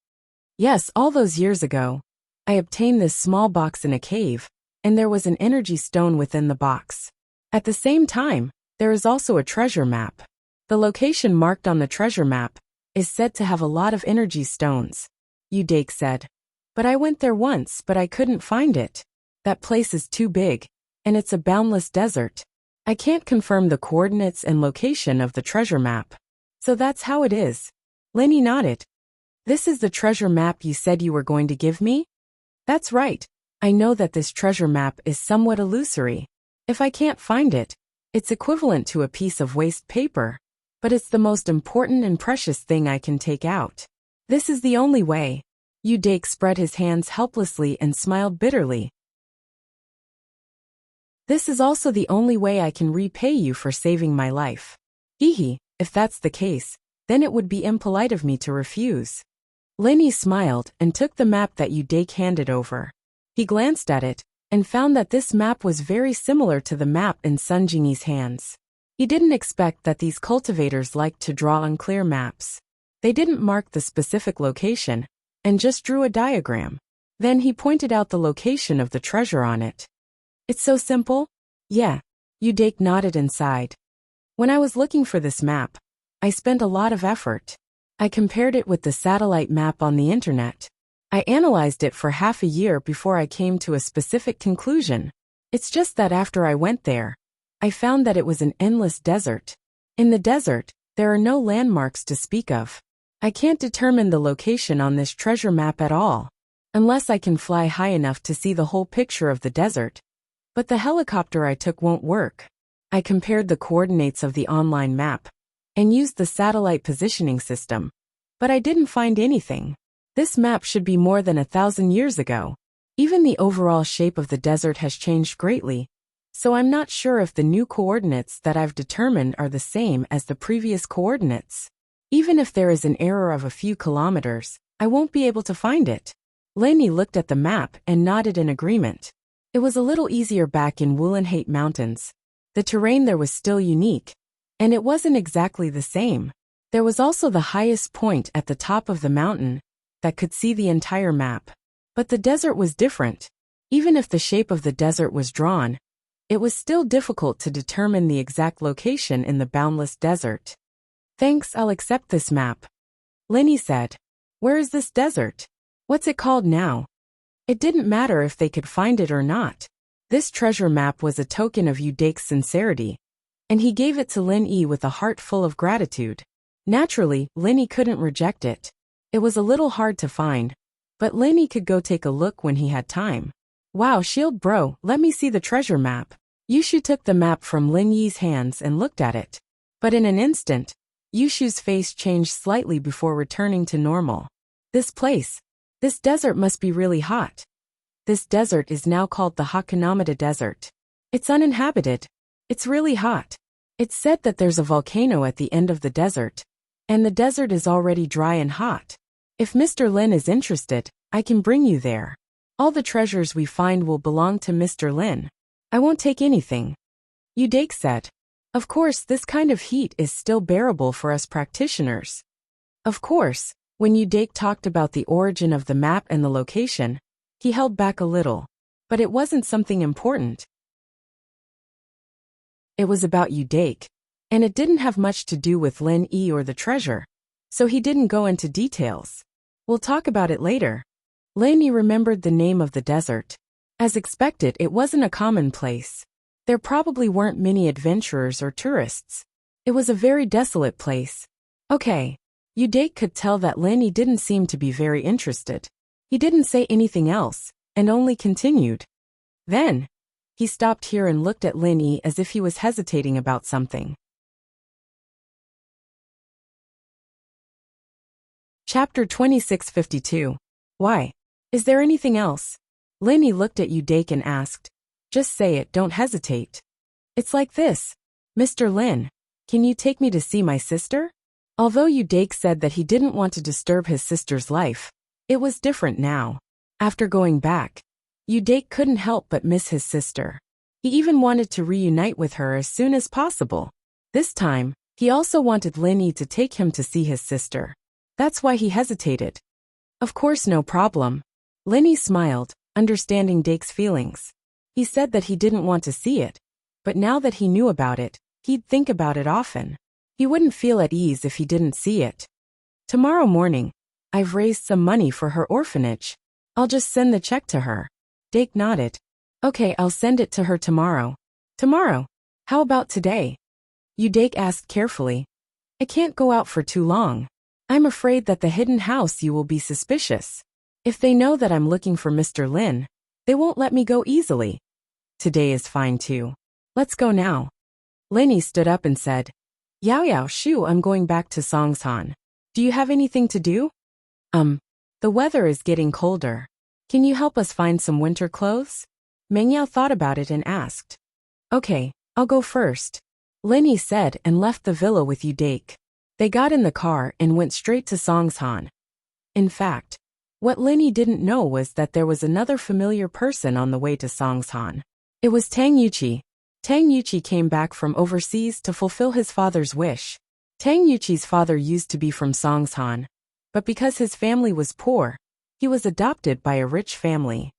"Yes, all those years ago, I obtained this small box in a cave, and there was an energy stone within the box. At the same time, there is also a treasure map. The location marked on the treasure map is said to have a lot of energy stones," Udake said. "But I went there once, but I couldn't find it. That place is too big, and it's a boundless desert. I can't confirm the coordinates and location of the treasure map. So that's how it is." Linny nodded. "This is the treasure map you said you were going to give me?" "That's right. I know that this treasure map is somewhat illusory. If I can't find it, it's equivalent to a piece of waste paper. But it's the most important and precious thing I can take out. This is the only way." Udake spread his hands helplessly and smiled bitterly. "This is also the only way I can repay you for saving my life. Hehe, if that's the case, then it would be impolite of me to refuse." Linny smiled and took the map that Udake handed over. He glanced at it and found that this map was very similar to the map in Sun Jingyi's hands. He didn't expect that these cultivators liked to draw unclear maps. They didn't mark the specific location, and just drew a diagram. Then he pointed out the location of the treasure on it. "It's so simple?" "Yeah." Udake nodded and sighed. "When I was looking for this map, I spent a lot of effort. I compared it with the satellite map on the internet. I analyzed it for half a year before I came to a specific conclusion. It's just that after I went there, I found that it was an endless desert. In the desert, there are no landmarks to speak of. I can't determine the location on this treasure map at all, unless I can fly high enough to see the whole picture of the desert. But the helicopter I took won't work. I compared the coordinates of the online map and used the satellite positioning system, but I didn't find anything. This map should be more than 1,000 years ago. Even the overall shape of the desert has changed greatly, so I'm not sure if the new coordinates that I've determined are the same as the previous coordinates. Even if there is an error of a few kilometers, I won't be able to find it." Lenny looked at the map and nodded in agreement. It was a little easier back in Wulenhate Mountains. The terrain there was still unique, and it wasn't exactly the same. There was also the highest point at the top of the mountain that could see the entire map. But the desert was different. Even if the shape of the desert was drawn, it was still difficult to determine the exact location in the boundless desert. Thanks, I'll accept this map. Lenny said. Where is this desert? What's it called now? It didn't matter if they could find it or not. This treasure map was a token of Udake's sincerity, and he gave it to Lin Yi with a heart full of gratitude. Naturally, Lin Yi couldn't reject it. It was a little hard to find, but Lin Yi could go take a look when he had time. Wow, Shield Bro, let me see the treasure map. Yushu took the map from Lin Yi's hands and looked at it. But in an instant, Yushu's face changed slightly before returning to normal. This desert must be really hot. This desert is now called the Hakunamada Desert. It's uninhabited. It's really hot. It's said that there's a volcano at the end of the desert, and the desert is already dry and hot. If Mr. Lin is interested, I can bring you there. All the treasures we find will belong to Mr. Lin. I won't take anything. Udake said. Of course, this kind of heat is still bearable for us practitioners. Of course, when Udake talked about the origin of the map and the location, he held back a little. But it wasn't something important. It was about Udake, and it didn't have much to do with Lin Yi or the treasure, so he didn't go into details. We'll talk about it later. Lin Yi remembered the name of the desert. As expected, it wasn't a common place. There probably weren't many adventurers or tourists. It was a very desolate place. Okay. Udake could tell that Lin Yi didn't seem to be very interested. He didn't say anything else, and only continued. Then, he stopped here and looked at Lin Yi as if he was hesitating about something. Chapter 2652. Why? Is there anything else? Lin Yi looked at Udake and asked. Just say it, don't hesitate. It's like this. Mr. Lin, can you take me to see my sister? Although Udake said that he didn't want to disturb his sister's life, it was different now. After going back, Udake couldn't help but miss his sister. He even wanted to reunite with her as soon as possible. This time, he also wanted Lin Yi to take him to see his sister. That's why he hesitated. Of course, no problem. Lin Yi smiled, understanding Dake's feelings. He said that he didn't want to see it, but now that he knew about it, he'd think about it often. He wouldn't feel at ease if he didn't see it. Tomorrow morning, I've raised some money for her orphanage. I'll just send the check to her. Dake nodded. Okay, I'll send it to her tomorrow. Tomorrow? How about today? Udake asked carefully. I can't go out for too long. I'm afraid that the hidden house you will be suspicious. If they know that I'm looking for Mr. Lin, they won't let me go easily. Today is fine too. Let's go now. Lin Yi stood up and said, Yao Shu, I'm going back to Songshan. Do you have anything to do? The weather is getting colder. Can you help us find some winter clothes? Meng Yao thought about it and asked. Okay, I'll go first. Lin Yi said and left the villa with Udake. They got in the car and went straight to Songshan. In fact, what Lin Yi didn't know was that there was another familiar person on the way to Songshan. It was Tang Yuqi. Tang Yuqi came back from overseas to fulfill his father's wish. Tang Yuqi's father used to be from Songshan, but because his family was poor, he was adopted by a rich family.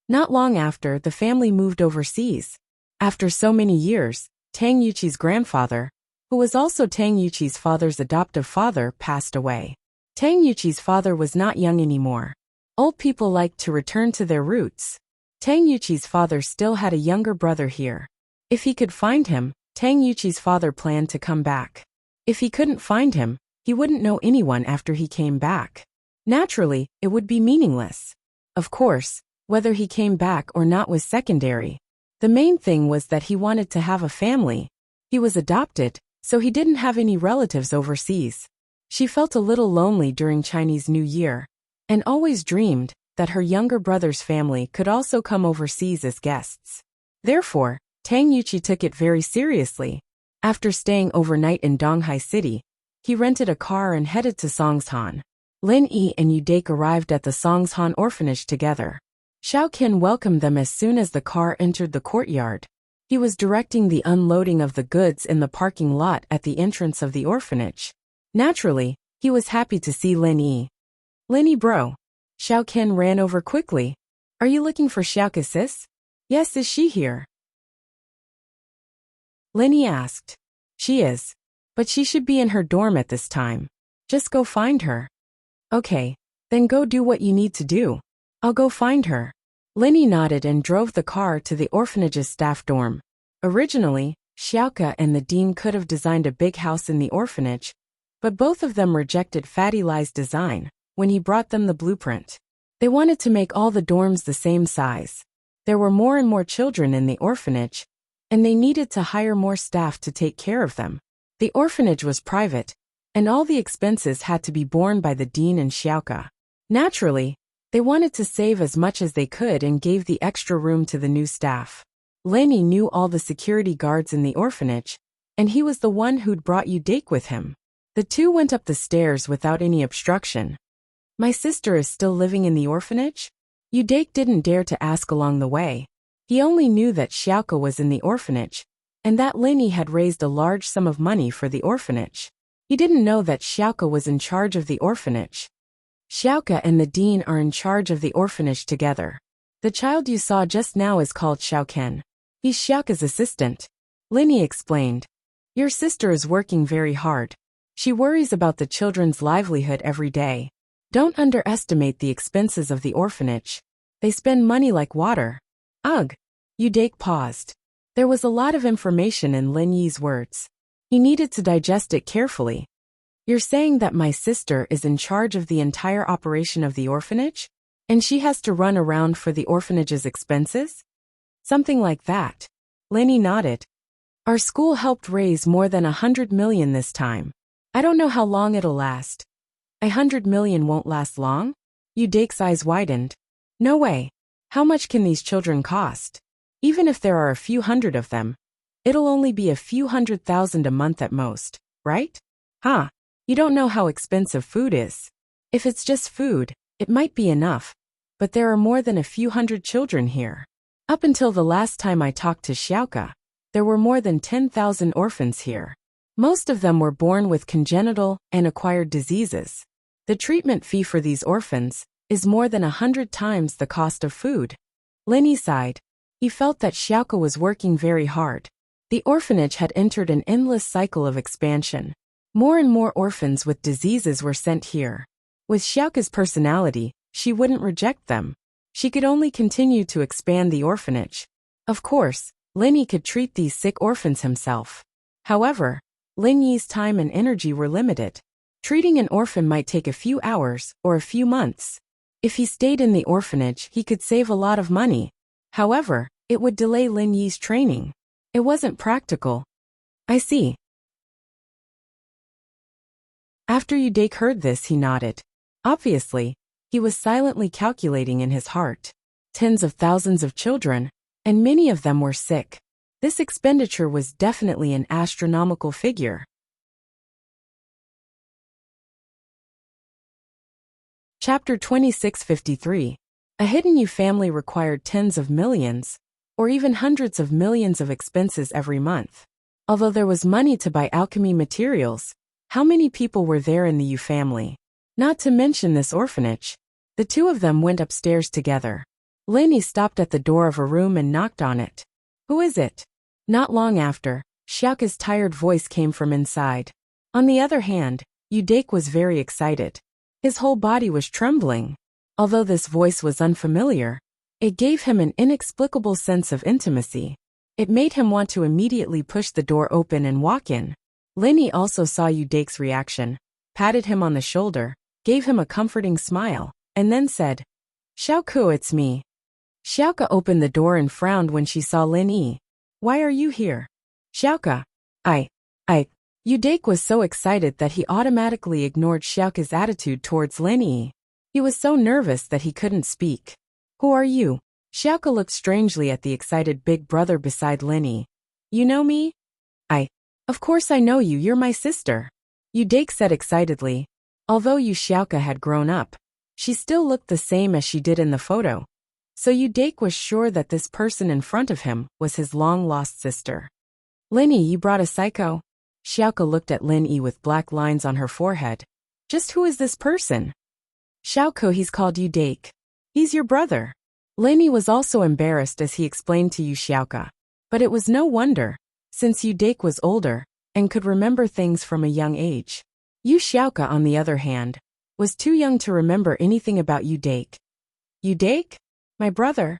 Not long after, the family moved overseas. After so many years, Tang Yuqi's grandfather, who was also Tang Yuqi's father's adoptive father, passed away. Tang Yuqi's father was not young anymore. Old people liked to return to their roots. Tang Yuqi's father still had a younger brother here. If he could find him, Tang Yuqi's father planned to come back. If he couldn't find him, he wouldn't know anyone after he came back. Naturally, it would be meaningless. Of course, whether he came back or not was secondary. The main thing was that he wanted to have a family. He was adopted, so he didn't have any relatives overseas. She felt a little lonely during Chinese New Year, and always dreamed that her younger brother's family could also come overseas as guests. Therefore, Tang Yuqi took it very seriously. After staying overnight in Donghai City, he rented a car and headed to Songshan. Lin Yi and Udake arrived at the Songshan orphanage together. Xiaoqian welcomed them as soon as the car entered the courtyard. He was directing the unloading of the goods in the parking lot at the entrance of the orphanage. Naturally, he was happy to see Lin Yi. "Lin Yi bro." Xiaoqian ran over quickly. "Are you looking for Xiaoqa sis?" "Yes, is she here?" Lin Yi asked. "She is. But she should be in her dorm at this time. Just go find her." "Okay, then go do what you need to do. I'll go find her." Lin Yi nodded and drove the car to the orphanage's staff dorm. Originally, Xiaoqa and the dean could have designed a big house in the orphanage, but both of them rejected Fatty Lai's design when he brought them the blueprint. They wanted to make all the dorms the same size. There were more and more children in the orphanage, and they needed to hire more staff to take care of them. The orphanage was private, and all the expenses had to be borne by the dean and Xiaoqa. Naturally, they wanted to save as much as they could and gave the extra room to the new staff. Lin Yi knew all the security guards in the orphanage, and he was the one who'd brought Udake with him. The two went up the stairs without any obstruction. "My sister is still living in the orphanage?" Udake didn't dare to ask along the way. He only knew that Xiaoqa was in the orphanage, and that Lin Yi had raised a large sum of money for the orphanage. He didn't know that Xiaoqa was in charge of the orphanage. Xiaoqa and the dean are in charge of the orphanage together. The child you saw just now is called Xiaoqian. He's Xiaoqa's assistant. Lin Yi explained. "Your sister is working very hard. She worries about the children's livelihood every day. Don't underestimate the expenses of the orphanage. They spend money like water." "Ugh." Udake paused. There was a lot of information in Lin Yi's words. He needed to digest it carefully. "You're saying that my sister is in charge of the entire operation of the orphanage? And she has to run around for the orphanage's expenses?" "Something like that." Lin Yi nodded. "Our school helped raise more than 100 million this time. I don't know how long it'll last." 100 million won't last long?" Udake's eyes widened. "No way. How much can these children cost? Even if there are a few hundred of them, it'll only be a few 100,000 a month at most, right? Huh. You don't know how expensive food is. If it's just food, it might be enough, but there are more than a few hundred children here. Up until the last time I talked to Xiaoqa, there were more than 10,000 orphans here. Most of them were born with congenital and acquired diseases. The treatment fee for these orphans is more than 100 times the cost of food." Lin Yi sighed. He felt that Xiaoqa was working very hard. The orphanage had entered an endless cycle of expansion. More and more orphans with diseases were sent here. With Xiaoqa's personality, she wouldn't reject them. She could only continue to expand the orphanage. Of course, Lin Yi could treat these sick orphans himself. However, Lin Yi's time and energy were limited. Treating an orphan might take a few hours or a few months. If he stayed in the orphanage, he could save a lot of money. However, it would delay Lin Yi's training. It wasn't practical. "I see." After Udake heard this, he nodded. Obviously, he was silently calculating in his heart. Tens of thousands of children, and many of them were sick. This expenditure was definitely an astronomical figure. Chapter 2653. A hidden Yu family required tens of millions, or even hundreds of millions of expenses every month. Although there was money to buy alchemy materials, how many people were there in the Yu family? Not to mention this orphanage. The two of them went upstairs together. Lin Yi stopped at the door of a room and knocked on it. "Who is it?" Not long after, Xiaoqa's tired voice came from inside. On the other hand, Udake was very excited. His whole body was trembling. Although this voice was unfamiliar, it gave him an inexplicable sense of intimacy. It made him want to immediately push the door open and walk in. Lin Yi also saw Udake's reaction, patted him on the shoulder, gave him a comforting smile, and then said, "Xiaoqa, it's me." Xiaoqa opened the door and frowned when she saw Lin Yi. "Why are you here?" "Xiaoqa, I. Udake was so excited that he automatically ignored Xiaoqa's attitude towards Lin Yi. He was so nervous that he couldn't speak. "Who are you?" Xiaoqa looked strangely at the excited big brother beside Lin Yi. "You know me?" Of course I know you, you're my sister." Udake said excitedly. Although Yu Xiaoka had grown up, she still looked the same as she did in the photo. So Yu Dake was sure that this person in front of him was his long-lost sister. Lin Yi, you brought a psycho? Xiaoka looked at Lin Yi with black lines on her forehead. Just who is this person? Xiaoko, he's called Yu Dake. He's your brother. Lin Yi was also embarrassed as he explained to Yu Xiaoka. But it was no wonder, since Yu Dake was older and could remember things from a young age. Yu Xiaoka, on the other hand, was too young to remember anything about Yu Dake. Yu Dake? My brother?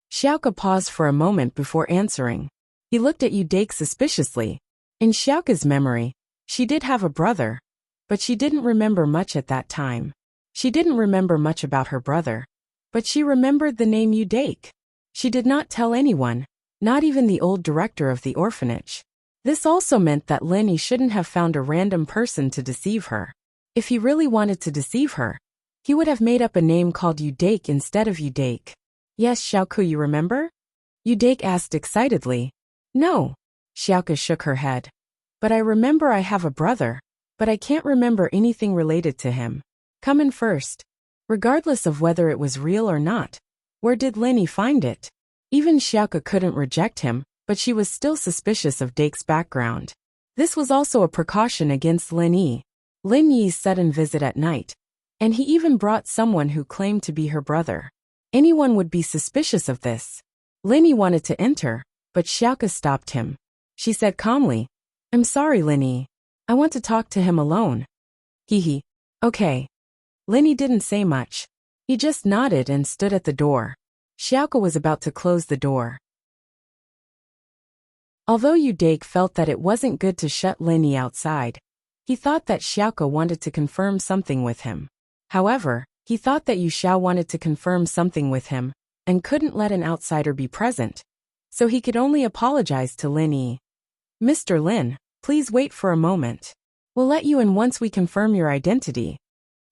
Xiaoka paused for a moment before answering. He looked at Yu Dake suspiciously. In Xiaoka's memory, she did have a brother, but she didn't remember much at that time. She didn't remember much about her brother, but she remembered the name Yu Dake. She did not tell anyone, not even the old director of the orphanage. This also meant that Lin Yi shouldn't have found a random person to deceive her. If he really wanted to deceive her, he would have made up a name called Yu Dake instead of Yu Dake. Yes, Xiaoku, you remember? Yu Dake asked excitedly. No. Xiaoka shook her head. But I remember I have a brother, but I can't remember anything related to him. Come in first. Regardless of whether it was real or not, where did Lin Yi find it? Even Xiaoka couldn't reject him, but she was still suspicious of Dake's background. This was also a precaution against Lin Yi's sudden visit at night, and he even brought someone who claimed to be her brother. Anyone would be suspicious of this. Lin Yi wanted to enter, but Xiaoka stopped him. She said calmly, I'm sorry, Lin Yi. I want to talk to him alone. Hee. Okay. Lin Yi didn't say much. He just nodded and stood at the door. Xiaoka was about to close the door. Although Yu Dake felt that it wasn't good to shut Lin Yi outside, he thought that Xiaoka wanted to confirm something with him. However, he thought that Yu Xiao wanted to confirm something with him, and couldn't let an outsider be present. So he could only apologize to Lin Yi. Mr. Lin, please wait for a moment. We'll let you in once we confirm your identity.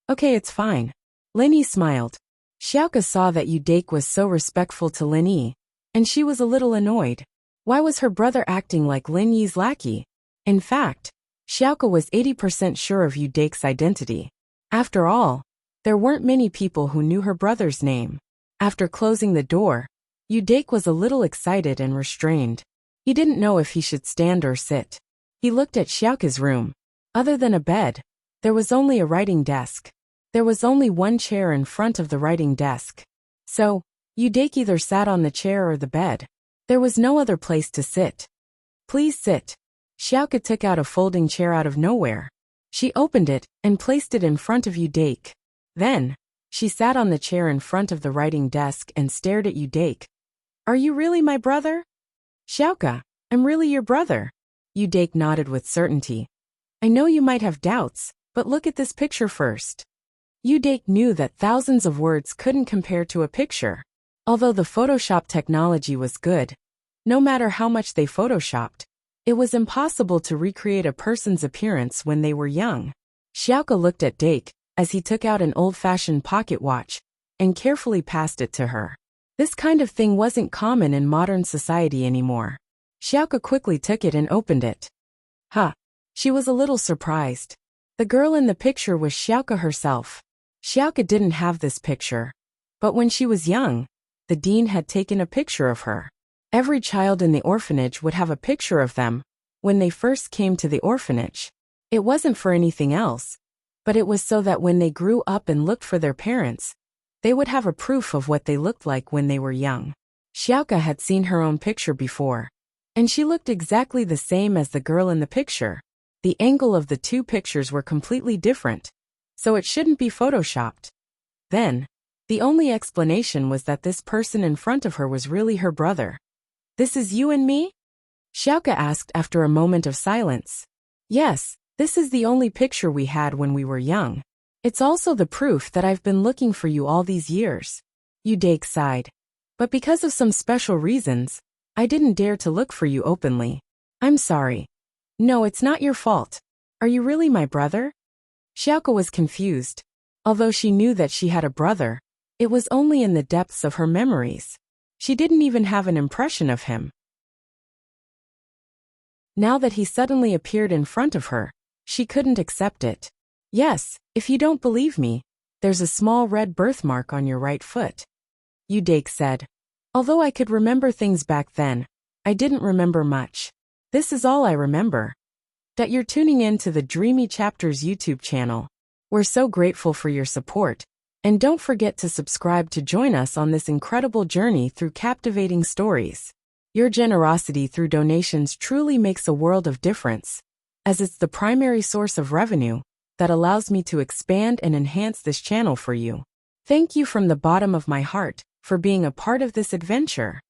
Okay, it's fine. Lin Yi smiled. Xiaoka saw that Yu Dake was so respectful to Lin Yi, and she was a little annoyed. Why was her brother acting like Lin Yi's lackey? In fact, Xiaoka was 80% sure of Yu Dake's identity. After all, there weren't many people who knew her brother's name. After closing the door, Yu Dake was a little excited and restrained. He didn't know if he should stand or sit. He looked at Xiaoka's room. Other than a bed, there was only a writing desk. There was only one chair in front of the writing desk. So, Yu Dake either sat on the chair or the bed. There was no other place to sit. Please sit. Xiaoka took out a folding chair out of nowhere. She opened it and placed it in front of Yu Dake. Then, she sat on the chair in front of the writing desk and stared at Yu Dake. Are you really my brother? Xiaoka, I'm really your brother. Yu Dake nodded with certainty. I know you might have doubts, but look at this picture first. Yu Dake knew that thousands of words couldn't compare to a picture. Although the Photoshop technology was good, no matter how much they Photoshopped, it was impossible to recreate a person's appearance when they were young. Xiaoka looked at Dake as he took out an old-fashioned pocket watch and carefully passed it to her. This kind of thing wasn't common in modern society anymore. Xiaoka quickly took it and opened it. She was a little surprised. The girl in the picture was Xiaoka herself. Xiaoka didn't have this picture, but when she was young, the dean had taken a picture of her. Every child in the orphanage would have a picture of them when they first came to the orphanage. It wasn't for anything else, but it was so that when they grew up and looked for their parents, they would have a proof of what they looked like when they were young. Xiaoka had seen her own picture before, and she looked exactly the same as the girl in the picture. The angle of the two pictures were completely different, so it shouldn't be photoshopped. Then, the only explanation was that this person in front of her was really her brother. This is you and me? Xiaoka asked after a moment of silence. Yes, this is the only picture we had when we were young. It's also the proof that I've been looking for you all these years. Yu Dake sighed. But because of some special reasons, I didn't dare to look for you openly. I'm sorry. No, it's not your fault. Are you really my brother? Xiaoka was confused. Although she knew that she had a brother, it was only in the depths of her memories. She didn't even have an impression of him. Now that he suddenly appeared in front of her, she couldn't accept it. Yes, if you don't believe me, there's a small red birthmark on your right foot. Udake said. Although I could remember things back then, I didn't remember much. This is all I remember. That you're tuning in to the Dreamy Chapters YouTube channel. We're so grateful for your support, and don't forget to subscribe to join us on this incredible journey through captivating stories. Your generosity through donations truly makes a world of difference, as it's the primary source of revenue that allows me to expand and enhance this channel for you. Thank you from the bottom of my heart for being a part of this adventure.